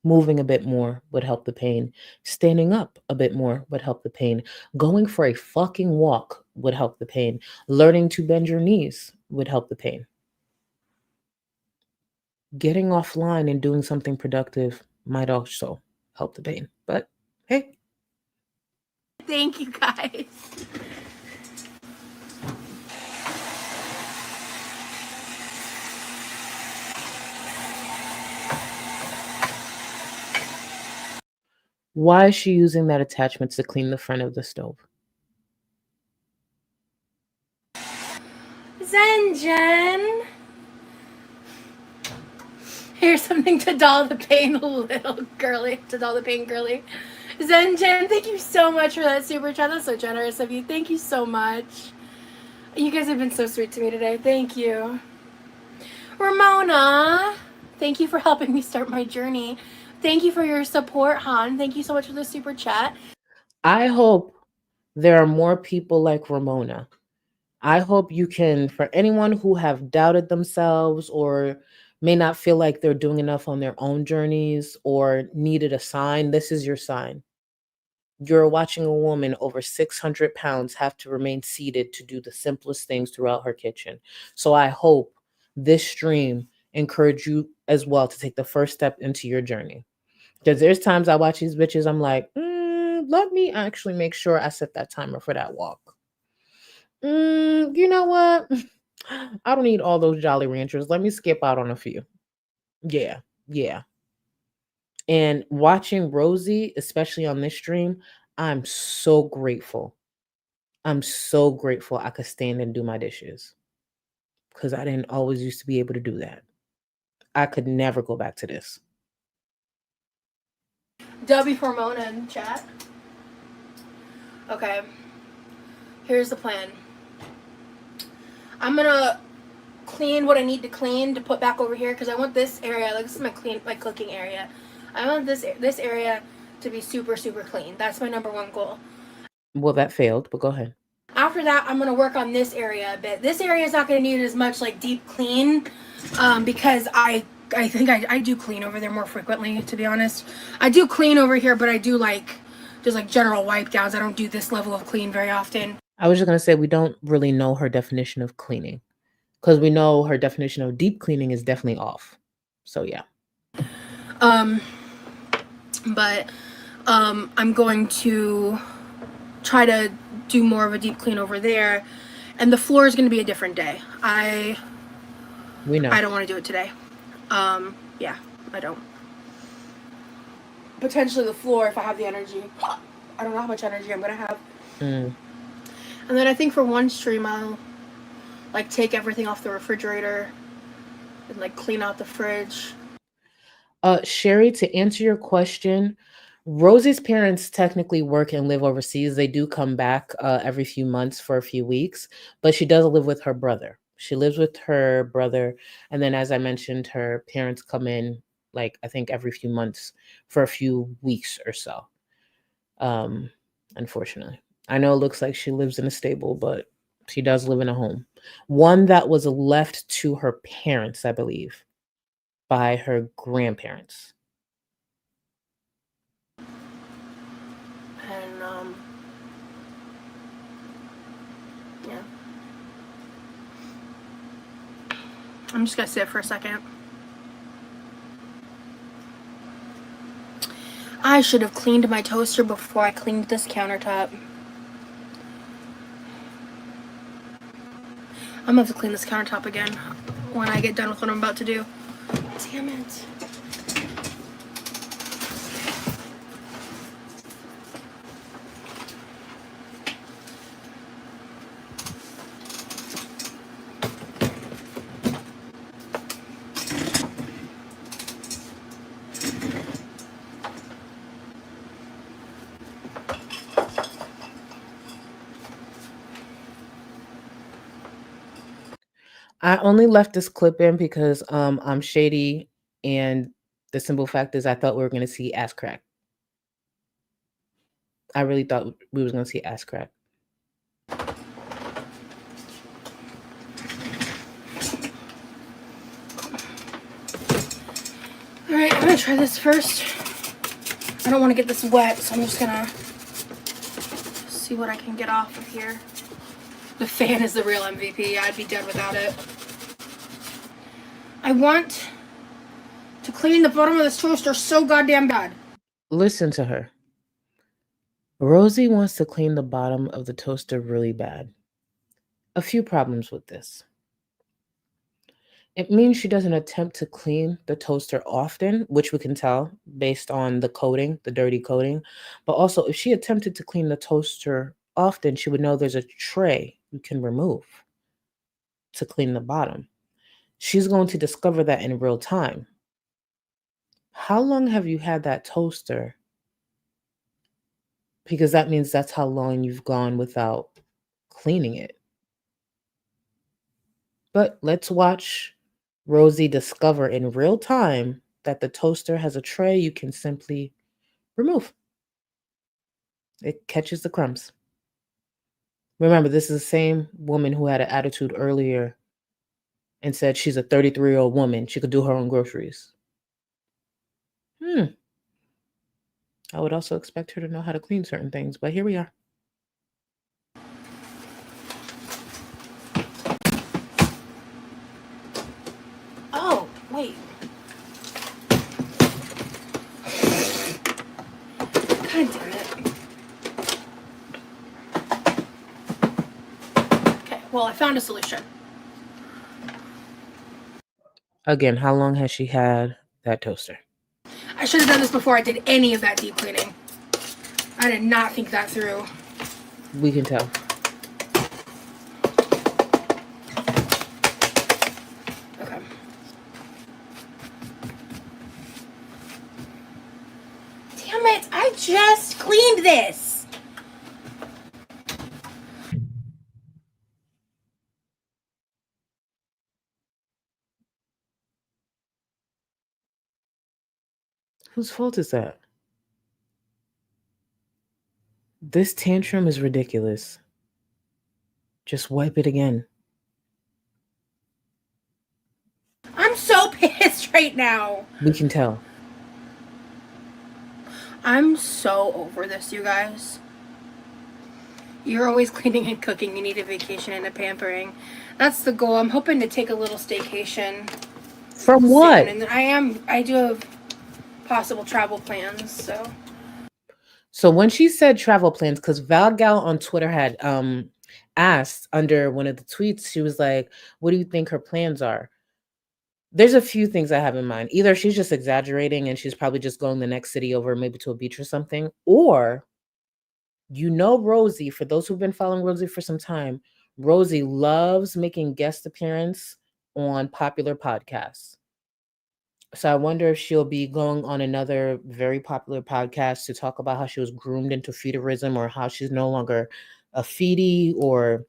Moving a bit more would help the pain. Standing up a bit more would help the pain. Going for a fucking walk would help the pain. Learning to bend your knees would help the pain. Getting offline and doing something productive might also help the pain. But hey, Thank you, guys. Why is she using that attachment to clean the front of the stove? Zenjen. Here's something to dull the pain, little girly. To dull the pain, girly. Zenjen, thank you so much for that super chat. That's so generous of you. Thank you so much. You guys have been so sweet to me today. Thank you. Ramona, thank you for helping me start my journey. Thank you for your support, Han. Thank you so much for the super chat. I hope there are more people like Ramona. I hope you can, for anyone who have doubted themselves or may not feel like they're doing enough on their own journeys or needed a sign, this is your sign. You're watching a woman over 600 pounds have to remain seated to do the simplest things throughout her kitchen. So I hope this stream encourage you as well to take the first step into your journey. Because there's times I watch these bitches, I'm like, let me actually make sure I set that timer for that walk. You know what? I don't need all those Jolly Ranchers. Let me skip out on a few. Yeah. And watching Rosie, especially on this stream, I'm so grateful. I'm so grateful I could stand and do my dishes. Because I didn't always used to be able to do that. I could never go back to this. W for Mona in chat. Okay. Here's the plan. I'm gonna clean what I need to clean to put back over here because I want this area, like this is my cooking area. I want this area to be super, super clean. That's my number one goal. Well, that failed, but go ahead. After that, I'm gonna work on this area a bit. This area is not gonna need as much like deep clean because I think I do clean over there more frequently, to be honest. I do clean over here, but I do like just like general wipe downs. I don't do this level of clean very often. I was just going to say we don't really know her definition of cleaning because we know her definition of deep cleaning is definitely off. So yeah. But I'm going to try to do more of a deep clean over there, and the floor is going to be a different day. We know. I don't want to do it today. Yeah, I don't. Potentially the floor if I have the energy. I don't know how much energy I'm gonna have. And then I think for one stream I'll like take everything off the refrigerator and like clean out the fridge. Sherry, to answer your question, Rosie's parents technically work and live overseas. They do come back every few months for a few weeks, but she does live with her brother. She lives with her brother, and then as I mentioned, her parents come in like I think every few months for a few weeks or so. Unfortunately, I know it looks like she lives in a stable, but she does live in a home. One that was left to her parents, I believe, by her grandparents. And yeah. I'm just gonna sit for a second. I should have cleaned my toaster before I cleaned this countertop. I'm gonna have to clean this countertop again when I get done with what I'm about to do. Damn it. I only left this clip in because I'm shady, and the simple fact is I thought we were going to see ass crack. I really thought we was going to see ass crack. All right, I'm gonna try this first. I don't want to get this wet, so I'm just gonna see what I can get off of here. The fan is the real MVP. I'd be dead without it. I want to clean the bottom of this toaster so goddamn bad. Listen to her. Rosie wants to clean the bottom of the toaster really bad. A few problems with this. It means she doesn't attempt to clean the toaster often, which we can tell based on the coating, the dirty coating. But also, if she attempted to clean the toaster often, she would know there's a tray you can remove to clean the bottom. She's going to discover that in real time. How long have you had that toaster? Because that means that's how long you've gone without cleaning it. But let's watch Rosie discover in real time that the toaster has a tray you can simply remove. It catches the crumbs. Remember, this is the same woman who had an attitude earlier and said she's a 33-year-old woman. She could do her own groceries. I would also expect her to know how to clean certain things, but here we are. Oh, wait. God damn it. Okay, well, I found a solution. Again, how long has she had that toaster? I should have done this before I did any of that deep cleaning. I did not think that through. We can tell. Okay. Damn it, I just cleaned this. Whose fault is that? This tantrum is ridiculous. Just wipe it again. I'm so pissed right now. We can tell. I'm so over this, you guys. You're always cleaning and cooking. You need a vacation and a pampering. That's the goal. I'm hoping to take a little staycation. From what? Soon. And I do have possible travel plans, so. So when she said travel plans, because Val Gal on Twitter had asked under one of the tweets, she was like, what do you think her plans are? There's a few things I have in mind. Either she's just exaggerating and she's probably just going the next city over, maybe to a beach or something, or Rosie, for those who've been following Rosie for some time, Rosie loves making guest appearance on popular podcasts. So I wonder if she'll be going on another very popular podcast to talk about how she was groomed into feederism, or how she's no longer a feedie, or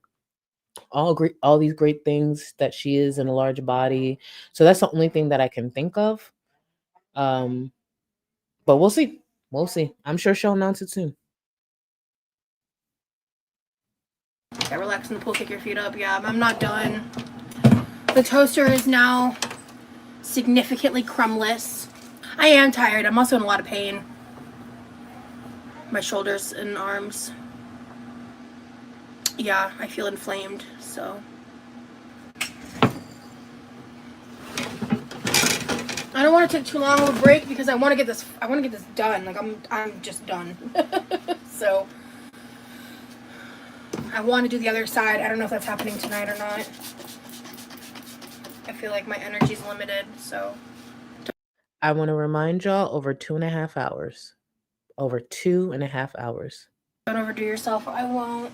all these great things that she is in a large body. So that's the only thing that I can think of. But we'll see. We'll see. I'm sure she'll announce it soon. Yeah, relax in the pool, kick your feet up. Yeah, I'm not done. The toaster is now significantly crumbless. I am tired. I'm also in a lot of pain. My shoulders and arms. Yeah, I feel inflamed, so. I don't want to take too long of a break because I want to get this done. Like I'm just done. So I want to do the other side. I don't know if that's happening tonight or not. I feel like my energy's limited, so. I want to remind y'all, over 2.5 hours. Over 2.5 hours. Don't overdo yourself. I won't.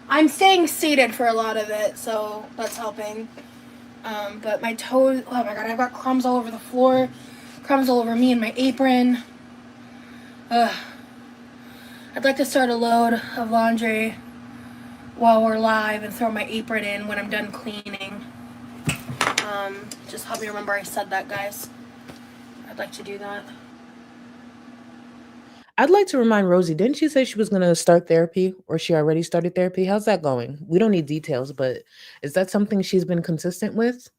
I'm staying seated for a lot of it, so that's helping. But my toes, oh my god, I've got crumbs all over the floor. Crumbs all over me and my apron. I'd like to start a load of laundry while we're live and throw my apron in when I'm done cleaning. Just help me remember I said that, guys. I'd like to do that. I'd like to remind Rosie, didn't she say she was going to start therapy, or she already started therapy? How's that going? We don't need details, but is that something she's been consistent with?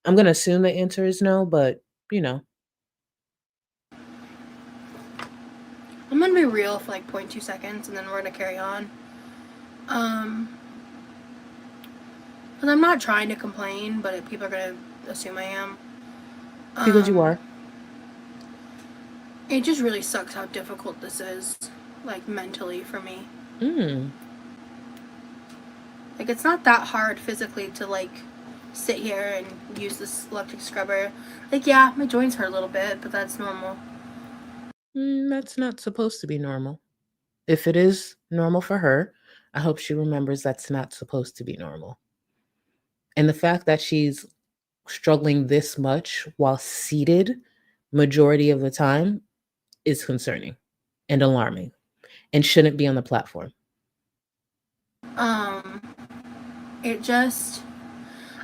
I'm going to assume the answer is no, but you know. I'm going to be real for like 0.2 seconds and then we're going to carry on. Because I'm not trying to complain, but people are going to assume I am. Because you are. It just really sucks how difficult this is. like mentally for me. Mm. Like it's not that hard physically to like sit here and use this electric scrubber. Like yeah, my joints hurt a little bit, but that's normal. That's not supposed to be normal. If it is normal for her, I hope she remembers that's not supposed to be normal. And the fact that she's struggling this much while seated majority of the time is concerning and alarming and shouldn't be on the platform. It just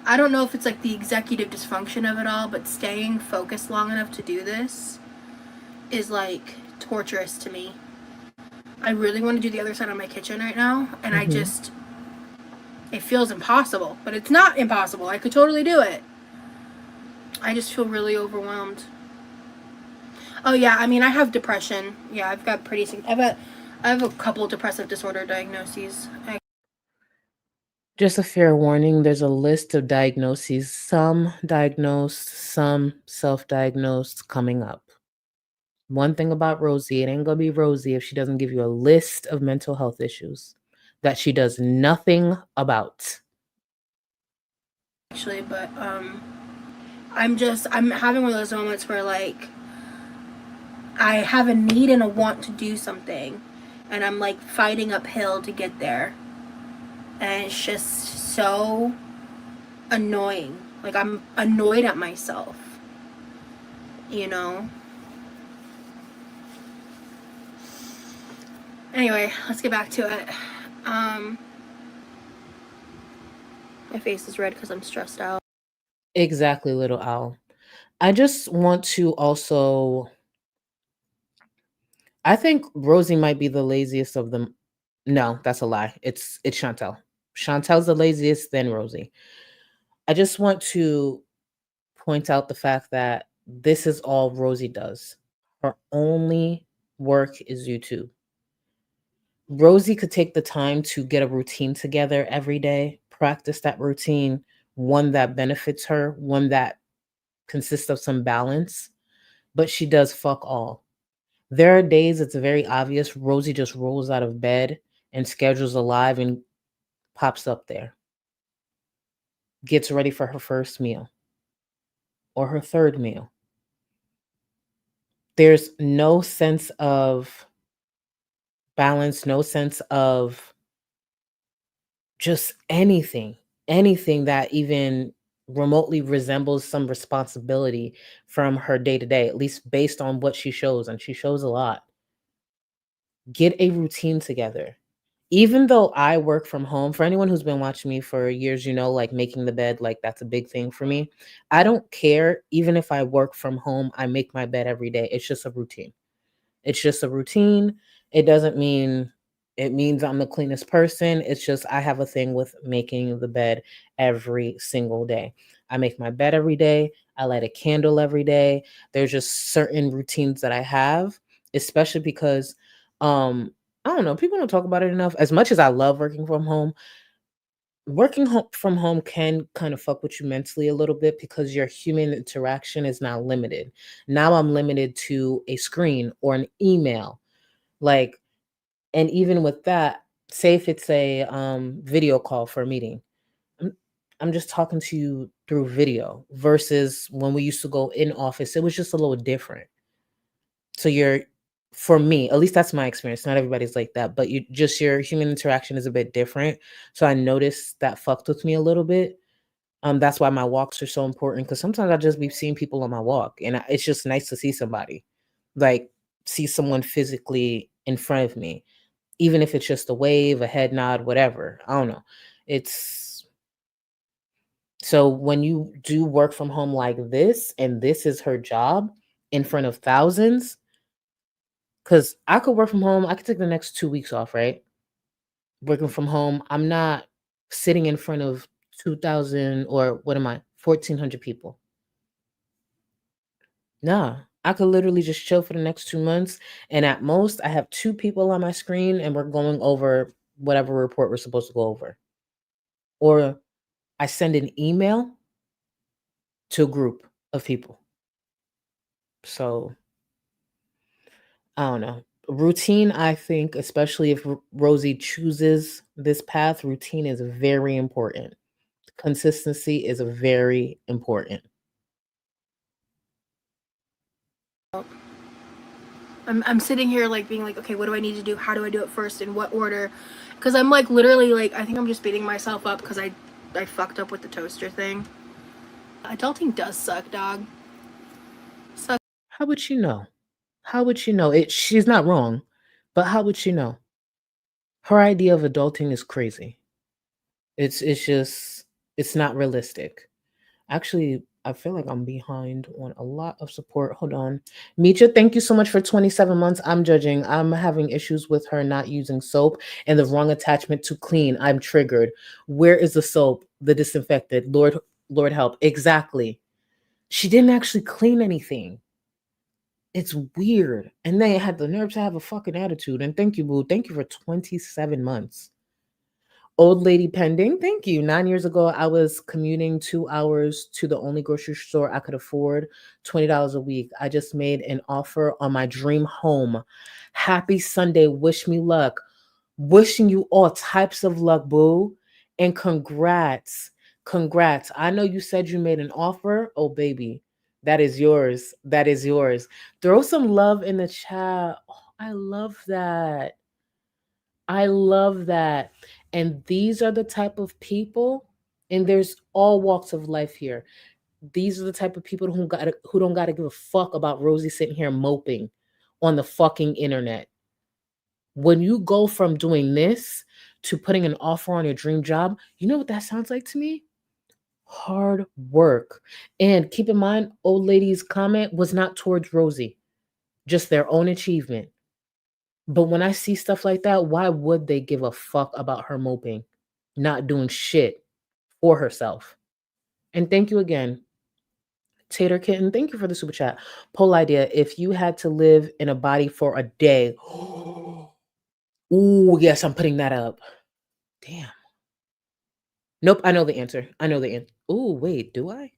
I don't know if it's like the executive dysfunction of it all, but staying focused long enough to do this is like torturous to me. I really want to do the other side of my kitchen right now, and I Mhm. just it feels impossible, but it's not impossible. I could totally do it. I just feel really overwhelmed. Oh yeah, I mean I have depression. Yeah, I've got I have a couple depressive disorder diagnoses. Just a fair warning, there's a list of diagnoses, some diagnosed, some self-diagnosed coming up. One thing about Rosie, it ain't gonna be Rosie if she doesn't give you a list of mental health issues that she does nothing about. Actually, but I'm having one of those moments where like I have a need and a want to do something, and I'm like fighting uphill to get there, and it's just so annoying. Like I'm annoyed at myself, you know. Anyway, let's get back to it. My face is red because I'm stressed out. Exactly, little owl. I just want to also I think Rosie might be the laziest of them. No, that's a lie. It's Chantel. Chantel's the laziest, then Rosie. I just want to point out the fact that this is all Rosie does. Her only work is YouTube. Rosie could take the time to get a routine together every day, practice that routine, one that benefits her, one that consists of some balance, but she does fuck all. There are days it's very obvious Rosie just rolls out of bed and schedules a live and pops up there, gets ready for her first meal or her third meal. There's no sense of balance, no sense of just anything that even remotely resembles some responsibility from her day to day, at least based on what she shows. And she shows a lot. Get a routine together. Even though I work from home, for anyone who's been watching me for years, you know, like making the bed, like that's a big thing for me. I don't care. Even if I work from home, I make my bed every day. It's just a routine. It's just a routine. It doesn't mean it means I'm the cleanest person. It's just I have a thing with making the bed every single day. I make my bed every day. I light a candle every day. There's just certain routines that I have, especially because I don't know, people don't talk about it enough. As much as I love working from home, from home can kind of fuck with you mentally a little bit because your human interaction is now limited. Now I'm limited to a screen or an email. Like, and even with that, say if it's a video call for a meeting, I'm, I'm just talking to you through video versus when we used to go in office, it was just a little different. So for me, at least that's my experience. Not everybody's like that, but your human interaction is a bit different. So I noticed that fucked with me a little bit. That's why my walks are so important because sometimes I just be seeing people on my walk, and it's just nice to see somebody, like see someone physically in front of me, even if it's just a wave, a head nod, whatever. I don't know. It's so when you do work from home like this, and this is her job in front of thousands, because I could work from home. I could take the next 2 weeks off, right? Working from home. I'm not sitting in front of 2,000 or what am I, 1,400 people. Nah, I could literally just chill for the next 2 months. And at most, I have two people on my screen and we're going over whatever report we're supposed to go over. Or I send an email to a group of people. So I don't know. Routine, I think, especially if Rosie chooses this path, routine is very important. Consistency is very important. I'm sitting here like being like, okay, what do I need to do? How do I do it first? In what order? Because I'm like literally like, I think I'm just beating myself up because I fucked up with the toaster thing. Adulting does suck, dog. Suck. How would she know? How would she know? She's not wrong, but how would she know? Her idea of adulting is crazy. It's just it's not realistic. Actually, I feel like I'm behind on a lot of support. Hold on. Mitra, thank you so much for 27 months. I'm judging. I'm having issues with her not using soap and the wrong attachment to clean. I'm triggered. Where is the soap? The disinfected. Lord help. Exactly. She didn't actually clean anything. It's weird. And they had the nerve to have a fucking attitude. And thank you, boo. Thank you for 27 months. Old lady pending. Thank you. 9 years ago, I was commuting 2 hours to the only grocery store I could afford, $20 a week. I just made an offer on my dream home. Happy Sunday. Wish me luck. Wishing you all types of luck, boo. And congrats. Congrats. I know you said you made an offer. Oh, baby. That is yours. That is yours. Throw some love in the chat. Oh, I love that. I love that. And these are the type of people, and there's all walks of life here. These are the type of people who don't gotta give a fuck about Rosie sitting here moping on the fucking internet. When you go from doing this to putting an offer on your dream job, you know what that sounds like to me? Hard work. And keep in mind, old lady's comment was not towards Rosie, just their own achievement. But when I see stuff like that, why would they give a fuck about her moping, not doing shit for herself? And thank you again, Tater Kitten. Thank you for the super chat. Poll idea: if you had to live in a body for a day, ooh, yes, I'm putting that up. Damn. Nope, I know the answer. I know the answer. Ooh, wait, do I?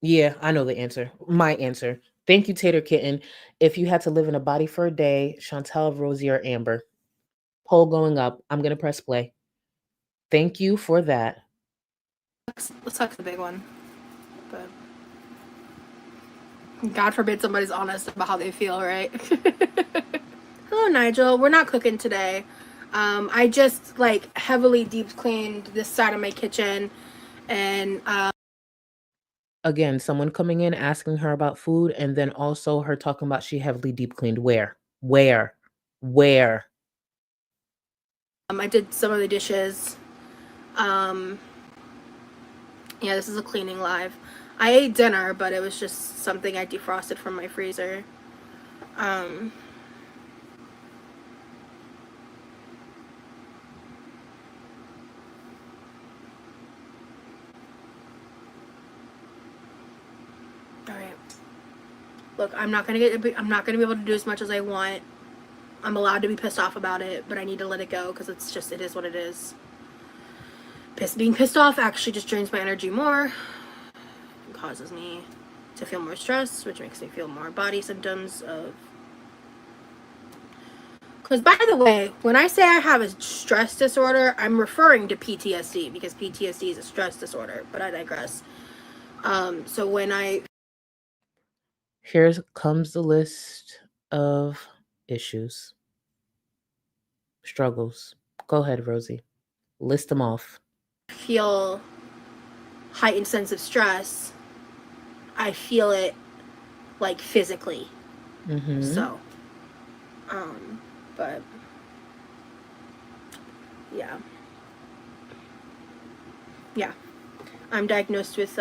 Yeah, I know the answer. My answer. Thank you, Tater Kitten. If you had to live in a body for a day, Chantel, Rosie, or Amber. Poll going up. I'm gonna press play. Thank you for that. Sucks the big one, but God forbid somebody's honest about how they feel, right? Hello, Nigel. We're not cooking today. I just like heavily deep cleaned this side of my kitchen, and Again, someone coming in asking her about food, and then also her talking about she heavily deep cleaned. Where? I did some of the dishes. Yeah, this is a cleaning live. I ate dinner, but it was just something I defrosted from my freezer. Alright. Look, I'm not gonna be able to do as much as I want. I'm allowed to be pissed off about it, but I need to let it go because it is what it is. Being pissed off actually just drains my energy more. It causes me to feel more stress, which makes me feel more body symptoms of... Because, by the way, when I say I have a stress disorder, I'm referring to PTSD, because PTSD is a stress disorder, but I digress. So when I... Here comes the list of issues, struggles. Go ahead, Rosie. List them off. feel heightened sense of stress, I feel it like physically. Mm-hmm. So, but yeah, I'm diagnosed with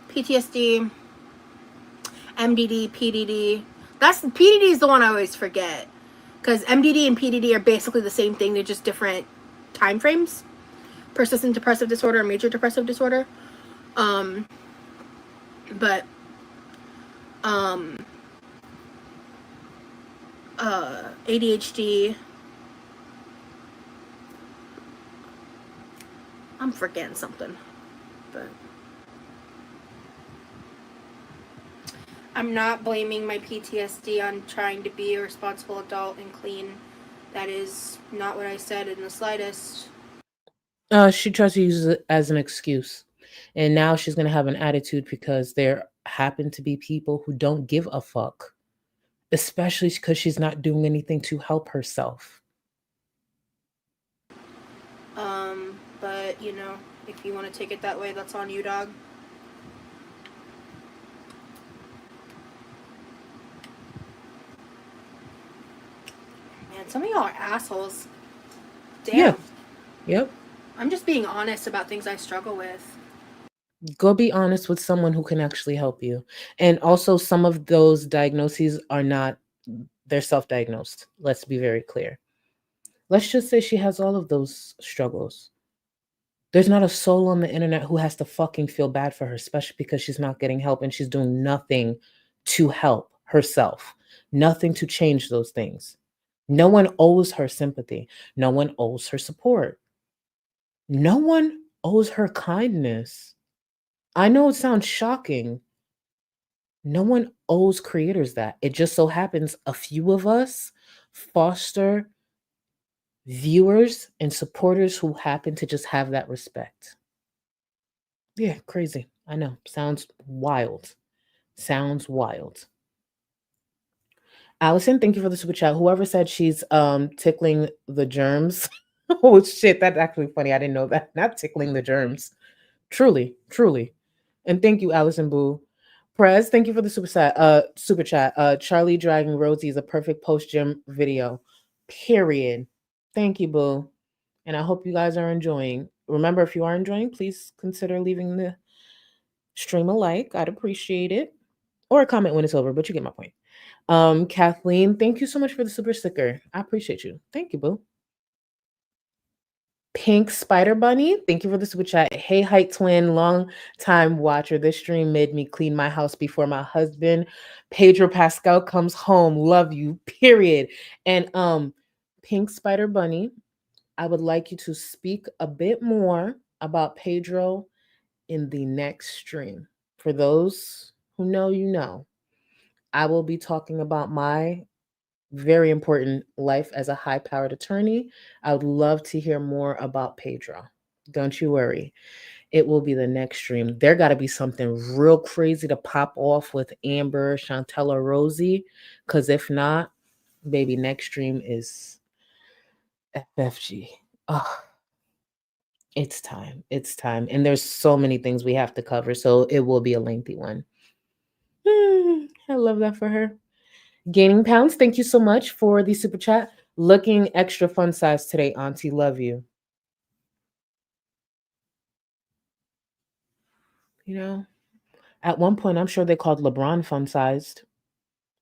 PTSD, MDD, PDD. PDD is the one I always forget, because MDD and PDD are basically the same thing. They're just different time frames. Persistent depressive disorder and major depressive disorder. But ADHD. I'm forgetting something, but I'm not blaming my PTSD on trying to be a responsible adult and clean. That is not what I said in the slightest. She tries to use it as an excuse. And now she's going to have an attitude because there happen to be people who don't give a fuck, especially because she's not doing anything to help herself. But you know, if you want to take it that way, that's on you, dog. Man, some of y'all are assholes. Damn. Yeah. Yep. I'm just being honest about things I struggle with. Go be honest with someone who can actually help you. And also, some of those diagnoses are not, they're self-diagnosed. Let's be very clear. Let's just say she has all of those struggles. There's not a soul on the internet who has to fucking feel bad for her, especially because she's not getting help and she's doing nothing to help herself, nothing to change those things. No one owes her sympathy. No one owes her support. No one owes her kindness. I know it sounds shocking. No one owes creators that. It just so happens a few of us foster viewers and supporters who happen to just have that respect. Yeah, crazy. I know. Sounds wild. Sounds wild. Allison, thank you for the super chat. Whoever said she's tickling the germs. Oh shit, that's actually funny. I didn't know that. Not tickling the germs. Truly, truly. And thank you, Allison Boo. Prez, thank you for the super chat. Charlie dragging Rosie is a perfect post-gym video. Period. Thank you, Boo. And I hope you guys are enjoying. Remember, if you are enjoying, please consider leaving the stream a like. I'd appreciate it. Or a comment when it's over, but you get my point. Kathleen, thank you so much for the super sticker. I appreciate you. Thank you, Boo. Pink Spider Bunny, thank you for the super chat. Hey, Height Twin, long time watcher. This stream made me clean my house before my husband, Pedro Pascal, comes home. Love you, period. And Pink Spider Bunny, I would like you to speak a bit more about Pedro in the next stream. For those who know, you know, I will be talking about my very important life as a high-powered attorney. I would love to hear more about Pedro. Don't you worry. It will be the next stream. There got to be something real crazy to pop off with Amber, Chantel, or Rosie. Because if not, baby, next stream is FFG. Oh, it's time. It's time. And there's so many things we have to cover. So it will be a lengthy one. I love that for her. Gaining Pounds, thank you so much for the super chat. Looking extra fun size today, Auntie. Love you. You know, at one point, I'm sure they called LeBron fun sized.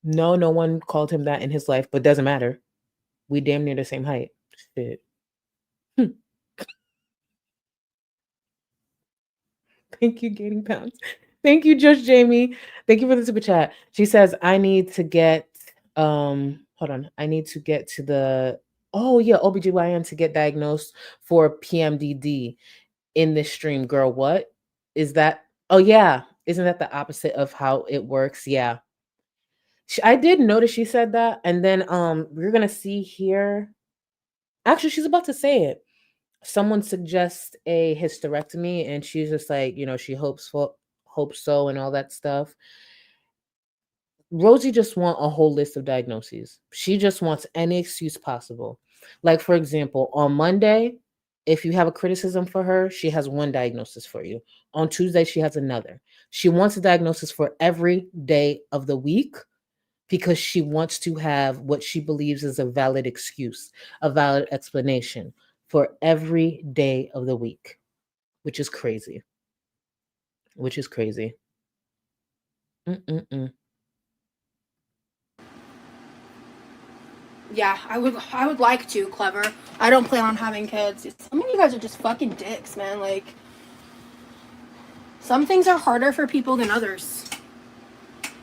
No, no one called him that in his life, but doesn't matter. We damn near the same height. Shit. Thank you, Gaining Pounds. Thank you, Just Jamie. Thank you for the super chat. She says, I need to get, hold on. I need to get to the, oh yeah, OBGYN to get diagnosed for PMDD in this stream. Girl, what is that? Oh yeah. Isn't that the opposite of how it works? Yeah. I did notice she said that. And then we're going to see here. Actually, she's about to say it. Someone suggests a hysterectomy and she's just like, you know, she hopes so and all that stuff. Rosie just wants a whole list of diagnoses. She just wants any excuse possible. Like, for example, on Monday, if you have a criticism for her, she has one diagnosis for you. On Tuesday, she has another. She wants a diagnosis for every day of the week because she wants to have what she believes is a valid excuse, a valid explanation for every day of the week, which is crazy. Which is crazy. Yeah, I would like to, Clever. I don't plan on having kids. Some of you guys are just fucking dicks, man. Like, some things are harder for people than others.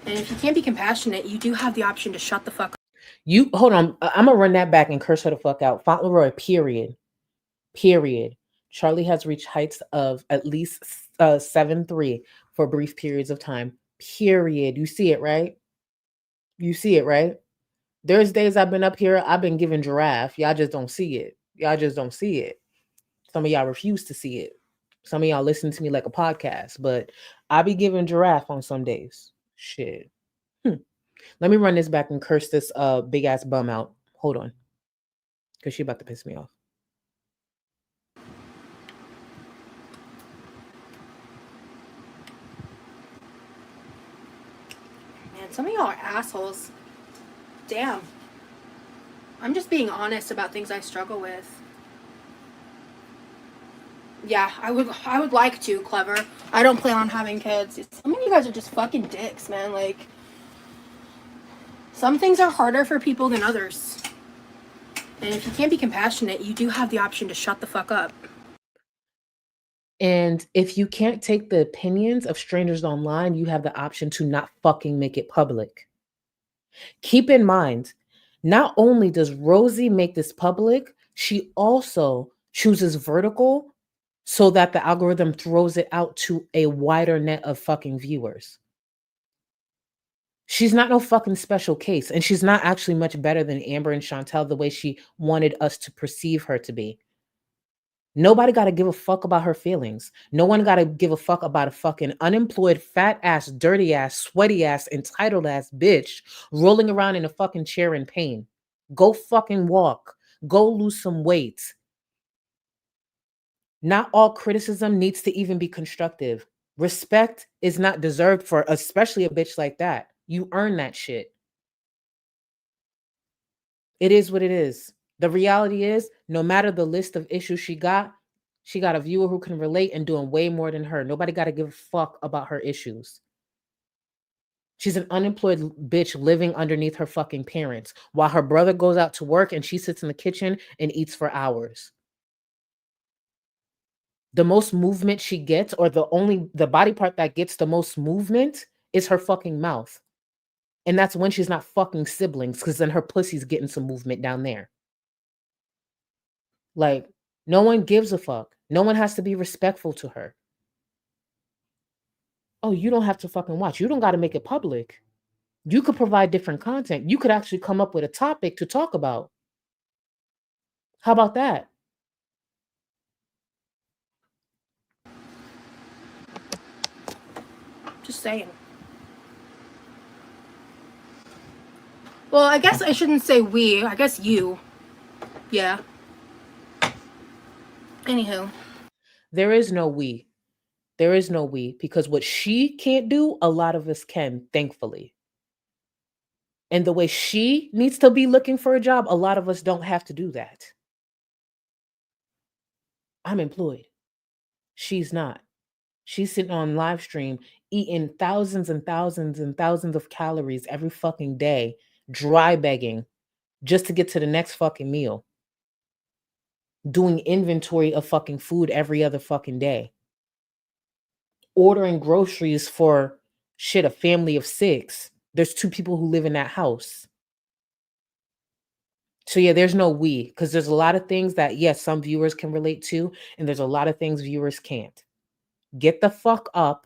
And if you can't be compassionate, you do have the option to shut the fuck up. You hold on. I'm gonna run that back and curse her the fuck out. Fauntleroy, period. Period. Charlie has reached heights of at least 7'3" for brief periods of time. Period. You see it, right? You see it, right? There's days I've been up here, I've been giving giraffe. Y'all just don't see it. Y'all just don't see it. Some of y'all refuse to see it. Some of y'all listen to me like a podcast, but I be giving giraffe on some days. Shit. Let me run this back and curse this big ass bum out. Hold on. Because she about to piss me off. Man, some of y'all are assholes. Damn. I'm just being honest about things I struggle with. Yeah, I would like to, Clever. I don't plan on having kids. Some of you guys are just fucking dicks, man. Like, some things are harder for people than others. And if you can't be compassionate, you do have the option to shut the fuck up. And if you can't take the opinions of strangers online, you have the option to not fucking make it public. Keep in mind, not only does Rosie make this public, she also chooses vertical so that the algorithm throws it out to a wider net of fucking viewers. She's not no fucking special case, and she's not actually much better than Amber and Chantel the way she wanted us to perceive her to be. Nobody got to give a fuck about her feelings. No one got to give a fuck about a fucking unemployed, fat ass, dirty ass, sweaty ass, entitled ass bitch rolling around in a fucking chair in pain. Go fucking walk. Go lose some weight. Not all criticism needs to even be constructive. Respect is not deserved for especially a bitch like that. You earn that shit. It is what it is. The reality is, no matter the list of issues she got a viewer who can relate and doing way more than her. Nobody got to give a fuck about her issues. She's an unemployed bitch living underneath her fucking parents while her brother goes out to work and she sits in the kitchen and eats for hours. The most movement she gets, or the body part that gets the most movement, is her fucking mouth. And that's when she's not fucking siblings, because then her pussy's getting some movement down there. Like, no one gives a fuck. No one has to be respectful to her. Oh, you don't have to fucking watch. You don't got to make it public. You could provide different content. You could actually come up with a topic to talk about. How about that? Just saying. Well, I guess I shouldn't say we. I guess you. Yeah. Anywho. There is no we. There is no we, because what she can't do, a lot of us can, thankfully. And the way she needs to be looking for a job, a lot of us don't have to do that. I'm employed. She's not. She's sitting on live stream eating thousands and thousands and thousands of calories every fucking day, dry begging just to get to the next fucking meal. Doing inventory of fucking food every other fucking day. Ordering groceries for a family of 6. There's 2 people who live in that house. So yeah, there's no we, because there's a lot of things that, yes, some viewers can relate to, and there's a lot of things viewers can't. Get the fuck up,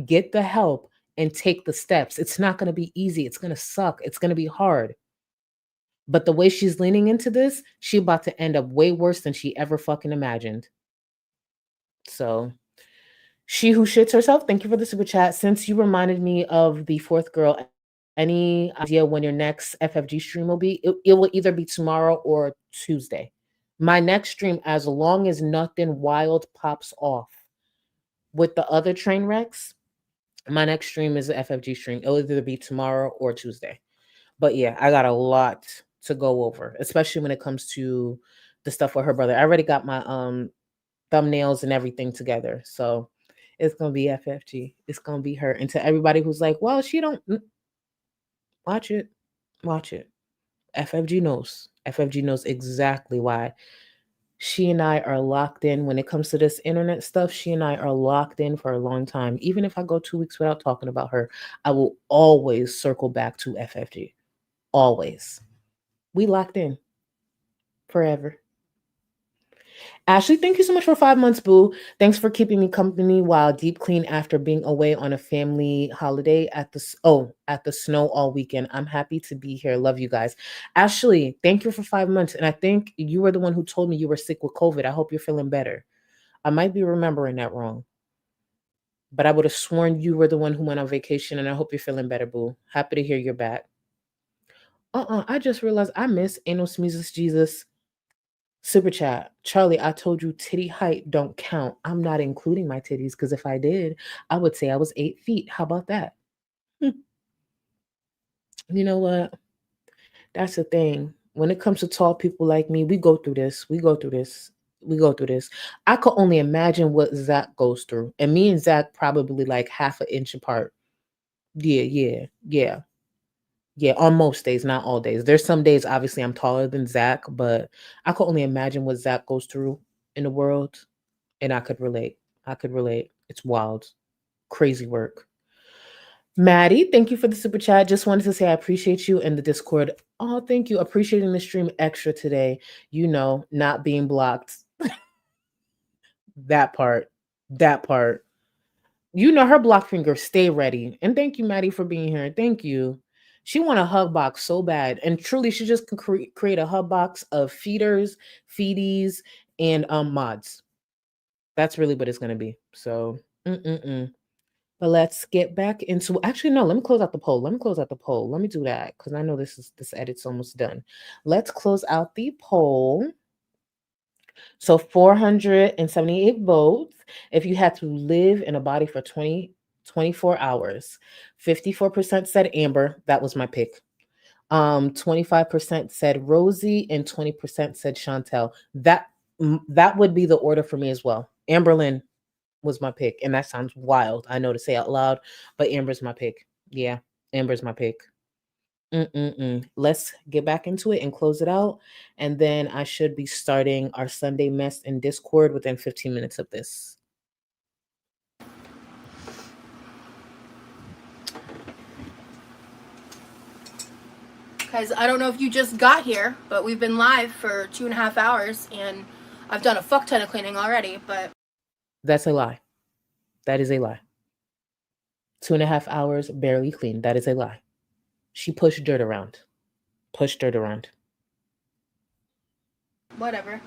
get the help, and take the steps. It's not going to be easy. It's going to suck. It's going to be hard. But the way she's leaning into this, she about to end up way worse than she ever fucking imagined. So, she who shits herself, thank you for the super chat. Since you reminded me of the 4th girl, any idea when your next FFG stream will be? It will either be tomorrow or Tuesday. My next stream, as long as nothing wild pops off with the other train wrecks, my next stream is the FFG stream. It'll either be tomorrow or Tuesday. But yeah, I got a lot to go over, especially when it comes to the stuff with her brother. I already got my thumbnails and everything together. So it's going to be FFG. It's going to be her. And to everybody who's like, well, she don't... Watch it. Watch it. FFG knows. FFG knows exactly why. She and I are locked in. When it comes to this internet stuff, she and I are locked in for a long time. Even if I go 2 weeks without talking about her, I will always circle back to FFG. Always. We locked in. Forever. Ashley, thank you so much for 5 months, boo. Thanks for keeping me company while deep clean after being away on a family holiday at the snow all weekend. I'm happy to be here. Love you guys. Ashley, thank you for 5 months. And I think you were the one who told me you were sick with COVID. I hope you're feeling better. I might be remembering that wrong, but I would have sworn you were the one who went on vacation, and I hope you're feeling better, boo. Happy to hear you're back. I just realized I miss Anal Smeezus Jesus. Super chat. Charlie, I told you titty height don't count. I'm not including my titties because if I did, I would say I was 8 feet. How about that? You know what? That's the thing. When it comes to tall people like me, we go through this. We go through this. We go through this. I could only imagine what Zach goes through. And me and Zach probably like half an inch apart. Yeah. Yeah, on most days, not all days. There's some days, obviously, I'm taller than Zach, but I could only imagine what Zach goes through in the world, and I could relate. I could relate. It's wild. Crazy work. Maddie, thank you for the super chat. Just wanted to say I appreciate you and the Discord. Oh, thank you. Appreciating the stream extra today. You know, not being blocked. That part. That part. You know, her block finger, stay ready. And thank you, Maddie, for being here. Thank you. She want a hug box so bad. And truly, she just can create a hug box of feeders, feedies, and mods. That's really what it's going to be. So, But let's get back into, actually, no, let me close out the poll. Let me do that because I know this edit's almost done. Let's close out the poll. So 478 votes. If you had to live in a body for 24 hours, 54% said Amber. That was my pick. 25% said Rosie and 20% said Chantel. That would be the order for me as well. Amberlyn was my pick, and that sounds wild, I know to say out loud, but Amber's my pick. Yeah, Amber's my pick. Let's get back into it and close it out. And then I should be starting our Sunday mess in Discord within 15 minutes of this. Guys, I don't know if you just got here, but we've been live for 2.5 hours, and I've done a fuck ton of cleaning already, but... That's a lie. That is a lie. 2.5 hours, barely clean. That is a lie. She pushed dirt around. Whatever.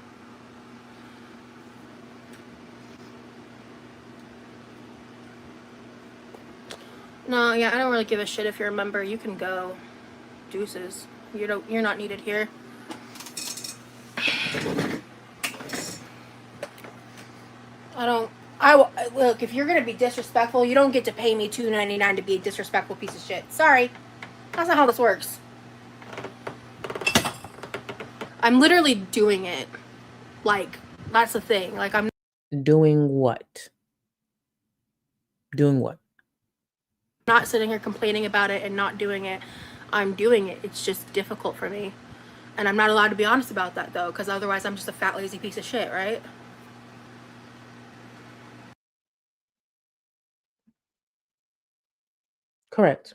No, yeah, I don't really give a shit if you're a member. You can go. Deuces. You're not needed here. Look, if you're gonna be disrespectful, you don't get to pay me $2.99 to be a disrespectful piece of shit. Sorry. That's not how this works. I'm literally doing it. Like, that's the thing. Like, I'm doing what? Doing what? not sitting here complaining about it and not doing it. I'm doing it. It's just difficult for me. And I'm not allowed to be honest about that, though, because otherwise I'm just a fat, lazy piece of shit, right? Correct.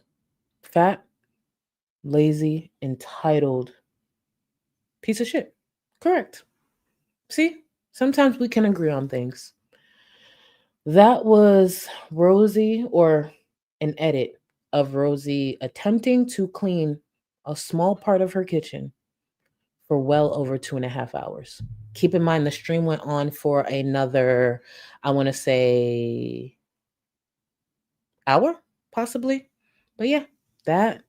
Fat, lazy, entitled piece of shit. Correct. See, sometimes we can agree on things. That was Rosie, or an edit of Rosie attempting to clean a small part of her kitchen for well over 2.5 hours. Keep in mind, the stream went on for another, I want to say, hour, possibly. But yeah, that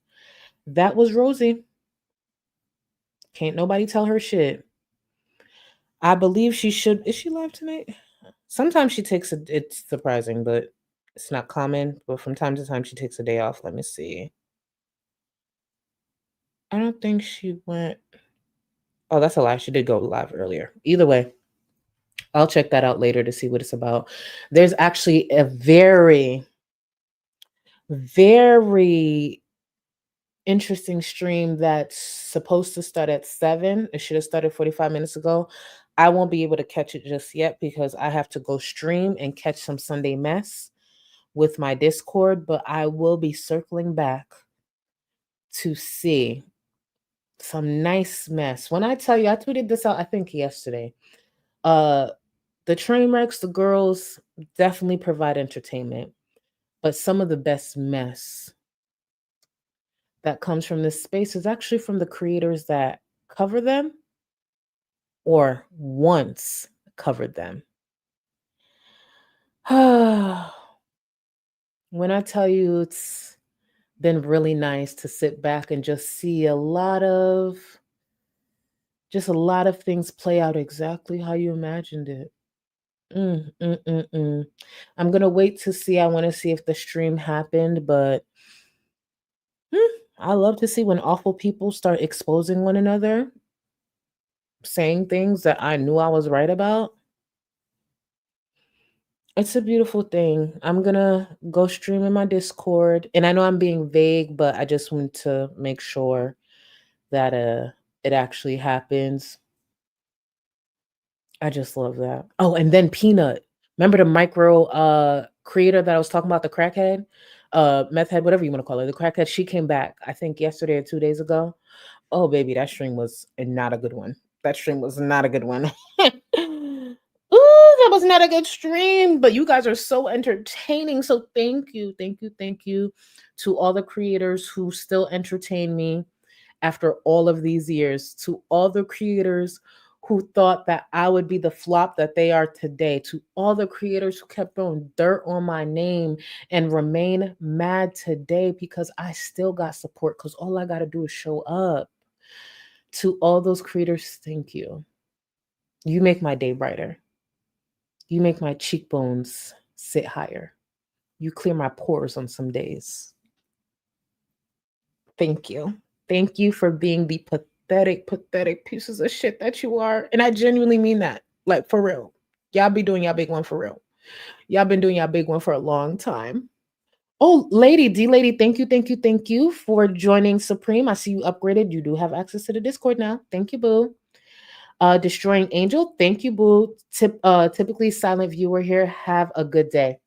was Rosie. Can't nobody tell her shit. I believe she should. Is she live tonight? Sometimes she takes it's surprising, but it's not common. But from time to time, she takes a day off. Let me see. I don't think she went. Oh, that's a lie. She did go live earlier. Either way, I'll check that out later to see what it's about. There's actually a very, very interesting stream that's supposed to start at 7. It should have started 45 minutes ago. I won't be able to catch it just yet because I have to go stream and catch some Sunday mess with my Discord, but I will be circling back to see some nice mess. When I tell you, I tweeted this out, I think yesterday. The train wrecks, the girls definitely provide entertainment, but some of the best mess that comes from this space is actually from the creators that cover them or once covered them. When I tell you it's been really nice to sit back and just see a lot of things play out exactly how you imagined it. I'm gonna wait to see. I want to see if the stream happened, but I love to see when awful people start exposing one another, saying things that I knew I was right about. It's a beautiful thing. I'm gonna go stream in my Discord, and I know I'm being vague, but I just want to make sure that it actually happens. I just love that. Oh, and then Peanut. Remember the micro creator that I was talking about, the crackhead? Meth head, whatever you want to call her. The crackhead, she came back, I think yesterday or 2 days ago. Oh baby, that stream was not a good one. That stream was not a good one. Ooh, that was not a good stream, but you guys are so entertaining. So thank you, thank you, thank you to all the creators who still entertain me after all of these years, to all the creators who thought that I would be the flop that they are today, to all the creators who kept throwing dirt on my name and remain mad today because I still got support, because all I got to do is show up. To all those creators, thank you. You make my day brighter. You make my cheekbones sit higher. You clear my pores on some days. Thank you. Thank you for being the pathetic pieces of shit that you are. And I genuinely mean that. Like, for real. Y'all be doing y'all big one for real. Y'all been doing y'all big one for a long time. Oh, D Lady, thank you for joining Supreme. I see you upgraded. You do have access to the Discord now. Thank you, boo. Destroying Angel, thank you, boo. Typically silent viewer here. Have a good day.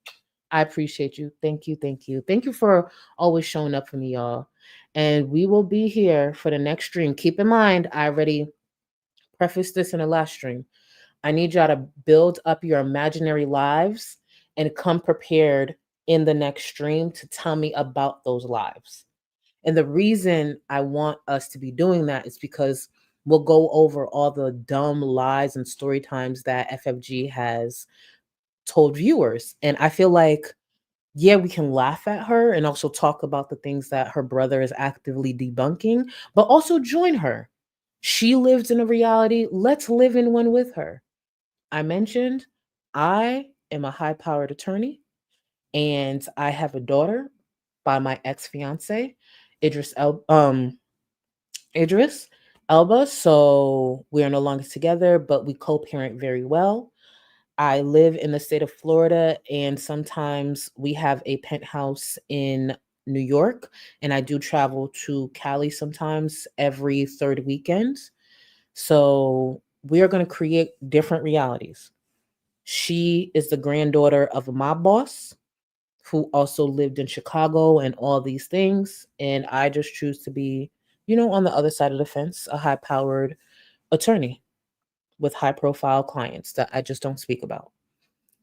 I appreciate you. Thank you. Thank you for always showing up for me, y'all. And we will be here for the next stream. Keep in mind, I already prefaced this in the last stream. I need y'all to build up your imaginary lives and come prepared in the next stream to tell me about those lives. And the reason I want us to be doing that is because we'll go over all the dumb lies and story times that FFG has told viewers. And I feel like, yeah, we can laugh at her and also talk about the things that her brother is actively debunking, but also join her. She lives in a reality. Let's live in one with her. I mentioned I am a high-powered attorney and I have a daughter by my ex-fiance, Idris Elba. So we are no longer together, but we co-parent very well. I live in the state of Florida, and sometimes we have a penthouse in New York, and I do travel to Cali sometimes every third weekend. So we are going to create different realities. She is the granddaughter of a mob boss who also lived in Chicago and all these things. And I just choose to be, on the other side of the fence, a high-powered attorney with high-profile clients that I just don't speak about.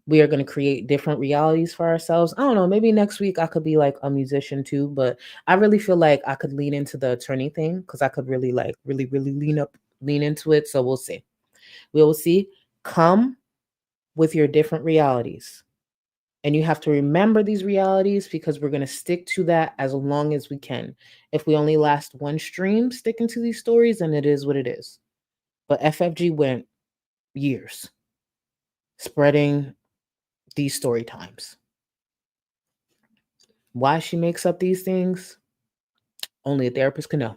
We are going to create different realities for ourselves. I don't know, maybe next week I could be like a musician too, but I really feel like I could lean into the attorney thing because I could really lean into it. So we'll see. We will see. Come with your different realities. And you have to remember these realities because we're going to stick to that as long as we can. If we only last one stream sticking to these stories, then it is what it is. But FFG went years spreading these story times. Why she makes up these things, only a therapist can know.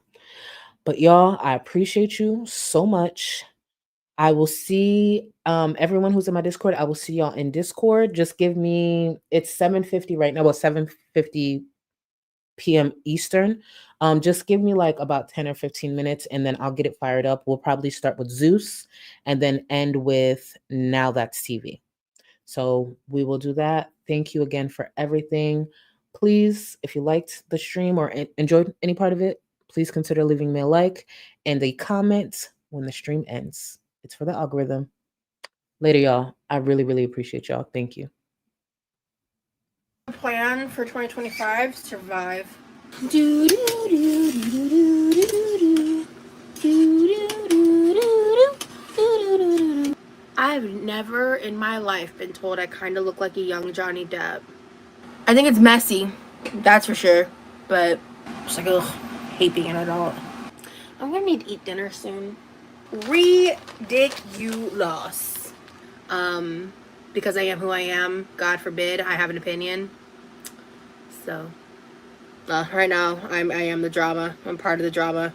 But y'all, I appreciate you so much. I will see everyone who's in my Discord. I will see y'all in Discord. Just give me, it's 7:50 right now. Well, 7:50 p.m. Eastern. Just give me like about 10 or 15 minutes and then I'll get it fired up. We'll probably start with Zeus and then end with Now That's TV. So we will do that. Thank you again for everything. Please, if you liked the stream or enjoyed any part of it, please consider leaving me a like and a comment when the stream ends. It's for the algorithm. Later, y'all. I really, really appreciate y'all. Thank you. Plan for 2025, survive. I've never in my life been told I kind of look like a young Johnny Depp. I think it's messy, that's for sure, but it's like, ugh, hate being an adult. I'm gonna need to eat dinner soon. Ridiculous. Because I am who I am, God forbid I have an opinion. So, right now, I am the drama. I'm part of the drama.